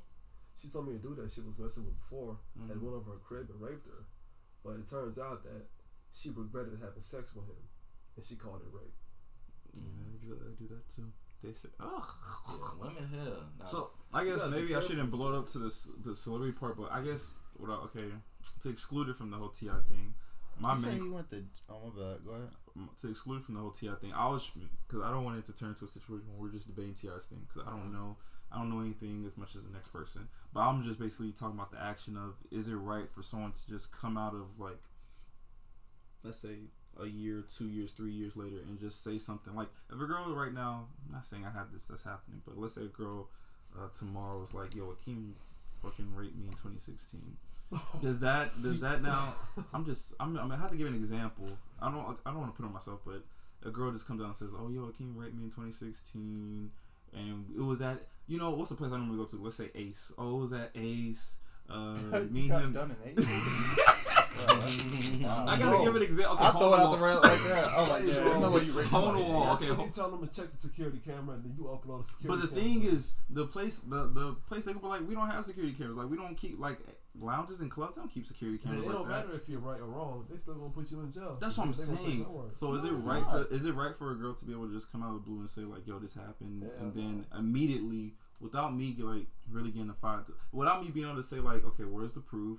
She told me a dude that she was messing with before had went over her crib and raped her. But it turns out that she regretted having sex with him, and she called it rape. Yeah, they do that too. They say, ugh. Yeah, women hell. Nah. So I guess maybe I shouldn't blow it up to the celebrity part, but I guess to exclude it from the whole T.I. thing. You went to my bad. Go ahead. To exclude it from the whole T.I. thing, because I don't want it to turn into a situation where we're just debating T.I.'s thing, because I don't know anything as much as the next person. But I'm just basically talking about the action of, is it right for someone to just come out of, like, let's say a year, 2 years, 3 years later and just say something like, if a girl right now, I'm not saying I have this that's happening, but let's say a girl tomorrow is like, yo, Akeem fucking raped me in 2016. Does that now? I have to give an example. I don't want to put on myself, but a girl just comes down and says, oh, yo, Akeem raped me in 2016. And it was at, what's the place I normally go to? Let's say Ace. Oh, it was at Ace. Me and him done an Ace. I gotta give an example. Okay, I throw it out the rail like that. I was like, yeah, no way you raped hold on. Okay, you tell them to check the security camera, and then you upload a security. But the thing is, the place they can be like, we don't have security cameras. Like, we don't keep like lounges and clubs. They don't keep security cameras. It like don't that. matter if you're right or wrong. They still gonna put you in jail. That's what I'm saying. So is it right for a girl to be able to just come out of the blue and say like, yo, this happened, and then immediately, without me like really getting a fight, without me being able to say like, okay, where's the proof?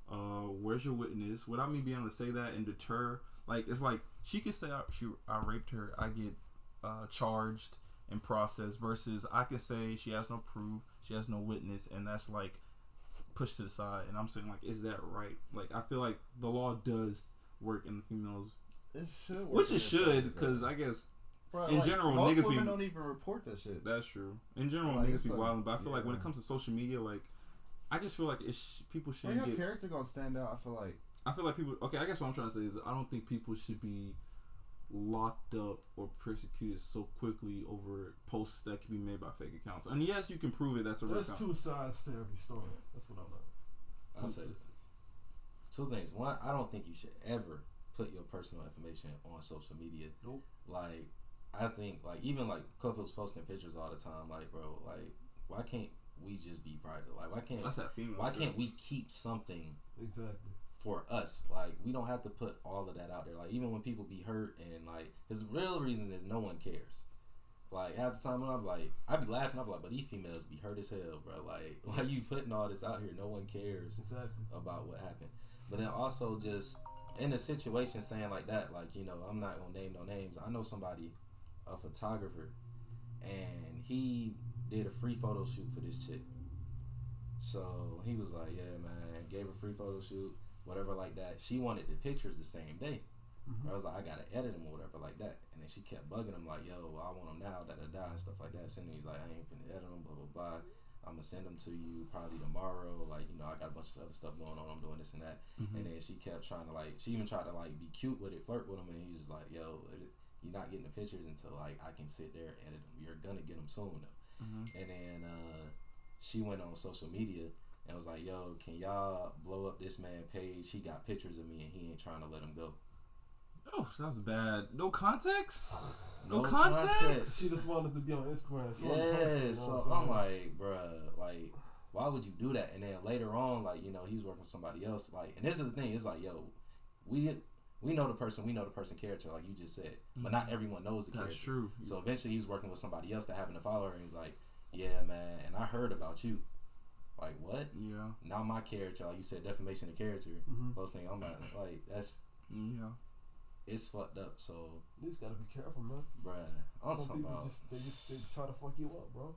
Where's your witness? Without me being able to say that and deter, like it's like she could say I raped her, I get charged and processed, versus I could say she has no proof, she has no witness, and that's like pushed to the side. And I'm saying, like, is that right? Like, I feel like the law does work in the females. It should work. Which it should, because I guess Bro, in like, general most niggas women be, don't even report that shit. that's true. In general Like, niggas be like, wild, but I feel like when it yeah. comes to social media, like I just feel like people When shouldn't your get. character gonna stand out, I feel like people. Okay, I guess what I'm trying to say is I don't think people should be locked up or persecuted so quickly over posts that can be made by fake accounts. And yes, you can prove it. That's a real There's account. two sides to every story. That's what I'm at. I'll say this. Two things. One, I don't think you should ever put your personal information on social media. Nope. Like, I think, like, even, like, couples posting pictures all the time. Like, bro, like, why can't we just be private? Like, why can't we keep something Exactly. for us? Like, we don't have to put all of that out there. Like, even when people be hurt and, like, because the real reason is no one cares. Like, half the time when I'm like, I be laughing, I'm like, but these females be hurt as hell, bro. Like, why you putting all this out here? No one cares Exactly. about what happened. But then also just in a situation saying like that, like, you know, I'm not gonna name no names. I know somebody, a photographer, and he did a free photo shoot for this chick. So he was like, yeah, man, gave a free photo shoot, whatever like that. She wanted the pictures the same day. Mm-hmm. I was like, I gotta edit them or whatever like that. And then she kept bugging him like, yo, I want them now, and stuff like that. So he's like, I ain't finna edit them, blah, blah, blah. I'm gonna send them to you probably tomorrow. Like, you know, I got a bunch of other stuff going on. I'm doing this and that. Mm-hmm. And then she kept trying to, like, she even tried to, like, be cute with it, flirt with him. And he's just like, yo, you're not getting the pictures until, like, I can sit there and edit them. You're gonna get them soon, though. Mm-hmm. And then she went on social media and was like, yo, can y'all blow up this man page? He got pictures of me and he ain't trying to let him go. Oh, that's bad. No context? No No context? context. She just wanted to be on Instagram. She wanted to post it, Yeah, you know so what I'm like, bruh, like, why would you do that? And then later on, like, you know, he was working with somebody else. Like, and this is the thing, it's like, yo, we know the person character, like you just said, but not everyone knows the character. That's true. So eventually he was working with somebody else that happened to follow her, and he's like, yeah, man, and I heard about you. Like, what? Yeah. Not my character, like you said, defamation of character. Mm-hmm. Those things, I'm like, that's, Yeah. it's fucked up, so, You just gotta be careful, man. bruh, I'm Some talking people about, they try to fuck you up, bro.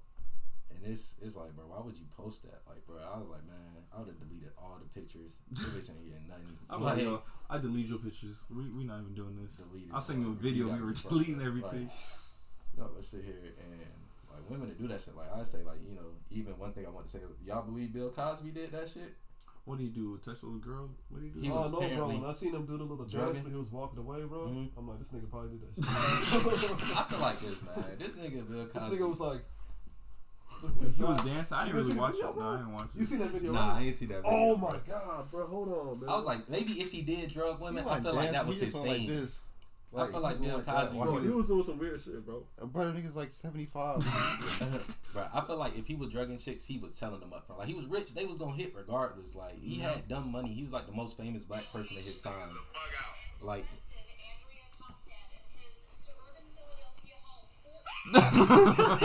and it's like, bro, why would you post that? Like, bro, I was like, man, I would have deleted all the pictures. This bitch ain't getting nothing. I'm like, yo, I delete your pictures. We not even doing this. Deleted, I'll send you a bro. video. gotta We were be fucked deleting up. everything. Like, no, let's sit here and, like, women that do that shit, like, I say, like, you know, even one thing I want to say, y'all believe Bill Cosby did that shit? What do you do? Touch a little girl? What do you do? He was Oh, no, bro. apparently When I seen him do the little dance drugging. when he was walking away, bro, Mhm. I'm like, this nigga probably did that shit. I feel like this, man. This nigga Bill This Cosby. nigga was like, He was dancing. I didn't You really seen watch the video, it. No, bro? I didn't watch it. you seen that video, Nah, I right? ain't see that video. Oh my god, bro. Hold on, man. I was like, maybe if he did drug women, He I feel like that was he his just went thing. Like this. I feel like Bill Cosby That. bro, was- he was doing some weird shit, bro. Bro, nigga's like 75. Bro, I feel like if he was drugging chicks, he was telling them up front. Like, he was rich, they was gonna hit regardless. Like, he had dumb money. He was like the most famous black person of his time. Like,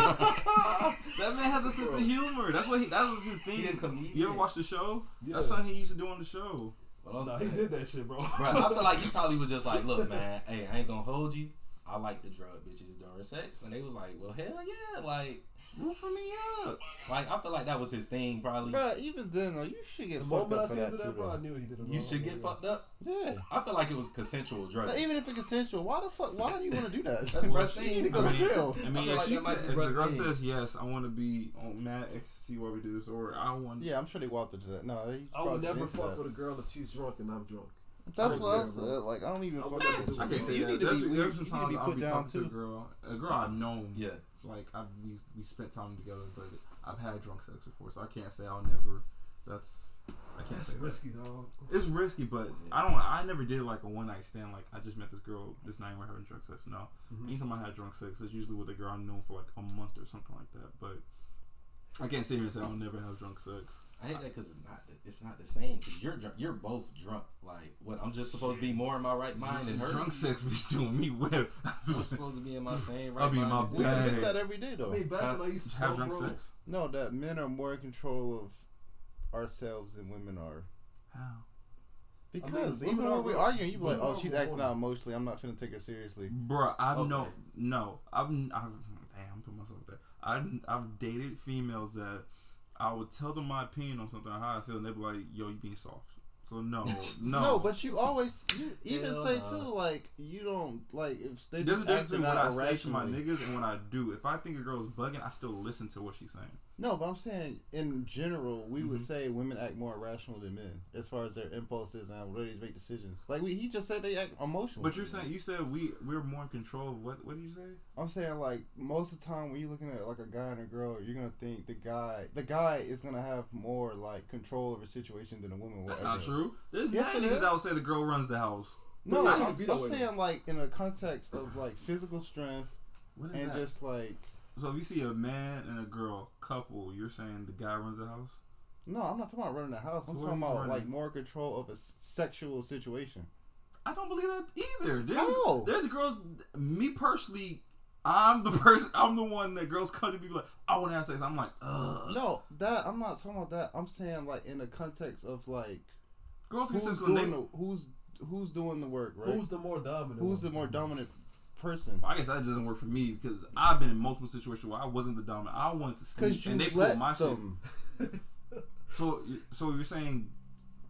That man has a sense of humor. That was his thing. He a comedian. You ever watch the show? Yeah. That's something he used to do on the show. what I'm Nah, he saying, did that shit, bro. bro, I feel like he probably was just like, look, man, hey, I ain't gonna hold you. I like to drug bitches during sex, and they was like, well, hell yeah, like Roofing me up. I feel like that was his thing, probably. Bro, even then, though, you should get The fucked moment I up for seen that, him do too, that, bro, I though. knew he did it. You should get fucked up. Yeah. I feel like it was consensual drugging. But even if it's consensual, why do you want to do that? That's Bro, my she thing. need to go to jail. I mean, I feel if, like she that might said, be if the right girl thing. says yes, I want to be on mad ecstasy while we do this, or I want. Yeah, I'm sure they walked into that. No, they I would probably never into fuck that. with a girl if she's drunk and I'm drunk. That's what I Yeah, said. bro. Like, I don't even I fuck would with never that do I shit. can't say You that. need to There's be- there's you some need to times I'll put be down, talking to too. a girl I've known. Yeah. Like we spent time together, but I've had drunk sex before, so I can't say I'll never. I can't That's say that. risky, dog. It's risky, but I never did like a one night stand. Like I just met this girl this night and we're having drunk sex. No, anytime I had drunk sex, it's usually with a girl I've known for like a month or something like that. But I can't sit here and say I'll never have drunk sex. I hate that because it's not the same. Cause you're drunk, you're both drunk. Like, what? I'm just supposed to be more in my right mind than her. Drunk sex be doing me well. I'm supposed to be in my same right I'll be in mind. my as We bag. them. do that every day, I though. mean, back when I used to Have smoke, drunk bro, sex? No, that men are more in control of ourselves than women are. How? Because women even are when we real- arguing, you be like, women "Oh, are she's real acting horny. out emotionally. I'm not finna take her seriously." Bruh, I've Okay. damn, I'm putting myself there. I've dated females that I would tell them my opinion on something, how I feel, and they'd be like, "Yo, you being soft." So no. No, but you always even Hell say nah. too, like you don't like if they There's a just difference acting between what out I say to my irrationally. niggas and what I do. If I think a girl's bugging, I still listen to what she's saying. No, but I'm saying in general, we would Mhm. say women act more irrational than men as far as their impulses and ready to make decisions. Like he just said they act emotional. But you said we're more in control of what did you say? I'm saying like most of the time when you're looking at like a guy and a girl, you're gonna think the guy is gonna have more like control over a situation than a woman will. That's ever. not true. There's Yes, many it niggas is. that would say the girl runs the house. No, But it I'm should be that way. saying like in a context of like physical strength What is and that? just like So if you see a man and a girl couple, you're saying the guy runs the house? no, I'm not talking about running the house. I'm So what talking are you about like running? more control of a sexual situation. I don't believe that either. No. There's girls. Me personally, I'm the person. I'm the one that girls come to me like, I want to have sex. I'm like, ugh. No, that I'm not talking about that. I'm saying like in the context of like Girls get who's sex when they. doing who's doing the work, right? Who's the more dominant? Who's the one? more dominant person? I guess that doesn't work for me because I've been in multiple situations where I wasn't the dominant. I wanted to sleep Because you and they let pulled my them. shit. So you're saying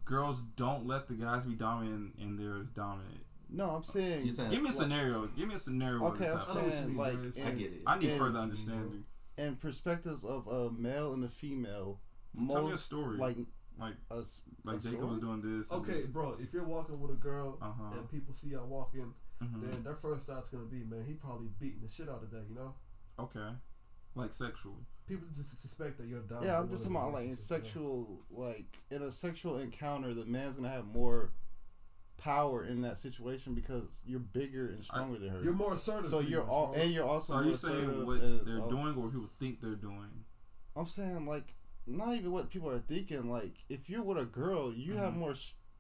girls don't let the guys be dominant and they're dominant? No, I'm saying. You saying- Give me a scenario. Give me a scenario. Okay, where I'm this I know what you happens. saying mean, like Grace. I get it. I need in- further understanding. in perspectives of a male and a female. Tell me a Most story. like Like a Jacob was doing this. and Okay, bro. If you're walking with a girl Uh-huh. and people see y'all walking, Mhm. then their first thought's gonna be, man, he probably beating the shit out of that. You know, Okay. Like sexually. people just suspect that you're down. Yeah, I'm just talking about like in sexual, like in a sexual encounter, the man's gonna have more power in that situation because you're bigger and stronger than her. You're more assertive. So pretty you're much, all, bro. and you're also. So are more you saying assertive what and- they're doing or what people think they're doing? I'm saying like not even what people are thinking. Like if you're with a girl, you have more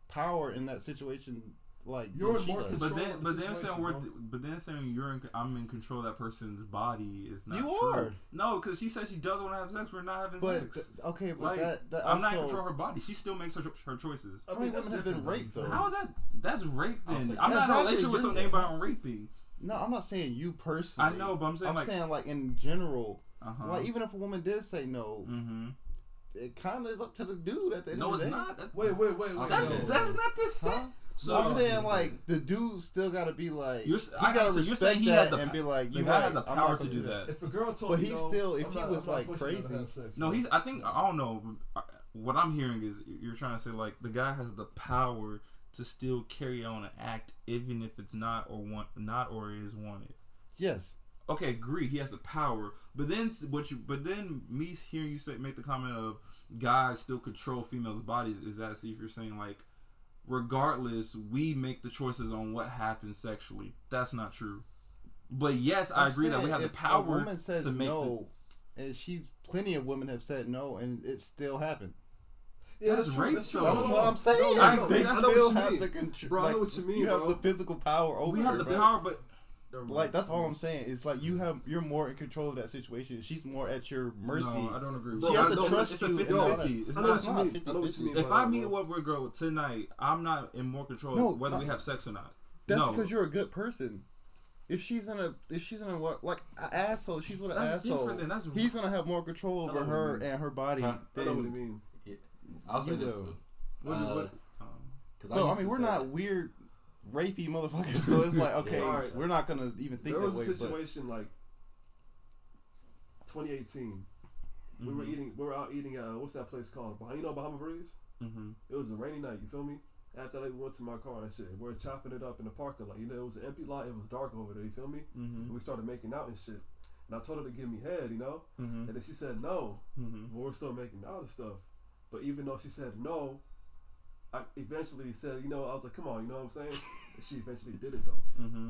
power in that situation. Like You're than she more does. control- But the then situation, saying I'm in control of that person's body is not You true. are. No, because she said she does want to have sex. We're not having But sex. okay, but Like that I'm not in also- control of her body. She still makes her choices. I How many that's women have been different, bro. raped, though? How is that? That's rape. I'll Then say- I'm not in a Exactly, relationship with you're- some anybody on raping. No, I'm not saying you personally. I know, but I'm saying like in general. uh-huh. Like even if a woman did say no, Mm-hmm. it kind of is up to the dude at the end No, of it's the day. not. That- Wait. That's Okay. not the same. Huh? So I'm saying like the dude still gotta be like You're, he I gotta so you're respect saying he that has the and be like the you guy right, has the I'm power not to gonna do that. If a girl told But me, he's no, still- if I'm he not- was, I'm not like, pushing her to crazy- have sex, No, bro. I think I don't know. What I'm hearing is you're trying to say like the guy has the power to still carry on an act even if it's not or is wanted. Yes. Okay, agree. He has the power, but then me hearing you say make the comment of guys still control females' bodies is that as if you're saying like regardless we make the choices on what happens sexually. That's not true. But yes, I I'm agree that we saying have the if power a woman says to make no, and plenty of women have said no, and it still happened. Yeah, That's rape, That's true. though. That's No, what I'm saying. I agree. They I know what still you have mean. the control. Bro, I know like, what you mean, You have bro. the physical power over. we have her, the bro. power, but Like that's all I'm saying. It's like you're more in control of that situation. She's more at your mercy. no, I don't agree. She has to No, trust it's a you 50-50. and all that. It's I know not. what you not mean. I know what you mean. If by I that, meet bro. up with a girl tonight, I'm not in more control No, of whether we have sex or not. That's no. because you're a good person. If she's in a what like an asshole, she's with an That's asshole. different than that's He's gonna have more control I know over what you her mean. and her body. Huh? I know what you Than, mean. I'll say You this. will. Too. What, Cause no, I used mean to we're say not that. weird, rapey motherfuckers. So it's like okay, Yeah. Alright. we're not gonna even think There that was way. a situation like 2018. We were out eating at what's that place called? You know Bahama Breeze? Mm-hmm. It was a rainy night. You feel me? After that, we went to my car and shit. We're chopping it up in the parking lot. You know, it was an empty lot. It was dark over there. You feel me? Mm-hmm. And we started making out and shit. And I told her to give me head. You know. Mm-hmm. And then she said no. Mm-hmm. But we're still making out and stuff. But even though she said no, I eventually said, I was like, come on, you know what I'm saying? And she eventually did it though. Mm-hmm.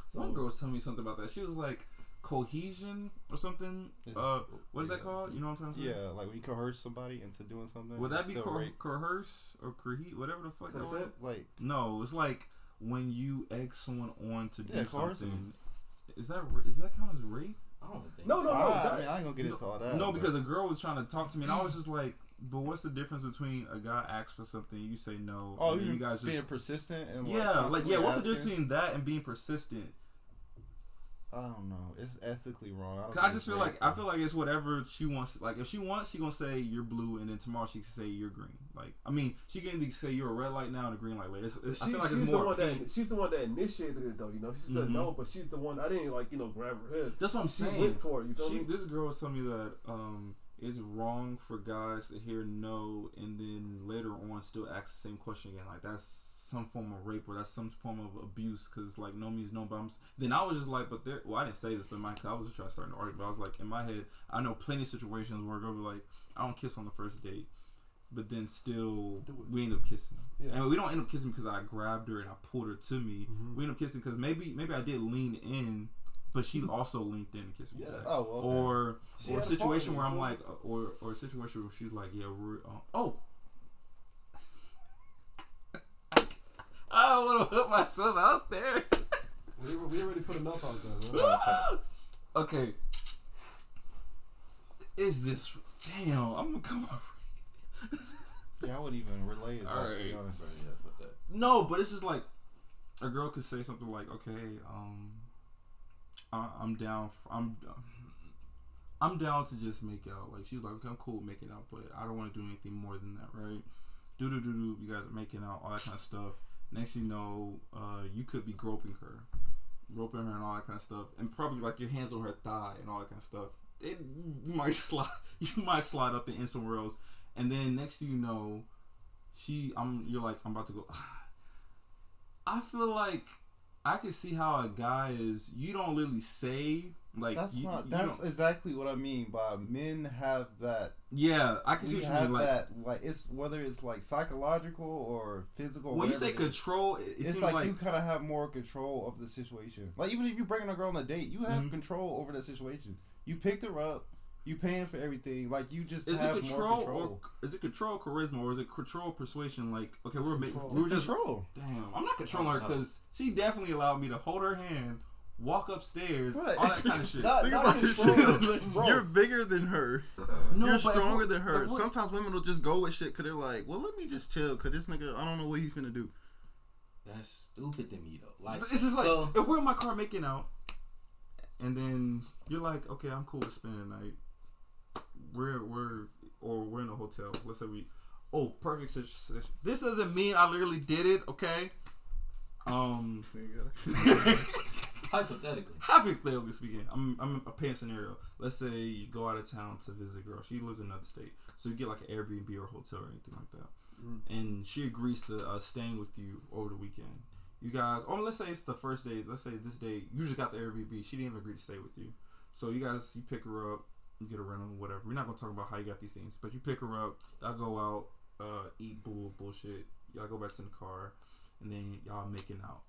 So One girl was telling me something about that. She was like cohesion or something. What is that called? You know what I'm saying? Yeah, like when you coerce somebody into doing something. Would that it's be still rape. coerce or cohe whatever the fuck that was? Consent? Like No, it's like when you egg someone on to do Yeah, coercing. something. Is that count as rape? I don't think. No, so. no. I mean, I ain't gonna get into all that. No, but- because a girl was trying to talk to me, and I was just like, But what's the difference between a guy asks for something, you say no, Oh, and you guys just being persistent and what's the difference between that and being persistent? I don't know. It's ethically wrong. I just feel like it's whatever she wants. Like if she wants, she gonna say you're blue, and then tomorrow she can say you're green. Like I mean, she can say you're a red light now and a green light later. I feel like it's more. She's the one that initiated it though. You know, she said no, but she's the one. I didn't grab her head. That's what I'm saying. She went toward you. Feel me? This girl was telling me that it's wrong for guys to hear no and then later on still ask the same question again. Like that's some form of rape or that's some form of abuse because like no means no. But then I was just like, but there. Well, I didn't say this, but I was just trying to start an argument. But I was like, in my head, I know plenty of situations where a girl be like, I don't kiss on the first date, but then still we end up kissing. Yeah. And we don't end up kissing because I grabbed her and I pulled her to me. Mm-hmm. We end up kissing because maybe I did lean in. But she also leaned in and kissed me back. Oh, okay. Or a situation where I'm like, or a situation where she's like, yeah, we're, I don't want to put myself out there. We already put enough out there, man. Okay. Is this, damn, I'm going to come up. Yeah, I wouldn't even relate it. All right. No, but it's just like, a girl could say something like, okay, I'm down. I'm down to just make out. Like she's like, okay, I'm cool with making out, but I don't want to do anything more than that, right? Do. You guys are making out, all that kind of stuff. Next, you know, you could be groping her and all that kind of stuff, and probably like your hands on her thigh and all that kind of stuff. You might slide up and in somewhere else, and then next thing you know, you're like, I'm about to go. I feel like. I can see how a guy is. You don't really say like. That's exactly what I mean by men have that. Yeah, I can see what you mean. Like it's whether it's like psychological or physical. When you say control, it's like you kind of have more control of the situation. Like even if you're bringing a girl on a date, you have control over the situation. You picked her up. You paying for everything, like you just have more control. Is it control, charisma, or is it control, persuasion? Like, okay, we were just control. Damn, I'm not controlling her because she definitely allowed me to hold her hand, walk upstairs, all that kind of shit. Think about this shit. You're bigger than her. No, you're stronger than her. Sometimes women will just go with shit because they're like, well, let me just chill because this nigga, I don't know what he's gonna do. That's stupid to me though. Like, it's just like if we're in my car making out, and then you're like, okay, I'm cool with spending the night. We're in a hotel. Let's say perfect situation. This doesn't mean I literally did it, okay? Hypothetically speaking, I'm a paint scenario. Let's say you go out of town to visit a girl. She lives in another state, so you get like an Airbnb or hotel or anything like that, and she agrees to staying with you over the weekend. You guys, let's say it's the first day. Let's say this day you just got the Airbnb. She didn't even agree to stay with you, so you pick her up. You get a rental, whatever. We're not gonna talk about how you got these things, but you pick her up. Y'all go out, eat bullshit. Y'all go back to the car, and then y'all making out.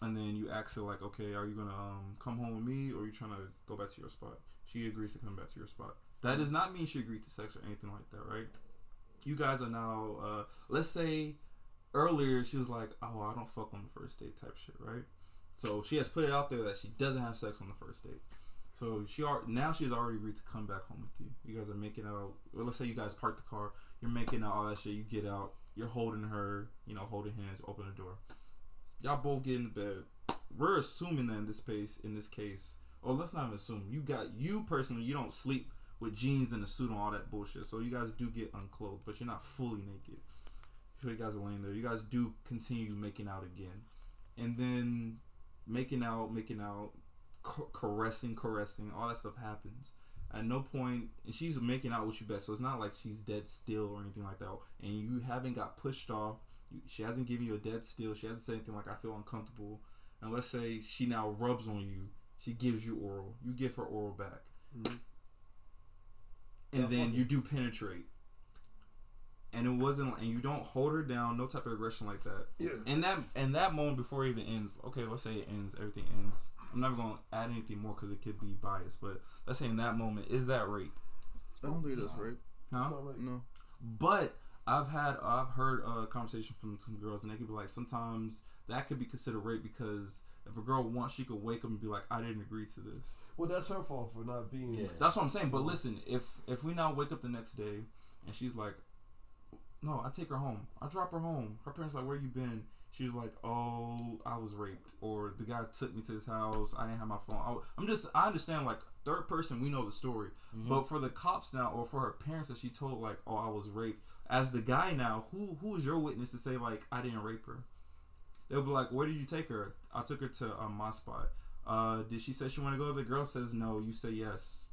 And then you ask her like, okay, are you gonna come home with me, or are you trying to go back to your spot? She agrees to come back to your spot. That does not mean she agreed to sex or anything like that, right? You guys are now, let's say, earlier she was like, oh, I don't fuck on the first date type shit, right? So she has put it out there that she doesn't have sex on the first date. So she's already agreed to come back home with you. You guys are making out. Or let's say you guys park the car. You're making out all that shit. You get out. You're holding her. Holding hands. Open the door. Y'all both get in the bed. We're assuming that in this case, or let's not even assume. You personally, you don't sleep with jeans and a suit and all that bullshit. So you guys do get unclothed, but you're not fully naked. So you guys are laying there. You guys do continue making out again, and then making out. Caressing, all that stuff happens. At no point, and she's making out with you best, so it's not like she's dead still or anything like that. And you haven't got pushed off. She hasn't given you a dead still. She hasn't said anything like I feel uncomfortable. And let's say she now rubs on you. She gives you oral. You give her oral back, and then you do penetrate. And it wasn't, and you don't hold her down, no type of aggression like that. Yeah. And that moment before it even ends, okay, let's say it ends, everything ends. I'm never gonna add anything more because it could be biased, but let's say in that moment, is that rape? I don't think that's rape. Huh? No. But I've heard a conversation from some girls, and they could be like, sometimes that could be considered rape because if a girl wants, she could wake up and be like, I didn't agree to this. Well, that's her fault for not being. Yeah. That's what I'm saying. But listen, if we now wake up the next day And she's like, no, I take her home. I drop her home. Her parents like, where you been? She was like, oh, I was raped, or the guy took me to his house. I didn't have my phone. I understand, like, third person, we know the story. But for the cops now, or for her parents that she told, like, oh, I was raped, as the guy now, who is your witness to say, like, I didn't rape her? They'll be like, where did you take her? I took her to my spot. Did she say she wanted to go? The girl says no. You say yes.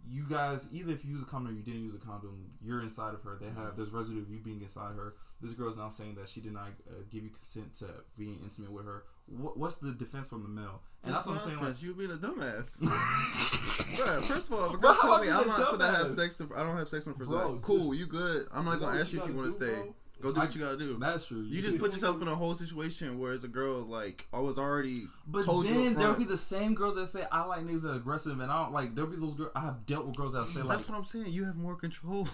You guys, either if you use a condom or you didn't use a condom, you're inside of her. There's residue of you being inside her. This girl's now saying that she did not give you consent to being intimate with her. What's the defense from the male? And that's what I'm saying. Like, you being a dumbass. Bruh, first of all, if a girl told me I'm not gonna have sex, I don't have sex with her. Like, cool, you good. I'm not gonna ask you if you want to stay. Bro? Go do what you gotta do. That's true. You just put yourself in a whole situation where as a girl, like, I was already. But told then there'll be the same girls that say I like niggas that are aggressive, and I don't like. There'll be those girls. I have dealt with girls that say like. That's what I'm saying. You have more control.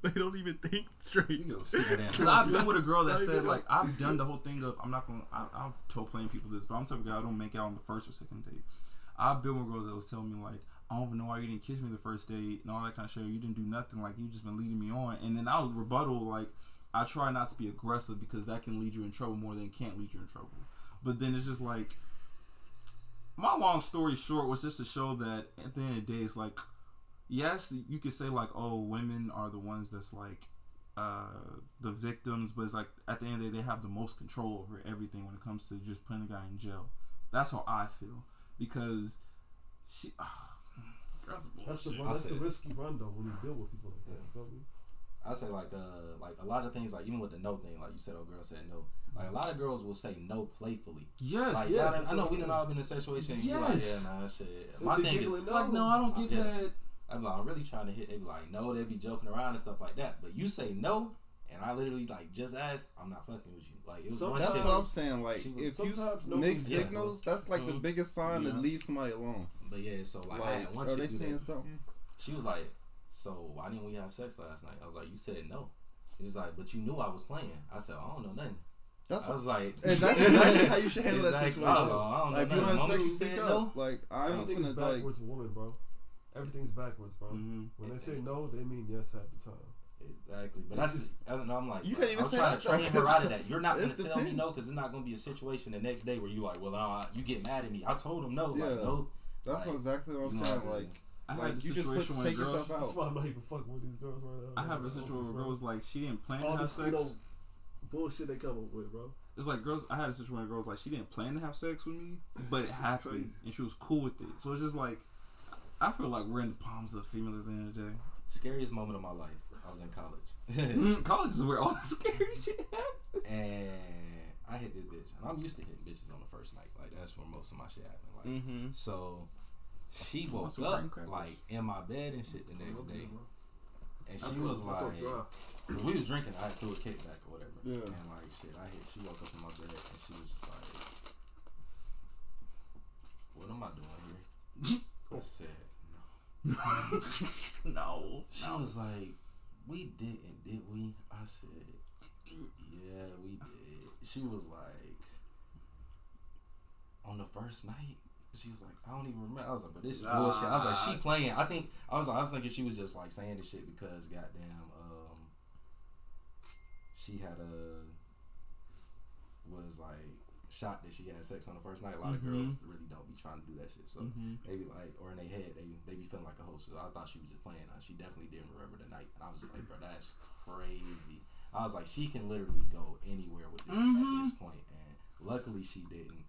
They don't even think straight. Because I've been with a girl that said like I've done the whole thing of I'm not gonna. I've told plenty of people this, but I'm telling you, I don't make out on the first or second date. I've been with girls that was telling me like I don't even know why you didn't kiss me the first date and all that kind of shit. You didn't do nothing. Like you just been leading me on, and then I would rebuttal like. I try not to be aggressive because that can lead you in trouble more than it can't lead you in trouble. But then it's just like, my long story short was just to show that at the end of the day, it's like, yes, you could say like, oh, women are the ones that's like the victims, but it's like at the end of the day, they have the most control over everything when it comes to just putting a guy in jail. That's how I feel because she. That's the risky run though when you deal with people like that. You feel me? I say like a lot of things like even with the no thing like you said, girl said no. Like a lot of girls will say no playfully. Yes. Like yeah, I know we done all been in a situation. And yes. You like yeah nah shit. My thing is like no I don't give that. I'm like I'm really trying to hit. They be like no. They be joking around and stuff like that. But you say no, and I literally like just asked. I'm not fucking with you. Like it was one that's shit. what I'm saying. Like if you mix signals, that's like the biggest sign to leave somebody alone. But yeah, so like I had one chick are they do saying that. something? She was like, so why didn't we have sex last night? I was like, you said no. He's like, but you knew I was playing. I said, I don't know nothing. I was like, and that's exactly how you should handle that situation. I was like, I don't know if you nothing. want Mama, sex, you said speak no. up. Like everything is backwards for women, bro. Everything's backwards, bro. Mm-hmm. When they say no, they mean yes half the time. Exactly, but I'm like, you can't even I'm say trying that to train her out of that. You're not gonna It tell me depends. no because it's not gonna be a situation the next day where you like, well, you get mad at me. I told him no, Yeah. like no. That's like, exactly what I'm saying. Like. I had a you just situation when a take girl. yourself That's out. why I'm not even fucking with these girls right now. I have a situation where a girl was like she didn't plan to all have this, sex. Bullshit they come up with, bro. It's like girls. I had a situation where a girl was like she didn't plan to have sex with me, but it happened, and she was cool with it. So it's just like I feel like we're in the palms of females at the end of the day. Scariest moment of my life. I was in college. College is where all the scary shit happens. And I hit this bitch, and I'm used to hitting bitches on the first night. Like that's where most of my shit happened. Like so. She woke up like in my bed and shit the next day, and she was like, we was drinking. I threw a kickback or whatever, and like shit, she woke up in my bed and she was just like, "What am I doing here?" I said, "No." No. She was like, "We didn't, did we?" I said, "Yeah, we did." She was like, "On the first night." She was like, I don't even remember. I was like, but this is bullshit. I was like, she playing. I was thinking she was just like saying this shit because goddamn, she had was like shocked that she had sex on the first night. A lot of girls really don't be trying to do that shit. So maybe like, or in their head, they be feeling like a host. So I thought she was just playing. She definitely didn't remember the night. And I was just like, bro, that's crazy. I was like, she can literally go anywhere with this at this point. And luckily she didn't.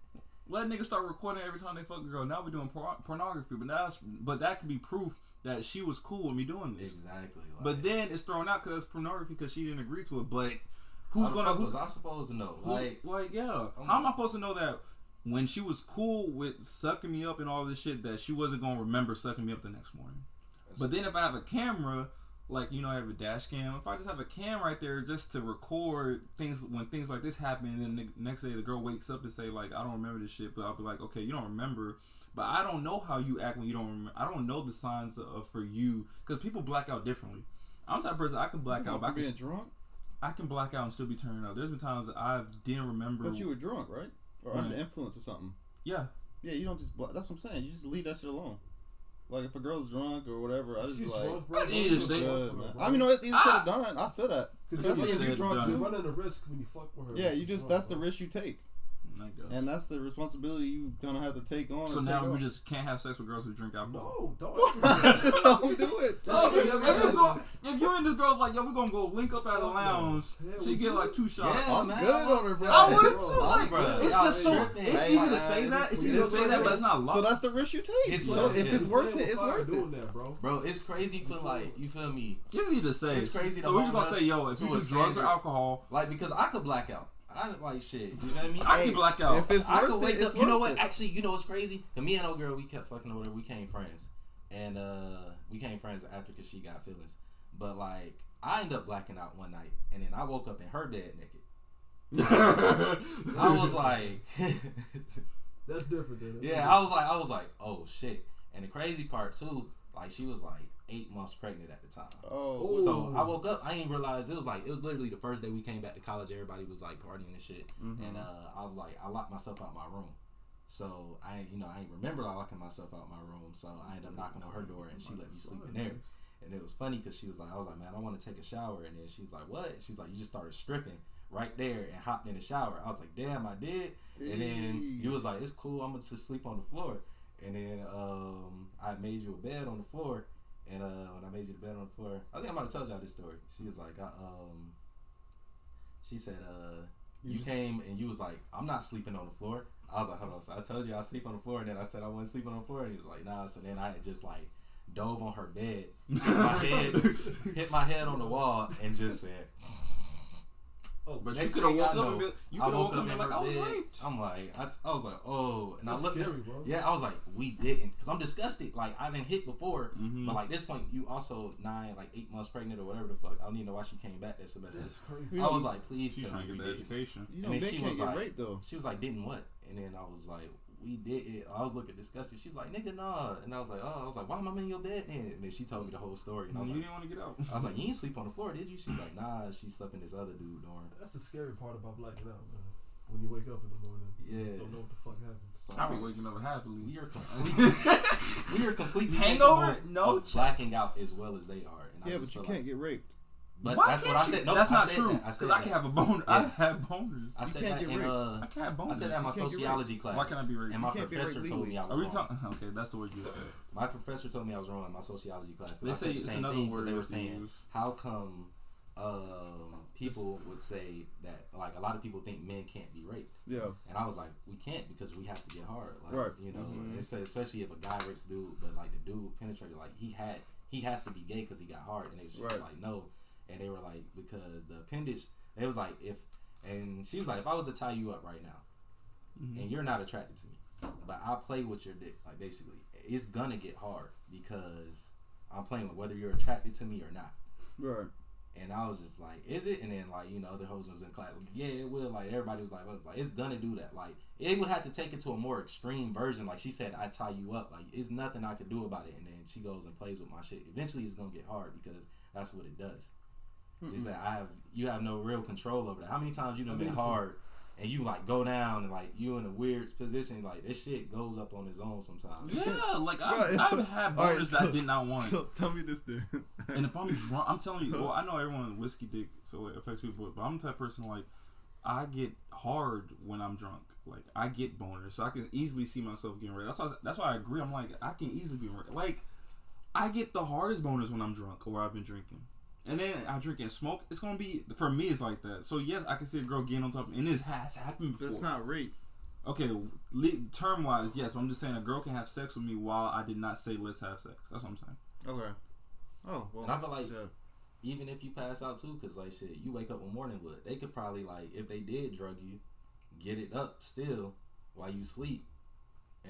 Let niggas start recording every time they fuck a girl. Now we're doing pornography, but that could be proof that she was cool with me doing this. Exactly. Like, but then it's thrown out because it's pornography because she didn't agree to it. But was I supposed to know? Yeah. How am I supposed to know that when she was cool with sucking me up and all this shit that she wasn't gonna remember sucking me up the next morning? But then if I have a camera. Like, I have a dash cam. If I just have a cam right there just to record things when things like this happen, and then the next day the girl wakes up and say, like, I don't remember this shit, but I'll be like, okay, you don't remember, but I don't know how you act when you don't remember. I don't know the signs for you, because people black out differently. I'm the type of person, I can black out. Being drunk? I can black out and still be turning up. There's been times that I didn't remember. But you were drunk, right? Or under the influence of something. Yeah. Yeah, you don't just, that's what I'm saying. You just leave that shit alone. Like if a girl's drunk or whatever, I just She's be like, drunk, bro. That's easy to say. good, man. I mean, no, it's easy to done. I feel that. Because Especially if said you're drunk done. you're too. running a risk when you fuck with her. Yeah, when you she's just drunk, that's the bro. risk you take, My God. and that's the responsibility you gonna have to take on. So or now take we on. just can't have sex with girls who drink alcohol. No, don't. Just don't do it. Oh, Shit, if you're in this girl's like, yo, we're gonna go link up at the lounge. Yeah, She we get do. like 2 shots. Yeah, I'm man, good on her, bro. I would Bro, too. Like, bro. it's Y'all just so tripping. it's Hey, easy to man, say that. It's we easy to just say that, but it's not So law. that's the risk you take. It's So like- if yeah. it's worth it, Playing it's with fire worth it. doing that, bro. Bro, it's crazy for like, you feel me? It's easy to say. It's crazy to So we're just gonna hold say, us yo, if to you a do drugs or standard. alcohol, Like, because I could black out. I like shit. You know what I mean? I Hey, can black out. If it's I worth could wake it, it's up. You know worth what? it. Actually, you know what's crazy? Cause me and old girl, we kept fucking over there. We became friends, and we became friends after because she got feelings. But like, I ended up blacking out one night, and then I woke up in her bed naked. I was like, That's different than it. yeah, I was like, oh shit. And the crazy part too, like she was like 8 months pregnant at the time. Oh, So I woke up, I didn't realize it was literally the first day we came back to college. Everybody was like partying and shit, and I was like, I locked myself out my room. So I ain't remember locking myself out my room. So I ended up knocking on her door, and she let me sleep in there. And it was funny because I was like, man, I want to take a shower, and then she's like, what? She's like, you just started stripping right there and hopped in the shower. I was like, damn, I did. And then you was like, it's cool, I'm gonna just sleep on the floor. And then I made you a bed on the floor. And when I made you the bed on the floor, I think I might have told y'all this story. She was like, she said, you came and you was like, I'm not sleeping on the floor. I was like, hold on. So I told you I sleep on the floor, and then I said I wasn't sleeping on the floor, and he was like, nah. So then I had just like dove on her bed, hit my head on the wall, and just said. Oh, But you Next could have thing woke I up know, and be, you I could have woke woke up and in be like, her I was bed. raped. I'm like, I was like, oh, and that's I looked. scary, bro. Yeah, I was like, we didn't, because I'm disgusted. Like I didn't hit before, Mhm. but like this point, you also 8 months pregnant or whatever the fuck. I don't even know why she came back that semester. That's crazy. I was like, please She's tell trying me to we get the didn't. education. you know, and then men she can't was get like- raped though. She was like, didn't what? And then I was like, we did it. I was looking disgusted. She's like, nigga, nah. And I was like, why am I in your bed then? And then she told me the whole story. And I was You like, didn't want to get out. I was like, you didn't sleep on the floor, did you? She's like, nah, she slept in this other dude dorm. That's the scary part about blacking out, man. When you wake up in the morning, you Yeah. just don't know what the fuck happened. So I'll be waking up happily. we are completely Hangover? capable No of blacking out as well as they are. And I Yeah, just but you feel can't like, get raped. but Why that's what can't I said. you? No, that's I not said true. that. I Because said I that. can have a boner. Yeah. I have boners. I said can't that get in raped. I can't have boners. I said that in my You can't get sociology class. Why can't I be raped? And my You can't be professor raped told me I was Are we wrong. talking? Okay, that's the word you said. My professor told me I was wrong in my sociology class. They I say said the it's same another thing 'cause word they were to saying, use. how come people would say that, like, a lot of people think men can't be raped. Yeah. And I was like, we can't because we have to get hard. Like, Right. you know, Mhm. it's especially if a guy rapes a dude, but like the dude penetrated, like he has to be gay because he got hard. And they was just Right. like, no. And they were like, because the appendage, they was like, and she was like, if I was to tie you up right now and you're not attracted to me, but I play with your dick, like basically, it's gonna get hard because I'm playing with whether you're attracted to me or not. Right. And I was just like, is it? And then like, you know, other hoes was in class, like, yeah, it will. Like everybody was like, well, like, it's gonna do that. Like it would have to take it to a more extreme version. Like she said, I tie you up. Like it's nothing I could do about it. And then she goes and plays with my shit. Eventually, it's gonna get hard because that's what it does. She said, you have no real control over that. How many times you done been hard and you like go down and like you in a weird position, like this shit goes up on its own sometimes. Yeah, like Right, I've had all right, boners that I did not want. So tell me this then. And if I'm drunk, I'm telling you, well, I know everyone whiskey dick, so it affects people, but I'm the type of person, like, I get hard when I'm drunk. Like, I get boners, so I can easily see myself getting raped. That's why I agree. I'm like, I can easily be raped. Like, I get the hardest boners when I'm drunk or I've been drinking. And then I drink and smoke. It's going to be, for me, it's like that. So, yes, I can see a girl getting on top of me, and this has happened before. That's not rape. Okay, term-wise, yes, but I'm just saying a girl can have sex with me while I did not say let's have sex. That's what I'm saying. Okay. Oh, well. And I feel like yeah. even if you pass out too, because like shit, you wake up one morning with, they could probably like, if they did drug you, get it up still while you sleep,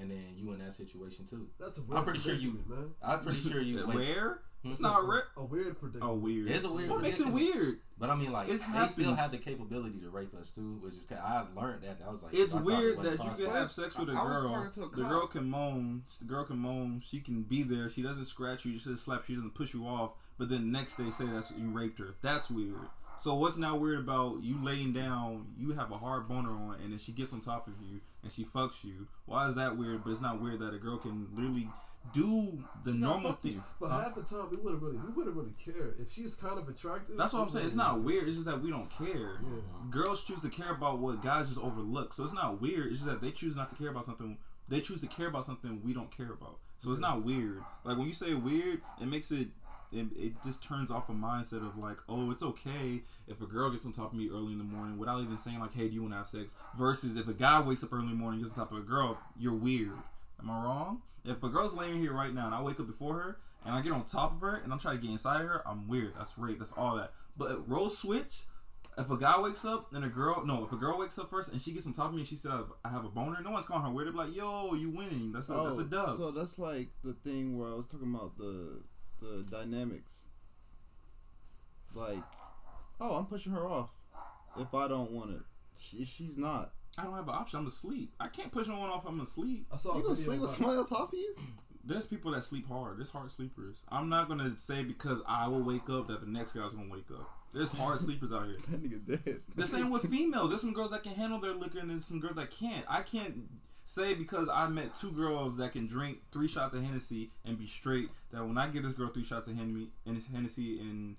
and then you in that situation too. That's a weird I'm pretty sure you. man. I'm pretty sure you. Like, Where? It's Hmm? not rare. A weird predicament. Oh, weird. It's a weird. What makes it predicament. weird? But I mean, like, It they happens. still have the capability to rape us too, which is I learned that. I was like, It's I thought it weird wasn't that you possible. can have sex with a I was girl. talking to a The cop. girl can moan. The girl can moan. She can be there. She doesn't scratch you. She doesn't slap. She doesn't push you off. But then next day say that's you raped her. That's weird. So what's not weird about you laying down? You have a hard boner on, and then she gets on top of you and she fucks you. Why is that weird? But it's not weird that a girl can literally do the normal thing. But half the time we wouldn't really care if she's kind of attractive. That's what I'm saying. It's not weird. It's just that we don't care. Yeah. Girls choose to care about what guys just overlook. So it's not weird. It's just that they choose not to care about something. They choose to care about something we don't care about. So it's not weird. Like when you say weird, it makes it. It just turns off a mindset of like, oh, it's okay if a girl gets on top of me early in the morning without even saying like, hey, do you want to have sex? Versus if a guy wakes up early in the morning and gets on top of a girl, you're weird. Am I wrong? If a girl's laying here right now and I wake up before her and I get on top of her and I'm trying to get inside of her, I'm weird. That's rape. That's all that. But role switch. If a guy wakes up and if a girl wakes up first and she gets on top of me and she said I have a boner, no one's calling her weird. They're like, yo, you winning. That's a dub. So that's like the thing where I was talking about the dynamics. Like, oh, I'm pushing her off if I don't want it. She's not. I don't have an option. I'm asleep. I can't push no one off. I'm asleep. I saw you gonna sleep with somebody on top of you? There's people that sleep hard. There's hard sleepers. I'm not gonna say because I will wake up that the next guy's gonna wake up. There's hard sleepers out here. That nigga dead. The same with females. There's some girls that can handle their liquor and there's some girls that can't. I can't say because I met 2 girls that can drink 3 shots of Hennessy and be straight that when I give this girl 3 shots of Hennessy and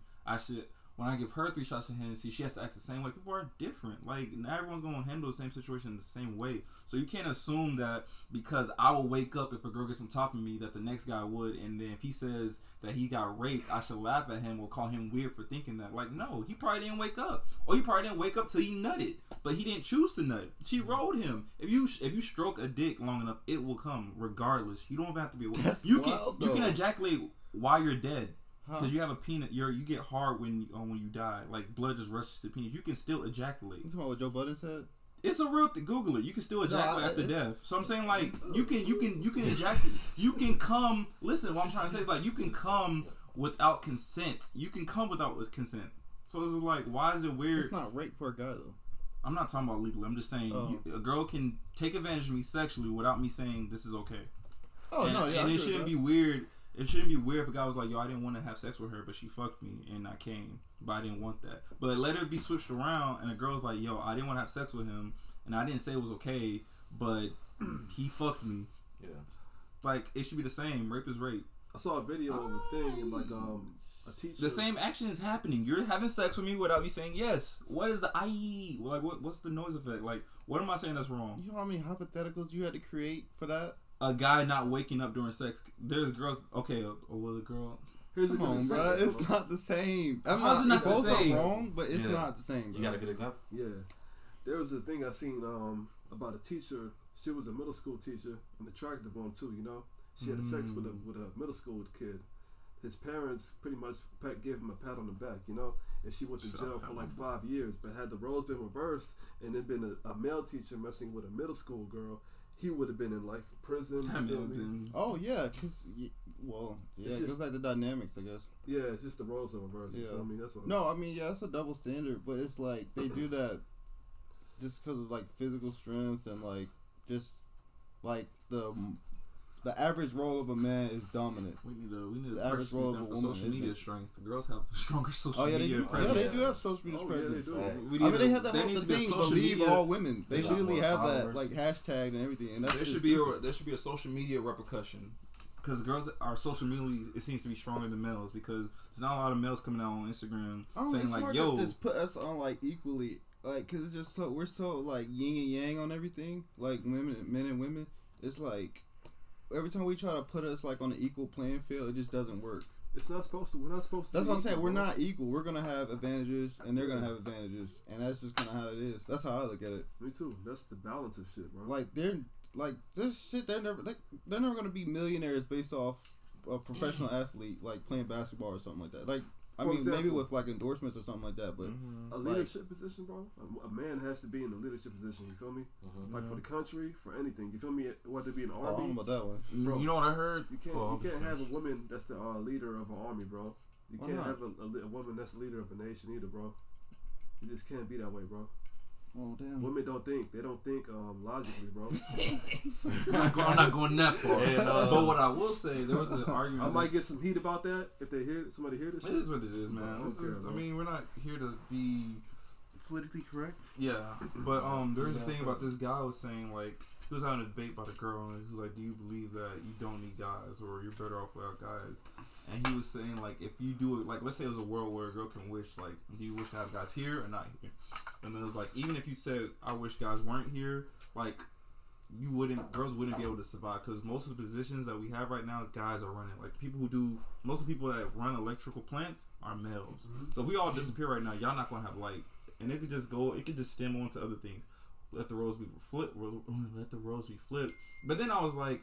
when I give her 3 shots of Hennessy, she has to act the same way. People are different. Like, not everyone's going to handle the same situation the same way. So you can't assume that because I will wake up if a girl gets on top of me that the next guy would. And then if he says that he got raped, I should laugh at him or call him weird for thinking that. Like, no, he probably didn't wake up. Or he probably didn't wake up till he nutted. But he didn't choose to nut. She rode him. If you stroke a dick long enough, it will come regardless. You don't even have to be awake. You can ejaculate while you're dead. Because you have a penis, you get hard when you die. Like blood just rushes to the penis. You can still ejaculate. You talking about what Joe Budden said? It's a real thing. Google it. You can still ejaculate after death. So I'm saying like you can ejaculate. You can come. Listen, what I'm trying to say is like you can come without consent. You can come without consent. So this is like, why is it weird? It's not rape for a guy though. I'm not talking about legally. I'm just saying a girl can take advantage of me sexually without me saying this is okay. Oh no, yeah. And it shouldn't be weird. It shouldn't be weird if a guy was like, yo, I didn't want to have sex with her, but she fucked me, and I came, but I didn't want that. But let it be switched around, and a girl's like, yo, I didn't want to have sex with him, and I didn't say it was okay, but he fucked me. Yeah. Like, it should be the same. Rape is rape. I saw a video of a thing, and like, a teacher. The same action is happening. You're having sex with me without me saying yes. What is the IE? Like, what's the noise effect? Like, what am I saying that's wrong? You know how many hypotheticals you had to create for that? A guy not waking up during sex. There's girls. Okay, well, a girl. Come on, bro. It's not the same. How's it not the both same? Are wrong, but it's not the same. Bro. You got a good example? Yeah. There was a thing I seen about a teacher. She was a middle school teacher, an attractive one too. You know, she had sex with a middle school kid. His parents pretty much gave him a pat on the back, you know, and she went to jail for like 5 years. But had the roles been reversed and it been a male teacher messing with a middle school girl, he would have been in life in prison. Oh yeah, because like the dynamics, I guess. Yeah, it's just the roles are reversed. You feel me? That's what no, I mean, yeah, it's a double standard, but it's like they do that just because of like physical strength and like just like the average role of a man is dominant. We need a average role of a woman. Social media strength. The girls have stronger social media presence. Yeah, they do have social media presence. Yeah, they have that whole thing. Believe all women. They literally have that like hashtag and everything. And that's there should be a social media repercussion. Because girls, our social media, it seems to be stronger than males. Because there's not a lot of males coming out on Instagram saying like, "Yo, just put us on like equally." Like, cause it's just we're so like yin and yang on everything. Like men and women. It's like. Every time we try to put us like on an equal playing field, it just doesn't work. It's not supposed to. We're not supposed to. That's what I'm saying. We're not equal. We're gonna have advantages, and they're gonna have advantages, and that's just kind of how it is. That's how I look at it. Me too. That's the balance of shit, bro. Like they're like this shit. They're never gonna be millionaires based off a professional athlete like playing basketball or something like that. Like. I mean, example, maybe with like endorsements or something like that, but a leadership position, bro. A man has to be in a leadership position. You feel me? Like for the country, for anything. You feel me? Whether it be an army. I don't know about that one, bro. You know what I heard? You can't have a woman that's the leader of an army, bro. You can't have a woman that's the leader of a nation either, bro. You just can't be that way, bro. Oh damn. Women don't think. They don't think logically, bro. I'm not going that far. But what I will say, there was an argument. I might get some heat about that if somebody hear this. It is what it is, man. I mean, we're not here to be politically correct. Yeah, but there's a thing about this guy was saying, like, he was having a debate about a girl, and he was like, do you believe that you don't need guys, or you're better off without guys? And he was saying, like, if you do it, like, let's say it was a world where a girl can wish, like, do you wish to have guys here or not here? And then it was like, even if you said, I wish guys weren't here, like, girls wouldn't be able to survive, because most of the positions that we have right now, guys are running. Like, most of the people that run electrical plants are males. So if we all disappear right now, y'all not gonna have light. And it could just stem on to other things. Let the roles be flipped. But then I was like,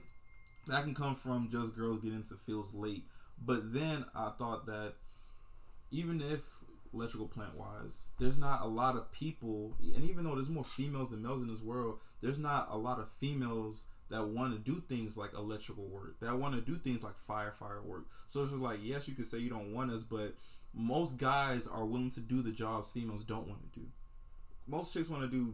that can come from just girls getting into fields late. But then I thought that even if electrical plant wise, there's not a lot of people, and even though there's more females than males in this world, there's not a lot of females that want to do things like electrical work, that want to do things like firefighter work. So it's just like, yes, you could say you don't want us, but most guys are willing to do the jobs females don't want to do. Most chicks want to do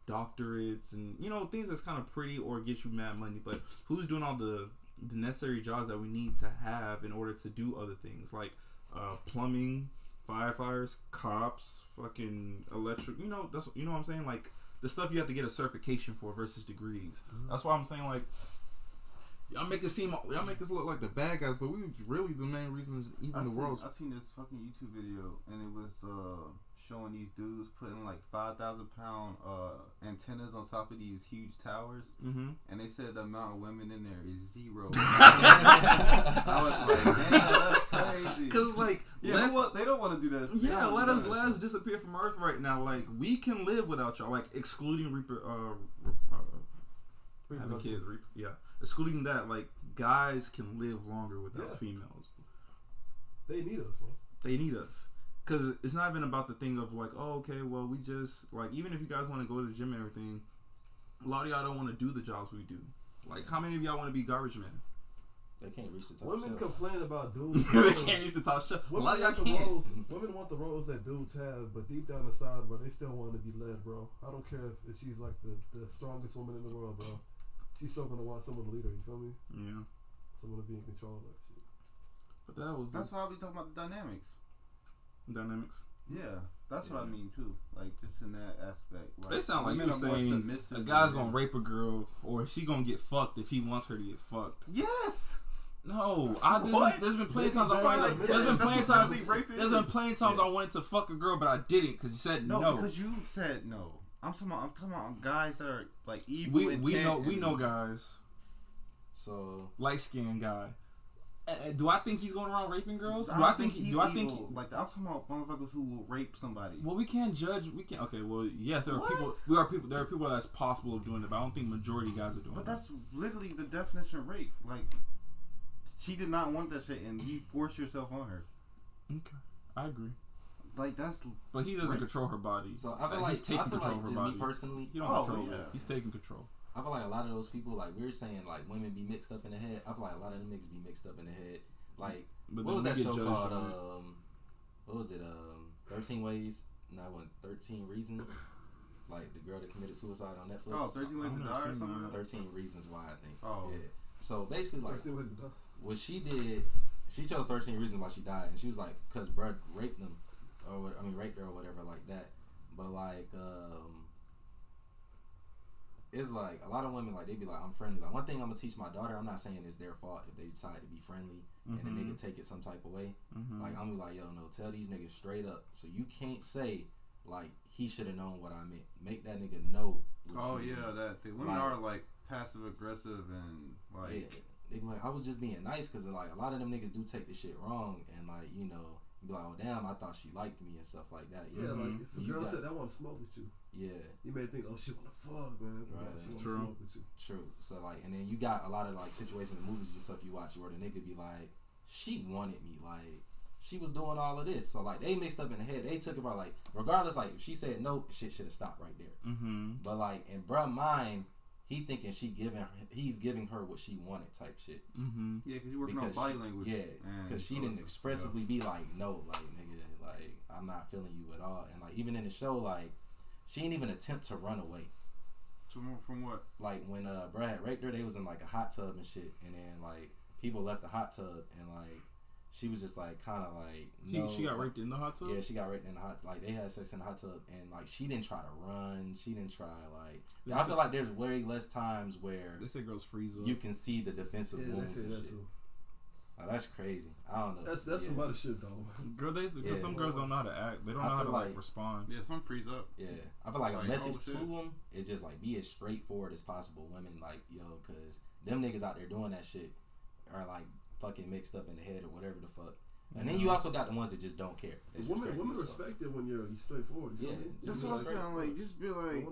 doctorates, and things that's kind of pretty or get you mad money. But who's doing all the necessary jobs that we need to have in order to do other things like plumbing, firefighters, cops, fucking electric? That's what I'm saying. Like the stuff you have to get a certification for versus degrees. That's why I'm saying, like, y'all make us look like the bad guys, but we really the main reasons even the world. I seen this fucking YouTube video, and it was showing these dudes putting like 5,000-pound antennas on top of these huge towers, and they said the amount of women in there is 0. I was like, damn, that's crazy. Cause like, they don't want to do that. Yeah, let us disappear from Earth right now. Like, we can live without y'all. Like, excluding having kids. Excluding that, like, guys can live longer without females. They need us, bro. They need us. Because it's not even about the thing of, like, oh, okay, well, we just, like, even if you guys want to go to the gym and everything, a lot of y'all don't want to do the jobs we do. Like, how many of y'all want to be garbage men? They can't reach the top Women shelf. complain about dudes. They can't reach the top shelf. A lot of y'all can't. Women want the roles that dudes have, but deep down inside, bro, they still want to be led, bro. I don't care if she's, like, the strongest woman in the world, bro. She's still going to want someone to lead her, you feel me? Yeah. Someone to be in control of that shit. But that's why we talking about the dynamics. Yeah, that's what I mean too. Like, just in that aspect. Like, they sound like you saying a guy's gonna rape a girl, or she gonna get fucked if he wants her to get fucked. Yes. No, there's been plenty times I wanted. There's been plenty times I wanted to fuck a girl, but I didn't because you said no. No, because you said no. I'm talking about guys that are like evil. We know guys. So light skinned guy. Do I think he's going around raping girls? Do I think he like I'm talking about motherfuckers who will rape somebody. Well, we can't judge. Okay. Well, yes, there are people. There are people that's possible of doing it, but I don't think majority of guys are doing it. But that's literally the definition of rape. Like, she did not want that shit, and you forced yourself on her. Okay, I agree. Like, that's. But he doesn't control her body. So I feel like he's taking control of her body. Me personally, he don't control it. He's taking control. I feel like a lot of those people, like we were saying, like women be mixed up in the head. I feel like a lot of them niggas be mixed up in the head. Like, what was that show called? What was it? 13 Ways. No, 13 Reasons. Like the girl that committed suicide on Netflix. Oh, 13 Ways to Die or something. 13 Reasons Why, I think. Oh. Yeah. So basically, like, 13 Ways to Die. What she did, she chose 13 Reasons Why she died, and she was like, cause bruh raped them, raped her or whatever like that. But like, it's like a lot of women, like, they be like, I'm friendly. Like, one thing I'm gonna teach my daughter, I'm not saying it's their fault if they decide to be friendly and the nigga take it some type of way. Like, I'm gonna be like, yo, no, tell these niggas straight up. So you can't say like he should have known what I meant. Make that nigga know. That thing. Women are like passive aggressive and like. They be like, I was just being nice because like a lot of them niggas do take the shit wrong and like be like, oh damn, I thought she liked me and stuff like that. Yeah, like if a girl said I want to smoke with you. Yeah. You may think, oh, she want to fuck, man. Right. She want to smoke with you. True. So like, and then you got a lot of like situations in movies and stuff you watch where the nigga be like, she wanted me, like she was doing all of this. So like they mixed up in the head. They took it for like, regardless, like if she said no, shit should have stopped right there. But like in bruh mind, he thinking he's giving her what she wanted type shit. Yeah, because you're working on body language. Yeah, because she didn't expressively be like, no, like nigga, like I'm not feeling you at all. And like even in the show, like she didn't even attempt to run away. From what? Like when Brad raped her, they was in like a hot tub and shit, and then like people left the hot tub and like she was just like kind of like she got raped in the hot tub. Yeah, she got raped in the hot. Like they had sex in the hot tub, and like she didn't try to run. She didn't try like. I feel like there's way less times where they say girls freeze up. You can see the defensive wounds and shit. Too. Oh, that's crazy. I don't know. That's some other shit though. Girl, because some girls don't know how to act. They don't know how to like respond. Yeah, some freeze up. Yeah, I feel like a message to them is just like be as straightforward as possible. Women like cause them niggas out there doing that shit are like fucking mixed up in the head or whatever the fuck. And then you also got the ones that just don't care. Women respect it when you're straightforward. You feel me? That's what I'm saying. Like, just be like,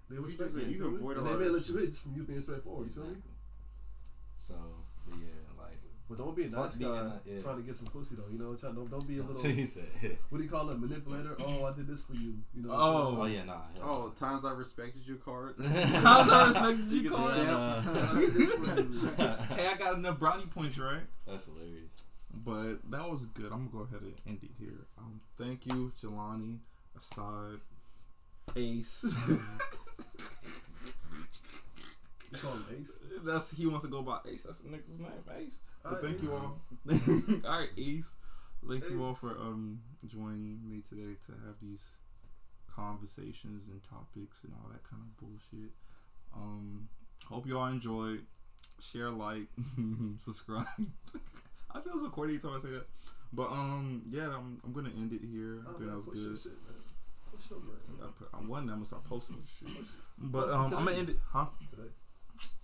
they respect it. You can avoid a lot. And they may let you hit from you being straightforward. You feel me? So, but yeah. But don't be a nice guy trying to get some pussy though. You know, don't be a little. What do you call it? Manipulator. Oh, I did this for you. You know. Oh yeah, nah. Oh, times I respected you card. Times I respected you card. Hey, I got enough brownie points, right? That's hilarious. But that was good. I'm gonna go ahead and end it here. Thank you, Jelani, Asad, Ace. You call him Ace? He wants to go by Ace. That's the nigga's name, Ace. But Right, thank Ace. you all. All right, Ace. Thank you all for joining me today to have these conversations and topics and all that kind of bullshit. Hope you all enjoyed. Share, like, subscribe. I feel so corny until I say that. But yeah, I'm gonna end it here. I think that was good. One day I'm gonna start posting this shit. But I'm gonna end it, huh? Today.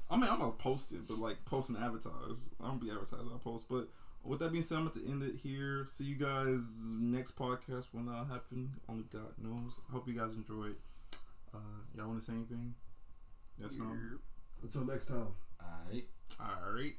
I mean, I'm gonna post it, but like post and advertise. I don't be advertising. I post. But with that being said, I'm going to end it here. See you guys next podcast when that happen. Only God knows. Hope you guys enjoyed. Y'all want to say anything? Yes, no. Until next time. All right. All right.